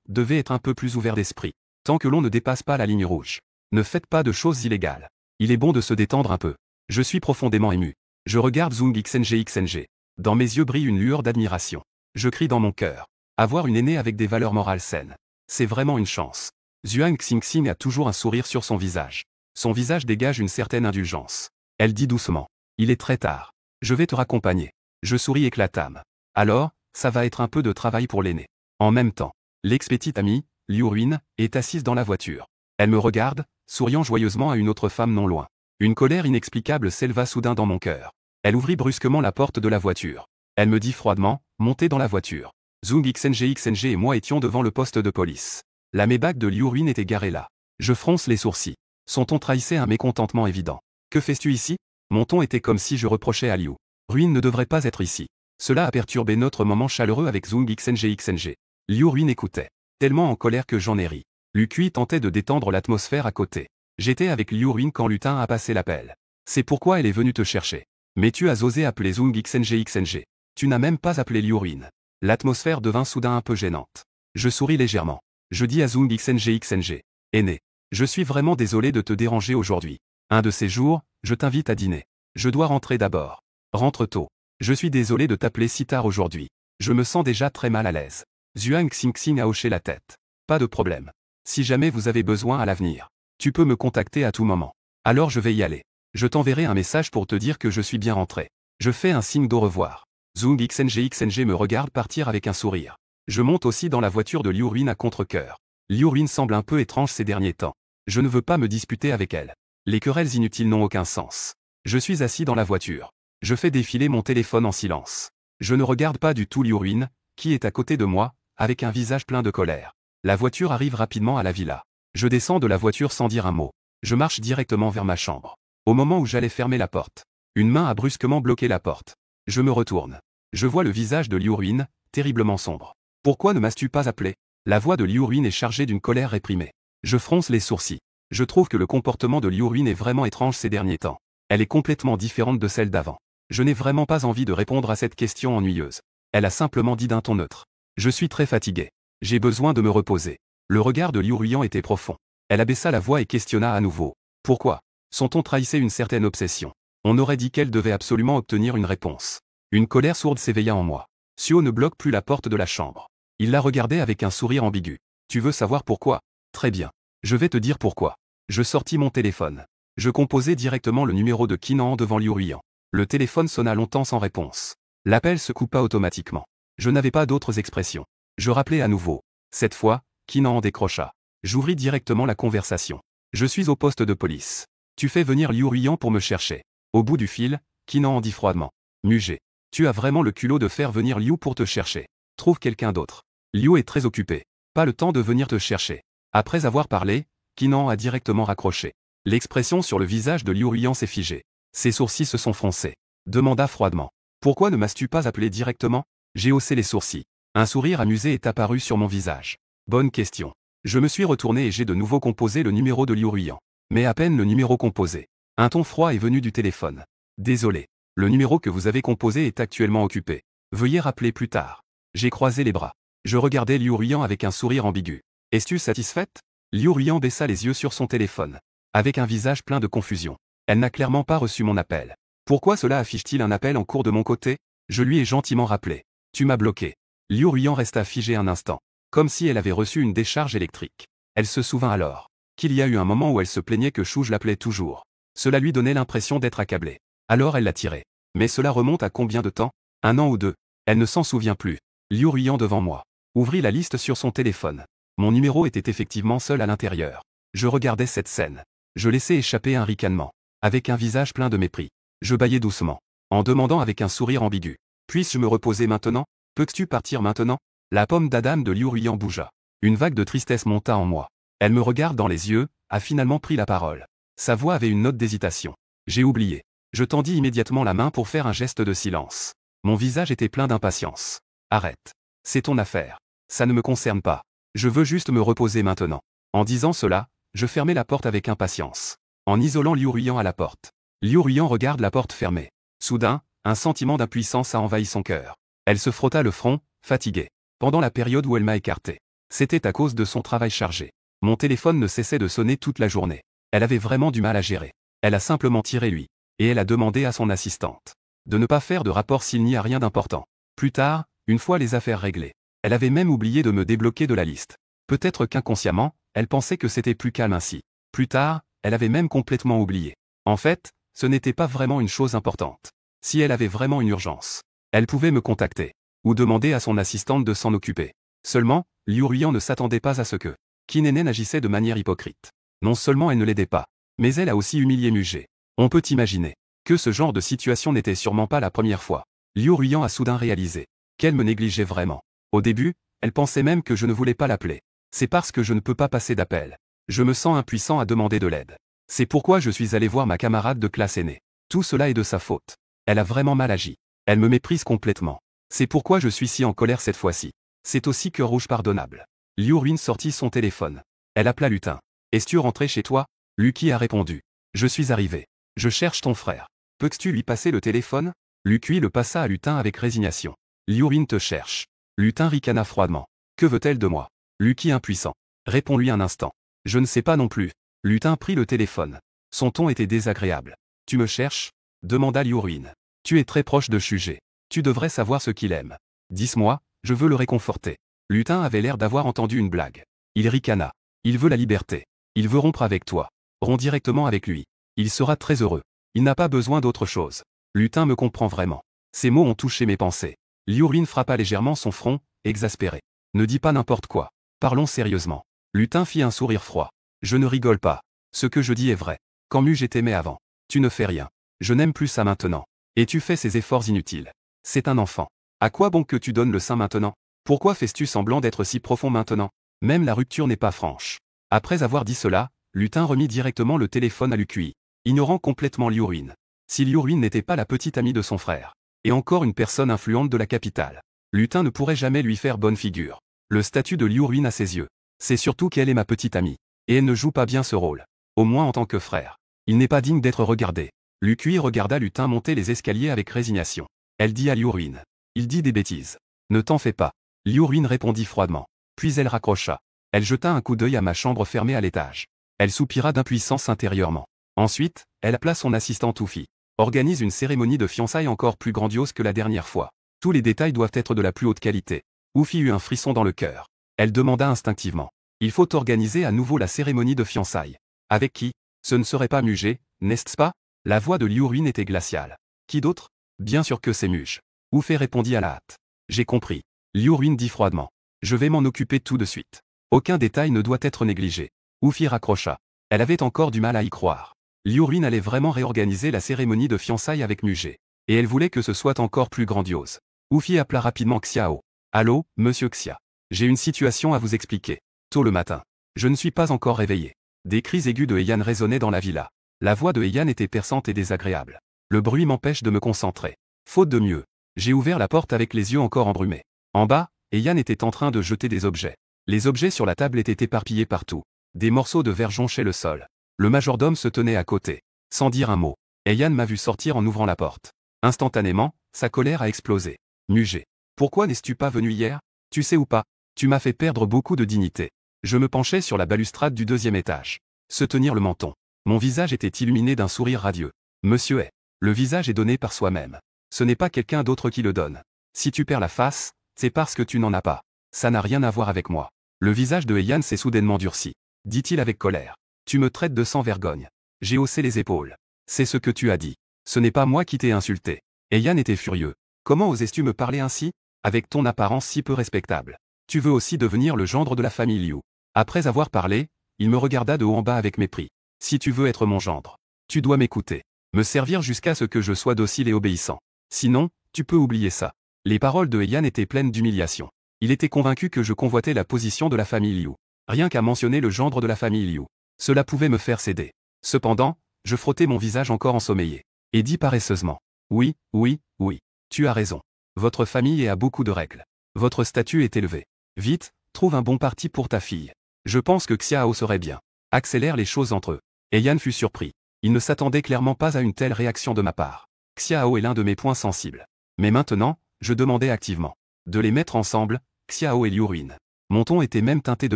devez être un peu plus ouverts d'esprit. Tant que l'on ne dépasse pas la ligne rouge. Ne faites pas de choses illégales. Il est bon de se détendre un peu. Je suis profondément ému. Je regarde Zung XNG. Dans mes yeux brille une lueur d'admiration. Je crie dans mon cœur. Avoir une aînée avec des valeurs morales saines. C'est vraiment une chance. Zhuang Xingxing a toujours un sourire sur son visage. Son visage dégage une certaine indulgence. Elle dit doucement. Il est très tard. Je vais te raccompagner. Je souris éclatame. Alors, ça va être un peu de travail pour l'aîné. En même temps, l'ex-petite amie, Liu Ruin, est assise dans la voiture. Elle me regarde, souriant joyeusement à une autre femme non loin. Une colère inexplicable s'éleva soudain dans mon cœur. Elle ouvrit brusquement la porte de la voiture. Elle me dit froidement, montez dans la voiture. Zung XNG et moi étions devant le poste de police. La Maybach de Liu Ruin était garée là. Je fronce les sourcils. Son ton trahissait un mécontentement évident. Que fais-tu ici? Mon ton était comme si je reprochais à Liu Ruin ne devrait pas être ici. Cela a perturbé notre moment chaleureux avec Zung XNG. Liu Ruin écoutait. Tellement en colère que j'en ai ri. Lu Kui tentait de détendre l'atmosphère à côté. J'étais avec Liu Ruin quand Lutin a passé l'appel. C'est pourquoi elle est venue te chercher. Mais tu as osé appeler Zung XNG. Tu n'as même pas appelé Liu Ruin. L'atmosphère devint soudain un peu gênante. Je souris légèrement. Je dis à Zung XNG. Aîné. Je suis vraiment désolé de te déranger aujourd'hui. Un de ces jours, je t'invite à dîner. Je dois rentrer d'abord. Rentre tôt. Je suis désolé de t'appeler si tard aujourd'hui. Je me sens déjà très mal à l'aise. Zhuang Xingxing a hoché la tête. Pas de problème. Si jamais vous avez besoin à l'avenir, tu peux me contacter à tout moment. Alors je vais y aller. Je t'enverrai un message pour te dire que je suis bien rentré. Je fais un signe d'au revoir. Zung XNG me regarde partir avec un sourire. Je monte aussi dans la voiture de Liu Ruin à contre-cœur. Liu Ruin semble un peu étrange ces derniers temps. Je ne veux pas me disputer avec elle. Les querelles inutiles n'ont aucun sens. Je suis assis dans la voiture. Je fais défiler mon téléphone en silence. Je ne regarde pas du tout Liu Ruin, qui est à côté de moi, avec un visage plein de colère. La voiture arrive rapidement à la villa. Je descends de la voiture sans dire un mot. Je marche directement vers ma chambre. Au moment où j'allais fermer la porte, une main a brusquement bloqué la porte. Je me retourne. Je vois le visage de Liu Ruin, terriblement sombre. Pourquoi ne m'as-tu pas appelé? La voix de Liu Ruin est chargée d'une colère réprimée. Je fronce les sourcils. Je trouve que le comportement de Liu Ruin est vraiment étrange ces derniers temps. Elle est complètement différente de celle d'avant. Je n'ai vraiment pas envie de répondre à cette question ennuyeuse. Elle a simplement dit d'un ton neutre. Je suis très fatigué. J'ai besoin de me reposer. Le regard de Liu Ruin était profond. Elle abaissa la voix et questionna à nouveau. Pourquoi? Son ton trahissait une certaine obsession. On aurait dit qu'elle devait absolument obtenir une réponse. Une colère sourde s'éveilla en moi. Suo ne bloque plus la porte de la chambre. Il la regardait avec un sourire ambigu. Tu veux savoir pourquoi? Très bien. Je vais te dire pourquoi. Je sortis mon téléphone. Je composai directement le numéro de Qinan devant Liu Ruin. Le téléphone sonna longtemps sans réponse. L'appel se coupa automatiquement. Je n'avais pas d'autres expressions. Je rappelai à nouveau. Cette fois, Qinan décrocha. J'ouvris directement la conversation. Je suis au poste de police. Tu fais venir Liu Ruin pour me chercher. Au bout du fil, Qinan dit froidement. Mugé. Tu as vraiment le culot de faire venir Liu pour te chercher. Trouve quelqu'un d'autre. Liu est très occupé. Pas le temps de venir te chercher. Après avoir parlé, Qinan a directement raccroché. L'expression sur le visage de Liu Ruin s'est figée. Ses sourcils se sont froncés. Demanda froidement. Pourquoi ne m'as-tu pas appelé directement? J'ai haussé les sourcils. Un sourire amusé est apparu sur mon visage. Bonne question. Je me suis retourné et j'ai de nouveau composé le numéro de Liu Ruin. Mais à peine le numéro composé. Un ton froid est venu du téléphone. Désolé. Le numéro que vous avez composé est actuellement occupé. Veuillez rappeler plus tard. J'ai croisé les bras. Je regardais Liu Ruin avec un sourire ambigu. Es-tu satisfaite? Liu Ruin baissa les yeux sur son téléphone. Avec un visage plein de confusion. Elle n'a clairement pas reçu mon appel. Pourquoi cela affiche-t-il un appel en cours de mon côté? Je lui ai gentiment rappelé. Tu m'as bloqué. Liu Ruyan resta figée un instant, comme si elle avait reçu une décharge électrique. Elle se souvint alors qu'il y a eu un moment où elle se plaignait que Shuj l'appelait toujours. Cela lui donnait l'impression d'être accablée. Alors elle l'a tiré. Mais cela remonte à combien de temps? 1 an ou 2? Elle ne s'en souvient plus. Liu Ruyan devant moi ouvrit la liste sur son téléphone. Mon numéro était effectivement seul à l'intérieur. Je regardais cette scène. Je laissais échapper un ricanement. Avec un visage plein de mépris. Je bâillais doucement, en demandant avec un sourire ambigu. Puisse-je me reposer maintenant? Peux-tu partir maintenant? La pomme d'Adam de Liu Ruyan bougea. Une vague de tristesse monta en moi. Elle me regarde dans les yeux, a finalement pris la parole. Sa voix avait une note d'hésitation. J'ai oublié. Je tendis immédiatement la main pour faire un geste de silence. Mon visage était plein d'impatience. Arrête. C'est ton affaire. Ça ne me concerne pas. Je veux juste me reposer maintenant. En disant cela, je fermai la porte avec impatience, en isolant Liu Ruyan à la porte. Liu Ruyan regarde la porte fermée. Soudain, un sentiment d'impuissance a envahi son cœur. Elle se frotta le front, fatiguée. Pendant la période où elle m'a écarté. C'était à cause de son travail chargé. Mon téléphone ne cessait de sonner toute la journée. Elle avait vraiment du mal à gérer. Elle a simplement tiré lui. Et elle a demandé à son assistante de ne pas faire de rapport s'il n'y a rien d'important. Plus tard, une fois les affaires réglées, elle avait même oublié de me débloquer de la liste. Peut-être qu'inconsciemment, elle pensait que c'était plus calme ainsi. Plus tard, elle avait même complètement oublié. En fait, ce n'était pas vraiment une chose importante. Si elle avait vraiment une urgence, elle pouvait me contacter, ou demander à son assistante de s'en occuper. Seulement, Liu Ruyan ne s'attendait pas à ce que Kinenen agissait de manière hypocrite. Non seulement elle ne l'aidait pas, mais elle a aussi humilié Mugé. On peut imaginer que ce genre de situation n'était sûrement pas la première fois. Liu Ruyan a soudain réalisé qu'elle me négligeait vraiment. Au début, elle pensait même que je ne voulais pas l'appeler. C'est parce que je ne peux pas passer d'appel. Je me sens impuissant à demander de l'aide. C'est pourquoi je suis allé voir ma camarade de classe aînée. Tout cela est de sa faute. Elle a vraiment mal agi. Elle me méprise complètement. C'est pourquoi je suis si en colère cette fois-ci. C'est aussi Cœur Rouge pardonnable. Liu Ruyan sortit son téléphone. Elle appela Lutin. Es-tu rentré chez toi? Lucky a répondu. Je suis arrivé. Je cherche ton frère. Peux-tu lui passer le téléphone? Lucky le passa à Lutin avec résignation. Liu Ruyan te cherche. Lutin ricana froidement. Que veut-elle de moi? Lucky impuissant. Réponds-lui un instant. Je ne sais pas non plus. Lutin prit le téléphone. Son ton était désagréable. Tu me cherches? Demanda Liu Ruyan. Tu es très proche de Shugé. Tu devrais savoir ce qu'il aime. Dis-moi, je veux le réconforter. Lutin avait l'air d'avoir entendu une blague. Il ricana. Il veut la liberté. Il veut rompre avec toi. Romps directement avec lui. Il sera très heureux. Il n'a pas besoin d'autre chose. Lutin me comprend vraiment. Ces mots ont touché mes pensées. Liu Ruyan frappa légèrement son front, exaspéré. Ne dis pas n'importe quoi. Parlons sérieusement. Lutin fit un sourire froid. Je ne rigole pas. Ce que je dis est vrai. Quand Mugé t'aimait avant. Tu ne fais rien. Je n'aime plus ça maintenant. Et tu fais ces efforts inutiles. C'est un enfant. À quoi bon que tu donnes le sein maintenant? Pourquoi fais-tu semblant d'être si profond maintenant? Même la rupture n'est pas franche. Après avoir dit cela, Lutin remit directement le téléphone à Lucky, ignorant complètement Liu Ruyan. Si Liu Ruyan n'était pas la petite amie de son frère, et encore une personne influente de la capitale, Lutin ne pourrait jamais lui faire bonne figure. Le statut de Liu Ruyan à ses yeux, c'est surtout qu'elle est ma petite amie, et elle ne joue pas bien ce rôle. Au moins en tant que frère. Il n'est pas digne d'être regardé. Lucky regarda Lutin monter les escaliers avec résignation. Elle dit à Liu Ruyan. Il dit des bêtises. Ne t'en fais pas. Liu Ruyan répondit froidement. Puis elle raccrocha. Elle jeta un coup d'œil à ma chambre fermée à l'étage. Elle soupira d'impuissance intérieurement. Ensuite, elle appela son assistante Oufi. Organise une cérémonie de fiançailles encore plus grandiose que la dernière fois. Tous les détails doivent être de la plus haute qualité. Oufi eut un frisson dans le cœur. Elle demanda instinctivement. Il faut organiser à nouveau la cérémonie de fiançailles. Avec qui? Ce ne serait pas Mugé, n'est-ce pas? La voix de Liu Ruyan était glaciale. Qui d'autre? Bien sûr que c'est Mugé. Oufi répondit à la hâte. J'ai compris. Liu Ruyan dit froidement. Je vais m'en occuper tout de suite. Aucun détail ne doit être négligé. Oufi raccrocha. Elle avait encore du mal à y croire. Liu Ruyan allait vraiment réorganiser la cérémonie de fiançailles avec Mugé. Et elle voulait que ce soit encore plus grandiose. Oufi appela rapidement Xiao. Allô, monsieur Xia. J'ai une situation à vous expliquer. Tôt le matin. Je ne suis pas encore réveillé. Des cris aigus de Heian résonnaient dans la villa. La voix de Heian était perçante et désagréable. Le bruit m'empêche de me concentrer. Faute de mieux. J'ai ouvert la porte avec les yeux encore embrumés. En bas, Heian était en train de jeter des objets. Les objets sur la table étaient éparpillés partout. Des morceaux de verre jonchaient le sol. Le majordome se tenait à côté. Sans dire un mot. Heian m'a vu sortir en ouvrant la porte. Instantanément, sa colère a explosé. Mugé. Pourquoi n'es-tu pas venu hier? Tu sais ou pas? Tu m'as fait perdre beaucoup de dignité. Je me penchais sur la balustrade du 2e étage. Se tenir le menton. Mon visage était illuminé d'un sourire radieux. Monsieur est. Le visage est donné par soi-même. Ce n'est pas quelqu'un d'autre qui le donne. Si tu perds la face, c'est parce que tu n'en as pas. Ça n'a rien à voir avec moi. Le visage de Heian s'est soudainement durci. Dit-il avec colère. Tu me traites de sans-vergogne. J'ai haussé les épaules. C'est ce que tu as dit. Ce n'est pas moi qui t'ai insulté. Heian était furieux. Comment osais-tu me parler ainsi? Avec ton apparence si peu respectable. Tu veux aussi devenir le gendre de la famille Liu. Après avoir parlé, il me regarda de haut en bas avec mépris. Si tu veux être mon gendre, tu dois m'écouter. Me servir jusqu'à ce que je sois docile et obéissant. Sinon, tu peux oublier ça. Les paroles de Heian étaient pleines d'humiliation. Il était convaincu que je convoitais la position de la famille Liu. Rien qu'à mentionner le gendre de la famille Liu. Cela pouvait me faire céder. Cependant, je frottai mon visage encore ensommeillé. Et dis paresseusement. Oui, oui, oui. Tu as raison. Votre famille a beaucoup de règles. Votre statut est élevé. Vite, trouve un bon parti pour ta fille. Je pense que Xiao serait bien. Accélère les choses entre eux. Heian fut surpris. Il ne s'attendait clairement pas à une telle réaction de ma part. Xiao est l'un de mes points sensibles. Mais maintenant, je demandais activement de les mettre ensemble, Xiao et Liu Ruin. Mon ton était même teinté de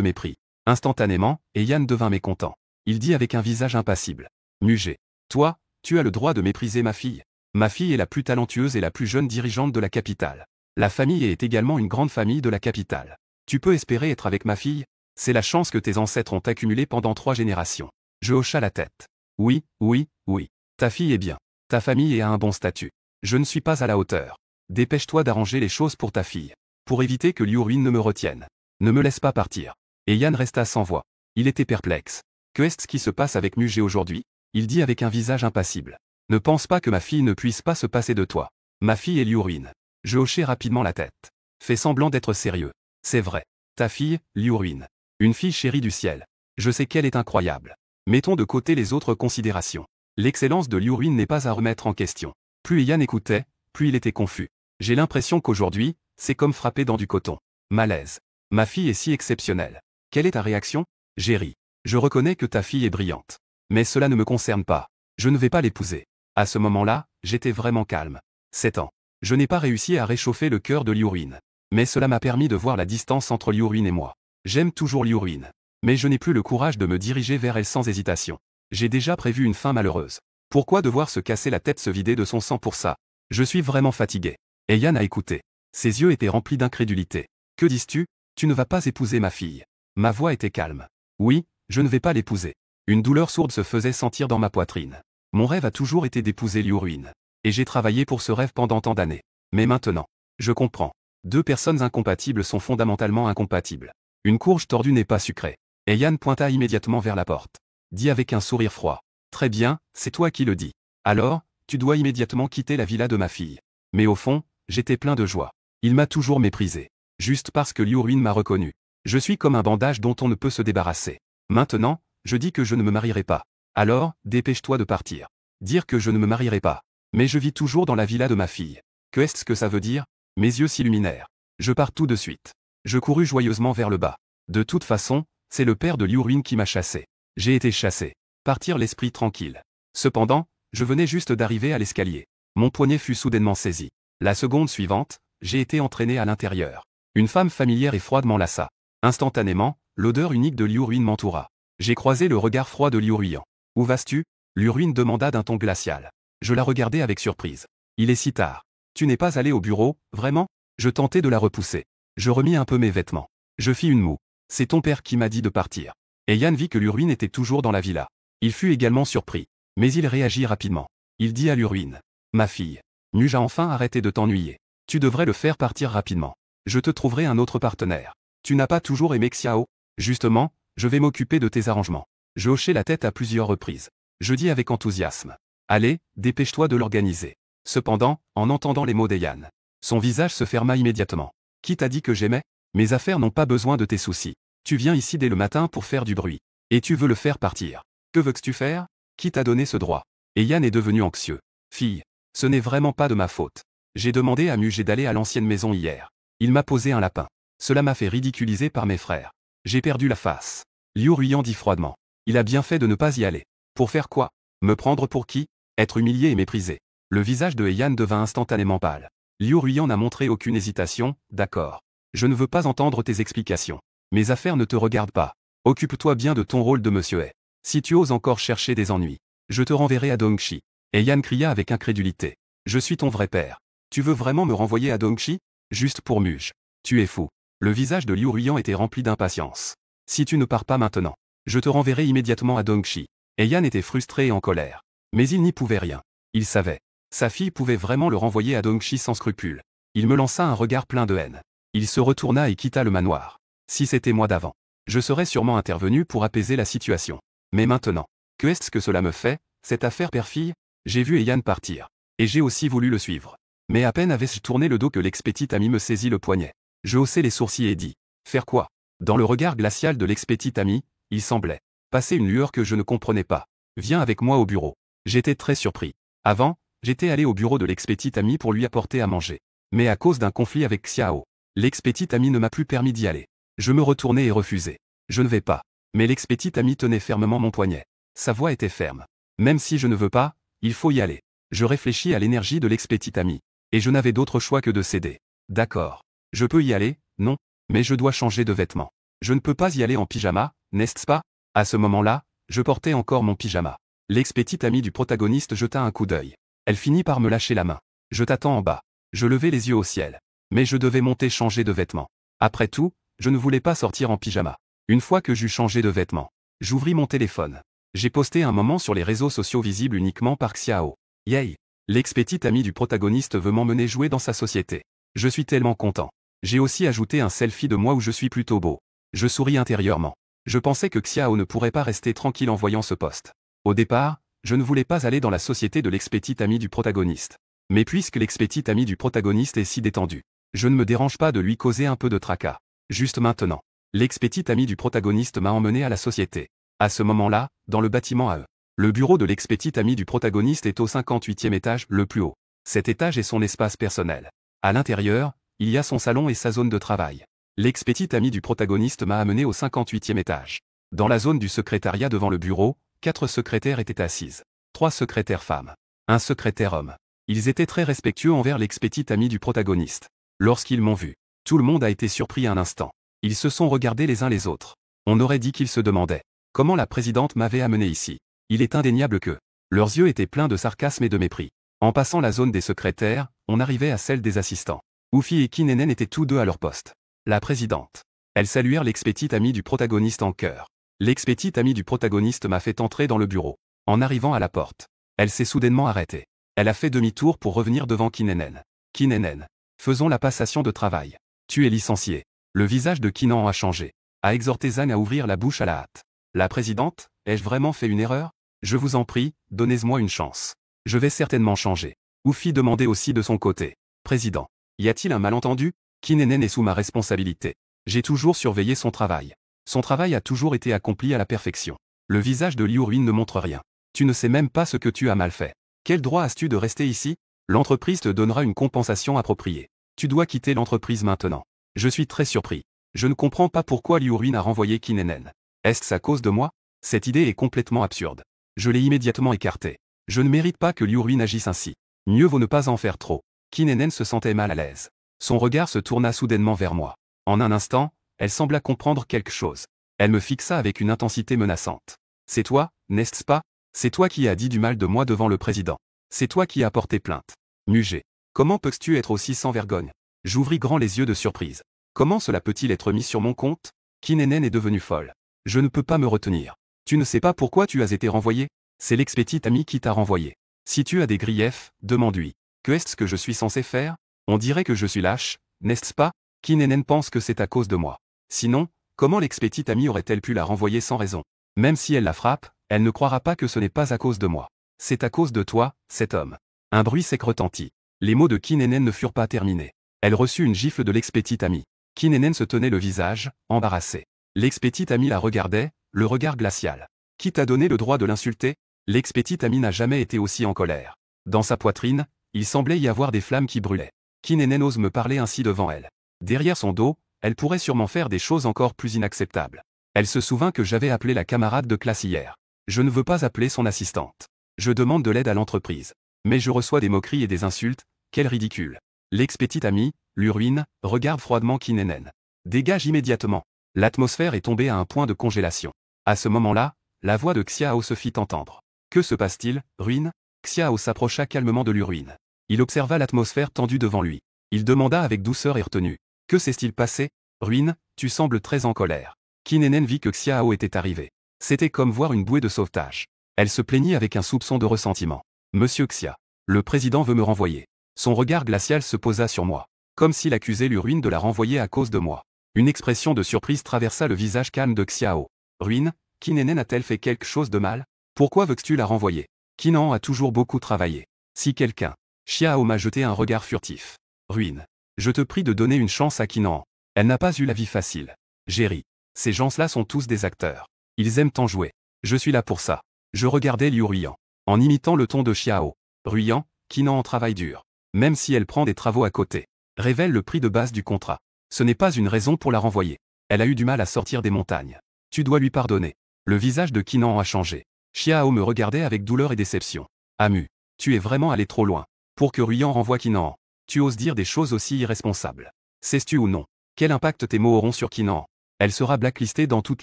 mépris. Instantanément, Heian devint mécontent. Il dit avec un visage impassible. Mugé. Toi, tu as le droit de mépriser ma fille. Ma fille est la plus talentueuse et la plus jeune dirigeante de la capitale. La famille est également une grande famille de la capitale. Tu peux espérer être avec ma fille? C'est la chance que tes ancêtres ont accumulée pendant 3 générations. Je hocha la tête. Oui, oui, oui. Ta fille est bien. Ta famille a un bon statut. Je ne suis pas à la hauteur. Dépêche-toi d'arranger les choses pour ta fille. Pour éviter que Liu Ruin ne me retienne. Ne me laisse pas partir. Heian resta sans voix. Il était perplexe. Que est-ce qui se passe avec Mugé aujourd'hui? Il dit avec un visage impassible. Ne pense pas que ma fille ne puisse pas se passer de toi. Ma fille est Liu Ruin. Je hochai rapidement la tête. Fais semblant d'être sérieux. C'est vrai. Ta fille, Liu Ruin. Une fille chérie du ciel. Je sais qu'elle est incroyable. Mettons de côté les autres considérations. L'excellence de Liu Ruin n'est pas à remettre en question. Plus Heian écoutait, plus il était confus. J'ai l'impression qu'aujourd'hui, c'est comme frapper dans du coton. Malaise. Ma fille est si exceptionnelle. Quelle est ta réaction? J'ai ri. Je reconnais que ta fille est brillante. Mais cela ne me concerne pas. Je ne vais pas l'épouser. À ce moment-là, j'étais vraiment calme. 7 ans. Je n'ai pas réussi à réchauffer le cœur de Liu Ruin. Mais cela m'a permis de voir la distance entre Liu Ruin et moi. J'aime toujours Liu Ruin. Mais je n'ai plus le courage de me diriger vers elle sans hésitation. J'ai déjà prévu une fin malheureuse. Pourquoi devoir se casser la tête, se vider de son sang pour ça? Je suis vraiment fatigué. Heian a écouté. Ses yeux étaient remplis d'incrédulité. Que dis-tu? Tu ne vas pas épouser ma fille. Ma voix était calme. Oui, je ne vais pas l'épouser. Une douleur sourde se faisait sentir dans ma poitrine. Mon rêve a toujours été d'épouser Liu Ruin. Et j'ai travaillé pour ce rêve pendant tant d'années. Mais maintenant, je comprends. 2 personnes incompatibles sont fondamentalement incompatibles. Une courge tordue n'est pas sucrée. Heian pointa immédiatement vers la porte. Dit avec un sourire froid. Très bien, c'est toi qui le dis. Alors, tu dois immédiatement quitter la villa de ma fille. Mais au fond, j'étais plein de joie. Il m'a toujours méprisé. Juste parce que Liu Ruin m'a reconnu. Je suis comme un bandage dont on ne peut se débarrasser. Maintenant, je dis que je ne me marierai pas. Alors, dépêche-toi de partir. Dire que je ne me marierai pas. Mais je vis toujours dans la villa de ma fille. Que est-ce que ça veut dire? Mes yeux s'illuminèrent. Je pars tout de suite. Je courus joyeusement vers le bas. De toute façon, c'est le père de Liu Ruin qui m'a chassé. J'ai été chassé. Partir l'esprit tranquille. Cependant, je venais juste d'arriver à l'escalier. Mon poignet fut soudainement saisi. La seconde suivante, j'ai été entraîné à l'intérieur. Une femme familière et froide m'enlaça. Instantanément, l'odeur unique de Liu Ruin m'entoura. J'ai croisé le regard froid de Liu Ruin. Où vas-tu? Liu Ruin demanda d'un ton glacial. Je la regardai avec surprise. Il est si tard. Tu n'es pas allé au bureau, vraiment? Je tentai de la repousser. Je remis un peu mes vêtements. Je fis une moue. C'est ton père qui m'a dit de partir. Heian vit que Liu Ruin était toujours dans la villa. Il fut également surpris. Mais il réagit rapidement. Il dit à Liu Ruin. Ma fille. Muge a enfin arrêté de t'ennuyer. Tu devrais le faire partir rapidement. Je te trouverai un autre partenaire. Tu n'as pas toujours aimé Xiao? Justement, je vais m'occuper de tes arrangements. Je hochai la tête à plusieurs reprises. Je dis avec enthousiasme. Allez, dépêche-toi de l'organiser. Cependant, en entendant les mots d'Heian, son visage se ferma immédiatement. Qui t'a dit que j'aimais? Mes affaires n'ont pas besoin de tes soucis. Tu viens ici dès le matin pour faire du bruit. Et tu veux le faire partir. Que veux-tu faire? Qui t'a donné ce droit? Heian est devenu anxieux. Fille, ce n'est vraiment pas de ma faute. J'ai demandé à Mugé d'aller à l'ancienne maison hier. Il m'a posé un lapin. Cela m'a fait ridiculiser par mes frères. J'ai perdu la face. Liu Ruyan dit froidement. Il a bien fait de ne pas y aller. Pour faire quoi? Me prendre pour qui? Être humilié et méprisé. Le visage de Heian devint instantanément pâle. Liu Ruyan n'a montré aucune hésitation. D'accord. Je ne veux pas entendre tes explications. Mes affaires ne te regardent pas. Occupe-toi bien de ton rôle de monsieur He. Si tu oses encore chercher des ennuis, je te renverrai à Dongxi. Et Yan cria avec incrédulité. Je suis ton vrai père. Tu veux vraiment me renvoyer à Dongxi? Juste pour Muge. Tu es fou. Le visage de Liu Ruyan était rempli d'impatience. Si tu ne pars pas maintenant, je te renverrai immédiatement à Dongxi. Et Yan était frustré et en colère. Mais il n'y pouvait rien. Il savait. Sa fille pouvait vraiment le renvoyer à Dongxi sans scrupule. Il me lança un regard plein de haine. Il se retourna et quitta le manoir. Si c'était moi d'avant, je serais sûrement intervenu pour apaiser la situation. Mais maintenant, que est-ce que cela me fait, cette affaire père-fille? J'ai vu Yan partir. Et j'ai aussi voulu le suivre. Mais à peine avais-je tourné le dos que l'ex-petit ami me saisit le poignet. Je haussai les sourcils et dis. Faire quoi? Dans le regard glacial de l'ex-petit ami, il semblait passer une lueur que je ne comprenais pas. Viens avec moi au bureau. J'étais très surpris. Avant, j'étais allé au bureau de l'ex-petit ami pour lui apporter à manger. Mais à cause d'un conflit avec Xiao, l'ex-petit ami ne m'a plus permis d'y aller. Je me retournai et refusai. Je ne vais pas. Mais l'ex-petit ami tenait fermement mon poignet. Sa voix était ferme. Même si je ne veux pas, il faut y aller. Je réfléchis à l'énergie de l'ex-petit ami. Et je n'avais d'autre choix que de céder. D'accord. Je peux y aller, non, mais je dois changer de vêtements. Je ne peux pas y aller en pyjama, n'est-ce pas? À ce moment-là, je portais encore mon pyjama. L'ex-petite amie du protagoniste jeta un coup d'œil. Elle finit par me lâcher la main. Je t'attends en bas. Je levai les yeux au ciel. Mais je devais monter changer de vêtements. Après tout, je ne voulais pas sortir en pyjama. Une fois que j'eus changé de vêtements, j'ouvris mon téléphone. J'ai posté un moment sur les réseaux sociaux visibles uniquement par Xiao. Yay! L'ex-petite amie du protagoniste veut m'emmener jouer dans sa société. Je suis tellement content. J'ai aussi ajouté un selfie de moi où je suis plutôt beau. Je souris intérieurement. Je pensais que Xiao ne pourrait pas rester tranquille en voyant ce post. Au départ, je ne voulais pas aller dans la société de l'ex-petite amie du protagoniste. Mais puisque l'ex-petite amie du protagoniste est si détendue, je ne me dérange pas de lui causer un peu de tracas. Juste maintenant, l'ex-petite amie du protagoniste m'a emmené à la société. À ce moment-là, dans le bâtiment à eux. Le bureau de l'ex-petite amie du protagoniste est au 58e étage, le plus haut. Cet étage est son espace personnel. À l'intérieur, il y a son salon et sa zone de travail. L'ex-petite amie du protagoniste m'a amené au 58e étage. Dans la zone du secrétariat devant le bureau, 4 secrétaires étaient assises. 3 secrétaires femmes. 1 secrétaire homme. Ils étaient très respectueux envers l'ex-petite amie du protagoniste. Lorsqu'ils m'ont vu, tout le monde a été surpris un instant. Ils se sont regardés les uns les autres. On aurait dit qu'ils se demandaient comment la présidente m'avait amené ici. Il est indéniable que leurs yeux étaient pleins de sarcasme et de mépris. En passant la zone des secrétaires, on arrivait à celle des assistants. Oufi et Kinenen étaient tous deux à leur poste. La présidente. Elles saluèrent l'ex-petite amie du protagoniste en chœur. L'ex-petite amie du protagoniste m'a fait entrer dans le bureau. En arrivant à la porte, elle s'est soudainement arrêtée. Elle a fait demi-tour pour revenir devant Kinenen. Kinenen. Faisons la passation de travail. Tu es licencié. Le visage de Kinan a changé. A exhorté Zhang à ouvrir la bouche à la hâte. La présidente, ai-je vraiment fait une erreur? Je vous en prie, donnez-moi une chance. Je vais certainement changer. Oufi demandait aussi de son côté. Président. Y a-t-il un malentendu? Kinenen est sous ma responsabilité. J'ai toujours surveillé son travail. Son travail a toujours été accompli à la perfection. Le visage de Liu Ruin ne montre rien. Tu ne sais même pas ce que tu as mal fait. Quel droit as-tu de rester ici? L'entreprise te donnera une compensation appropriée. Tu dois quitter l'entreprise maintenant. Je suis très surpris. Je ne comprends pas pourquoi Liu Ruin a renvoyé Kinenen. Est-ce à cause de moi? Cette idée est complètement absurde. Je l'ai immédiatement écartée. Je ne mérite pas que Liu Ruin agisse ainsi. Mieux vaut ne pas en faire trop. Kinenen se sentait mal à l'aise. Son regard se tourna soudainement vers moi. En un instant, elle sembla comprendre quelque chose. Elle me fixa avec une intensité menaçante. C'est toi, n'est-ce pas? C'est toi qui as dit du mal de moi devant le président. C'est toi qui as porté plainte. Mugé. Comment peux-tu être aussi sans vergogne? J'ouvris grand les yeux de surprise. Comment cela peut-il être mis sur mon compte? Kinenen est devenue folle. Je ne peux pas me retenir. Tu ne sais pas pourquoi tu as été renvoyé? C'est l'ex-petite amie qui t'a renvoyé. Si tu as des griefs, demande-lui. Que est-ce que je suis censé faire? On dirait que je suis lâche, n'est-ce pas? Kinenen pense que c'est à cause de moi. Sinon, comment l'ex-petite amie aurait-elle pu la renvoyer sans raison? Même si elle la frappe, elle ne croira pas que ce n'est pas à cause de moi. C'est à cause de toi, cet homme. Un bruit sec retentit. Les mots de Kinenen ne furent pas terminés. Elle reçut une gifle de l'ex-petite amie. Kinenen se tenait le visage, embarrassé. L'ex-petite amie la regardait, le regard glacial. Qui t'a donné le droit de l'insulter? L'ex-petite amie n'a jamais été aussi en colère. Dans sa poitrine, il semblait y avoir des flammes qui brûlaient. Kinenen ose me parler ainsi devant elle. Derrière son dos, elle pourrait sûrement faire des choses encore plus inacceptables. Elle se souvint que j'avais appelé la camarade de classe hier. Je ne veux pas appeler son assistante. Je demande de l'aide à l'entreprise. Mais je reçois des moqueries et des insultes, quel ridicule. L'ex-petite amie, Liu Ruin, regarde froidement Kinenen. Dégage immédiatement. L'atmosphère est tombée à un point de congélation. À ce moment-là, la voix de Xiao se fit entendre. Que se passe-t-il, Ruin? Xiao s'approcha calmement de Liu Ruin. Il observa l'atmosphère tendue devant lui. Il demanda avec douceur et retenue. Que s'est-il passé? Ruin, tu sembles très en colère. Qin Nen vit que Xiao était arrivé. C'était comme voir une bouée de sauvetage. Elle se plaignit avec un soupçon de ressentiment. Monsieur Xia, le président veut me renvoyer. Son regard glacial se posa sur moi. Comme s'il accusait Liu Ruin de la renvoyer à cause de moi. Une expression de surprise traversa le visage calme de Xiao. Ruin, Qin Nen a-t-elle fait quelque chose de mal? Pourquoi veux-tu la renvoyer? Qin a toujours beaucoup travaillé. Si quelqu'un. Xiao m'a jeté un regard furtif. Ruin. Je te prie de donner une chance à Qin. Elle n'a pas eu la vie facile. J'ai ri. Ces gens-là sont tous des acteurs. Ils aiment tant jouer. Je suis là pour ça. Je regardais Liu Ruyan. En imitant le ton de Xiao. Ruyan, Qin travaille dur. Même si elle prend des travaux à côté. Révèle le prix de base du contrat. Ce n'est pas une raison pour la renvoyer. Elle a eu du mal à sortir des montagnes. Tu dois lui pardonner. Le visage de Qin a changé. Xiao me regardait avec douleur et déception. Amu, tu es vraiment allé trop loin. Pour que Ruyan renvoie Qin. Tu oses dire des choses aussi irresponsables. Sais-tu ou non? Quel impact tes mots auront sur Qin? Elle sera blacklistée dans toute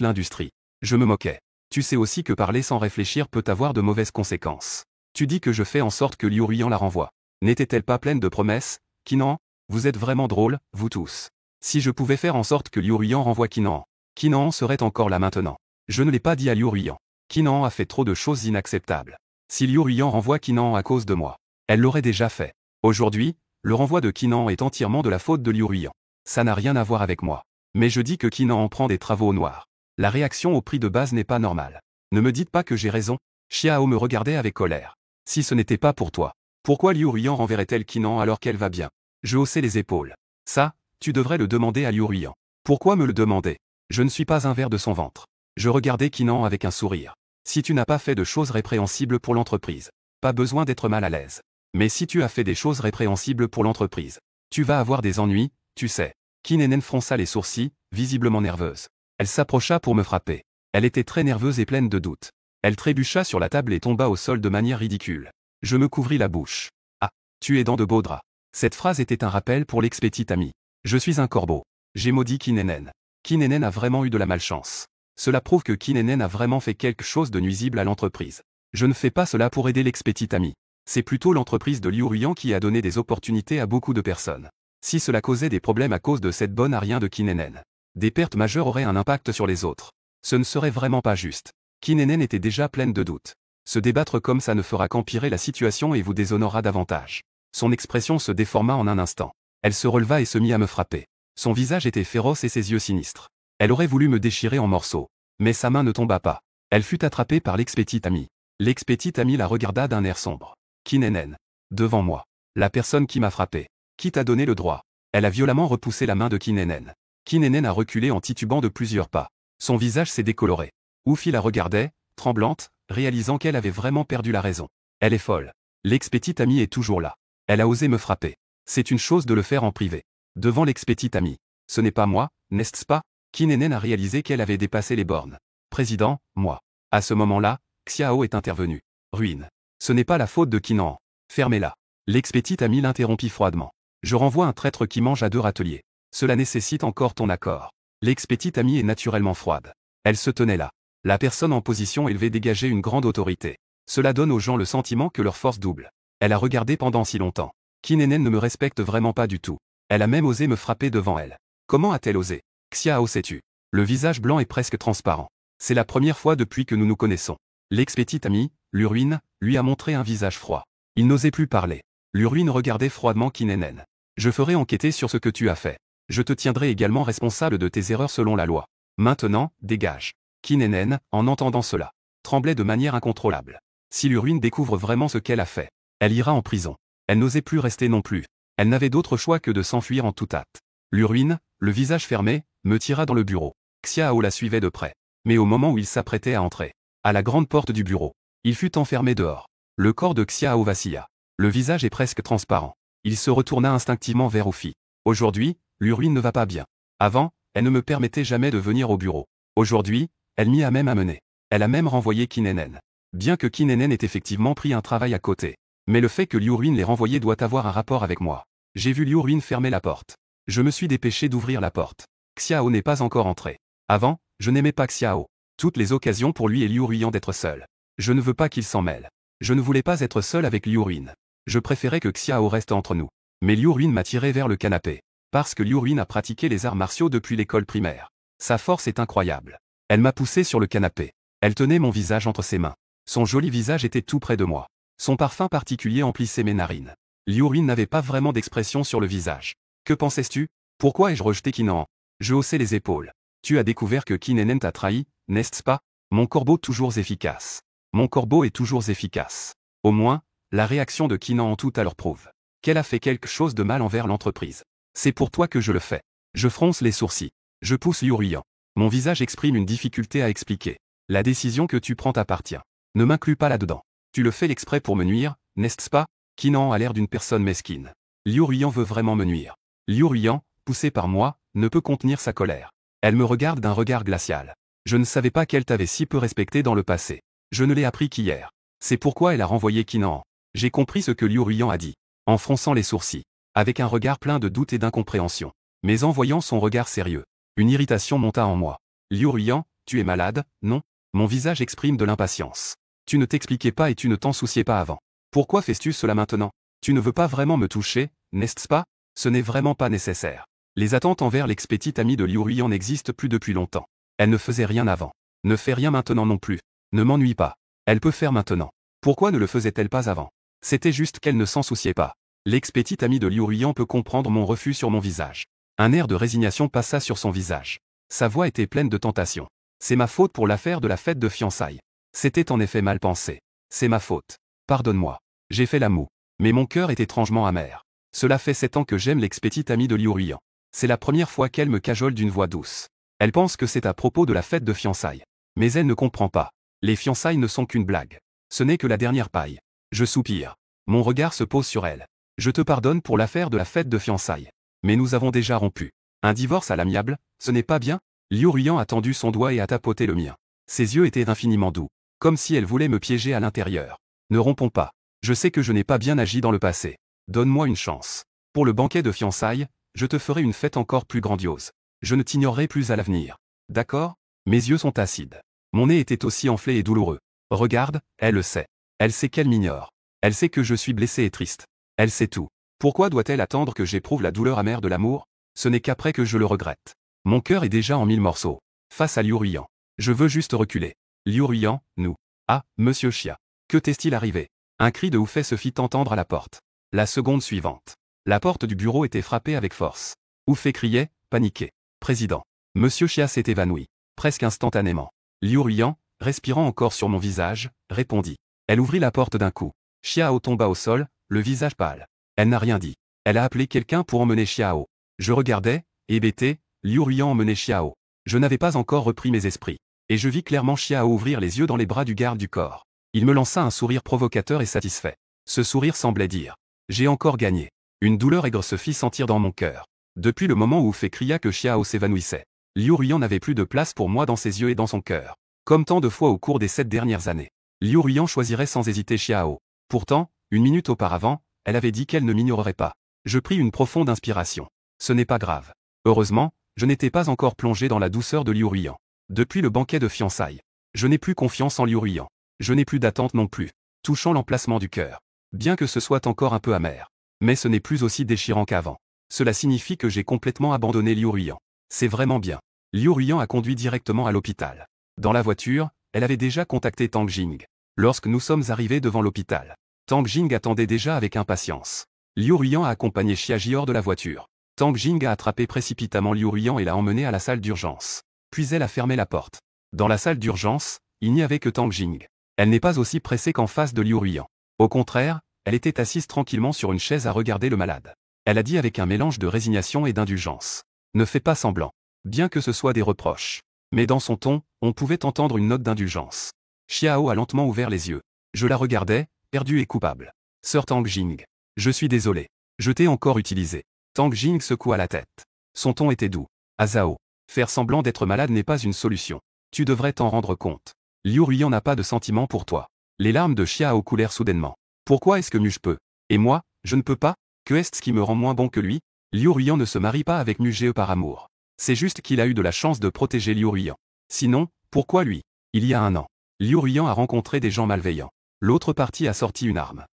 l'industrie. Je me moquais. Tu sais aussi que parler sans réfléchir peut avoir de mauvaises conséquences. Tu dis que je fais en sorte que Liu Ruyan la renvoie. N'était-elle pas pleine de promesses? Qin, vous êtes vraiment drôles, vous tous. Si je pouvais faire en sorte que Liu Ruyan renvoie Qin serait encore là maintenant. Je ne l'ai pas dit à Liu Ruyan. Qin a fait trop de choses inacceptables. Si Liu Ruyan renvoie Qin à cause de moi, elle l'aurait déjà fait. Aujourd'hui, le renvoi de Qin est entièrement de la faute de Liu Ruyan. Ça n'a rien à voir avec moi. Mais je dis que Qin prend des travaux au noir. La réaction au prix de base n'est pas normale. Ne me dites pas que j'ai raison. Xiao me regardait avec colère. Si ce n'était pas pour toi, pourquoi Liu Ruyan renverrait-elle Qin alors qu'elle va bien? Je haussai les épaules. Ça, tu devrais le demander à Liu Ruyan. Pourquoi me le demander? Je ne suis pas un ver de son ventre. Je regardais Qin avec un sourire. Si tu n'as pas fait de choses répréhensibles pour l'entreprise, pas besoin d'être mal à l'aise. Mais si tu as fait des choses répréhensibles pour l'entreprise, tu vas avoir des ennuis, tu sais. Qin Nen fronça les sourcils, visiblement nerveuse. Elle s'approcha pour me frapper. Elle était très nerveuse et pleine de doutes. Elle trébucha sur la table et tomba au sol de manière ridicule. Je me couvris la bouche. Ah, tu es dans de beaux draps. Cette phrase était un rappel pour l'ex-petite amie. Je suis un corbeau. J'ai maudit Qin Nen. Qin Nen a vraiment eu de la malchance. Cela prouve que Qin Nen a vraiment fait quelque chose de nuisible à l'entreprise. Je ne fais pas cela pour aider l'ex-petite amie. C'est plutôt l'entreprise de Liu Ruyan qui a donné des opportunités à beaucoup de personnes. Si cela causait des problèmes à cause de cette bonne à rien de Qin Nen, des pertes majeures auraient un impact sur les autres. Ce ne serait vraiment pas juste. Qin Nen était déjà pleine de doutes. Se débattre comme ça ne fera qu'empirer la situation et vous déshonorera davantage. Son expression se déforma en un instant. Elle se releva et se mit à me frapper. Son visage était féroce et ses yeux sinistres. Elle aurait voulu me déchirer en morceaux. Mais sa main ne tomba pas. Elle fut attrapée par l'ex-petite amie. L'ex-petite amie la regarda d'un air sombre. Qin Nen. Devant moi. La personne qui m'a frappé. Qui t'a donné le droit? Elle a violemment repoussé la main de Qin Nen. Qin Nen a reculé en titubant de plusieurs pas. Son visage s'est décoloré. Oufi la regardait, tremblante, réalisant qu'elle avait vraiment perdu la raison. Elle est folle. L'ex-petite amie est toujours là. Elle a osé me frapper. C'est une chose de le faire en privé. Devant l'ex-petite amie. Ce n'est pas moi, n'est-ce pas? Qin Nen a réalisé qu'elle avait dépassé les bornes. Président, moi. À ce moment-là, Xiao est intervenu. Ruine. Ce n'est pas la faute de Qin. Fermez-la. L'ex-petite amie l'interrompit froidement. Je renvoie un traître qui mange à deux râteliers. Cela nécessite encore ton accord. L'ex-petite amie est naturellement froide. Elle se tenait là. La personne en position élevée dégageait une grande autorité. Cela donne aux gens le sentiment que leur force double. Elle a regardé pendant si longtemps. Qin Nen ne me respecte vraiment pas du tout. Elle a même osé me frapper devant elle. Comment a-t-elle osé? Xiao sais-tu? Le visage blanc est presque transparent. C'est la première fois depuis que nous nous connaissons. L'ex-petite amie, Liu Ruin, lui a montré un visage froid. Il n'osait plus parler. Liu Ruin regardait froidement Qin Nen. Je ferai enquêter sur ce que tu as fait. Je te tiendrai également responsable de tes erreurs selon la loi. Maintenant, dégage. Qin Nen, en entendant cela, tremblait de manière incontrôlable. Si Liu Ruin découvre vraiment ce qu'elle a fait, elle ira en prison. Elle n'osait plus rester non plus. Elle n'avait d'autre choix que de s'enfuir en toute hâte. Liu Ruin, le visage fermé, me tira dans le bureau. Xiao la suivait de près. Mais au moment où il s'apprêtait à entrer, à la grande porte du bureau, il fut enfermé dehors. Le corps de Xiao vacilla. Le visage est presque transparent. Il se retourna instinctivement vers Oufi. Aujourd'hui, Liu Ruin ne va pas bien. Avant, elle ne me permettait jamais de venir au bureau. Aujourd'hui, elle m'y a même amené. Elle a même renvoyé Qin Nen. Bien que Qin Nen ait effectivement pris un travail à côté. Mais le fait que Liu Ruin l'ait renvoyé doit avoir un rapport avec moi. J'ai vu Liu Ruin fermer la porte. Je me suis dépêché d'ouvrir la porte. Xiao n'est pas encore entré. Avant, je n'aimais pas Xiao. Toutes les occasions pour lui et Liu Ruyan d'être seuls. Je ne veux pas qu'il s'en mêle. Je ne voulais pas être seul avec Liu Ruin. Je préférais que Xiao reste entre nous. Mais Liu Ruin m'a tiré vers le canapé. Parce que Liu Ruin a pratiqué les arts martiaux depuis l'école primaire. Sa force est incroyable. Elle m'a poussé sur le canapé. Elle tenait mon visage entre ses mains. Son joli visage était tout près de moi. Son parfum particulier emplissait mes narines. Liu Ruin n'avait pas vraiment d'expression sur le visage. Que pensais-tu? Pourquoi ai-je rejeté Kinan? Je haussai les épaules. Tu as découvert que Kinenen t'a trahi, n'est-ce pas? Mon corbeau toujours efficace. Mon corbeau est toujours efficace. Au moins, la réaction de Kinan en tout à leur prouve qu'elle a fait quelque chose de mal envers l'entreprise. C'est pour toi que je le fais. Je fronce les sourcils. Je pousse Liu Ruyan. Mon visage exprime une difficulté à expliquer. La décision que tu prends t'appartient. Ne m'inclus pas là-dedans. Tu le fais exprès pour me nuire, n'est-ce pas? Kinan a l'air d'une personne mesquine. Liu Ruyan veut vraiment me nuire. Liu Ruyan, poussé par moi, ne peut contenir sa colère. Elle me regarde d'un regard glacial. Je ne savais pas qu'elle t'avait si peu respecté dans le passé. Je ne l'ai appris qu'hier. C'est pourquoi elle a renvoyé Kinan. J'ai compris ce que Liu Ruyan a dit. En fronçant les sourcils. Avec un regard plein de doute et d'incompréhension. Mais en voyant son regard sérieux. Une irritation monta en moi. Liu Ruyan, tu es malade, non? Mon visage exprime de l'impatience. Tu ne t'expliquais pas et tu ne t'en souciais pas avant. Pourquoi fais-tu cela maintenant? Tu ne veux pas vraiment me toucher, n'est-ce pas? Ce n'est vraiment pas nécessaire. Les attentes envers l'ex-petite amie de Liu Ruyan n'existent plus depuis longtemps. Elle ne faisait rien avant. Ne fait rien maintenant non plus. Ne m'ennuie pas. Elle peut faire maintenant. Pourquoi ne le faisait-elle pas avant? C'était juste qu'elle ne s'en souciait pas. L'ex-petite amie de Liu Ruyan peut comprendre mon refus sur mon visage. Un air de résignation passa sur son visage. Sa voix était pleine de tentation. C'est ma faute pour l'affaire de la fête de fiançailles. C'était en effet mal pensé. C'est ma faute. Pardonne-moi. J'ai fait la moue. Mais mon cœur est étrangement amer. Cela fait 7 ans que j'aime l'ex-petite amie de Liu Ruyan. C'est la première fois qu'elle me cajole d'une voix douce. Elle pense que c'est à propos de la fête de fiançailles. Mais elle ne comprend pas. Les fiançailles ne sont qu'une blague. Ce n'est que la dernière paille. Je soupire. Mon regard se pose sur elle. Je te pardonne pour l'affaire de la fête de fiançailles. Mais nous avons déjà rompu. Un divorce à l'amiable, ce n'est pas bien? Liu Ruyan a tendu son doigt et a tapoté le mien. Ses yeux étaient infiniment doux. Comme si elle voulait me piéger à l'intérieur. Ne rompons pas. Je sais que je n'ai pas bien agi dans le passé. Donne-moi une chance. Pour le banquet de fiançailles, je te ferai une fête encore plus grandiose. Je ne t'ignorerai plus à l'avenir. D'accord? Mes yeux sont acides. Mon nez était aussi enflé et douloureux. Regarde, elle le sait. Elle sait qu'elle m'ignore. Elle sait que je suis blessé et triste. Elle sait tout. Pourquoi doit-elle attendre que j'éprouve la douleur amère de l'amour? Ce n'est qu'après que je le regrette. Mon cœur est déjà en 1000 morceaux. Face à Liu Ruyan. Je veux juste reculer. Liu Ruyan, nous. Ah, monsieur Xia. Que t'est-il arrivé? Un cri de oufet se fit entendre à la porte. La seconde suivante. La porte du bureau était frappée avec force. Oufet criait, paniqué. Président. Monsieur Xia s'est évanoui. Presque instantanément. Liu Ruyan, respirant encore sur mon visage, répondit. Elle ouvrit la porte d'un coup. Xiao tomba au sol, le visage pâle. Elle n'a rien dit. Elle a appelé quelqu'un pour emmener Xiao. Je regardais, hébété, Liu Ruyan emmenait Xiao. Je n'avais pas encore repris mes esprits. Et je vis clairement Xiao ouvrir les yeux dans les bras du garde du corps. Il me lança un sourire provocateur et satisfait. Ce sourire semblait dire. J'ai encore gagné. Une douleur aigre se fit sentir dans mon cœur. Depuis le moment où Fei cria que Xiao s'évanouissait. Liu Ruyan n'avait plus de place pour moi dans ses yeux et dans son cœur. Comme tant de fois au cours des 7 dernières années. Liu Ruyan choisirait sans hésiter Xiao. Pourtant, une minute auparavant, elle avait dit qu'elle ne m'ignorerait pas. Je pris une profonde inspiration. Ce n'est pas grave. Heureusement, je n'étais pas encore plongé dans la douceur de Liu Ruyan. Depuis le banquet de fiançailles. Je n'ai plus confiance en Liu Ruyan. Je n'ai plus d'attente non plus. Touchant l'emplacement du cœur. Bien que ce soit encore un peu amer. Mais ce n'est plus aussi déchirant qu'avant. Cela signifie que j'ai complètement abandonné Liu Ruyan. C'est vraiment bien. Liu Ruyan a conduit directement à l'hôpital. Dans la voiture, elle avait déjà contacté Tang Jing. Lorsque nous sommes arrivés devant l'hôpital, Tang Jing attendait déjà avec impatience. Liu Ruyan a accompagné Xiaji hors de la voiture. Tang Jing a attrapé précipitamment Liu Ruyan et l'a emmené à la salle d'urgence. Puis elle a fermé la porte. Dans la salle d'urgence, il n'y avait que Tang Jing. Elle n'est pas aussi pressée qu'en face de Liu Ruyan. Au contraire, elle était assise tranquillement sur une chaise à regarder le malade. Elle a dit avec un mélange de résignation et d'indulgence. Ne fais pas semblant. Bien que ce soit des reproches. Mais dans son ton, on pouvait entendre une note d'indulgence. Xiao a lentement ouvert les yeux. Je la regardais, perdue et coupable. Sœur Tang Jing. Je suis désolé. Je t'ai encore utilisé. Tang Jing secoua la tête. Son ton était doux. Azao. Faire semblant d'être malade n'est pas une solution. Tu devrais t'en rendre compte. Liu Ruyan n'a pas de sentiment pour toi. Les larmes de Xiao coulèrent soudainement. Pourquoi est-ce que je peux? Et moi, je ne peux pas? Que est-ce qui me rend moins bon que lui? Liu Ruyan ne se marie pas avec Mugeo par amour. C'est juste qu'il a eu de la chance de protéger Liu Ruyan. Sinon, pourquoi lui? Il y a un an, Liu Ruyan a rencontré des gens malveillants. L'autre partie a sorti une arme.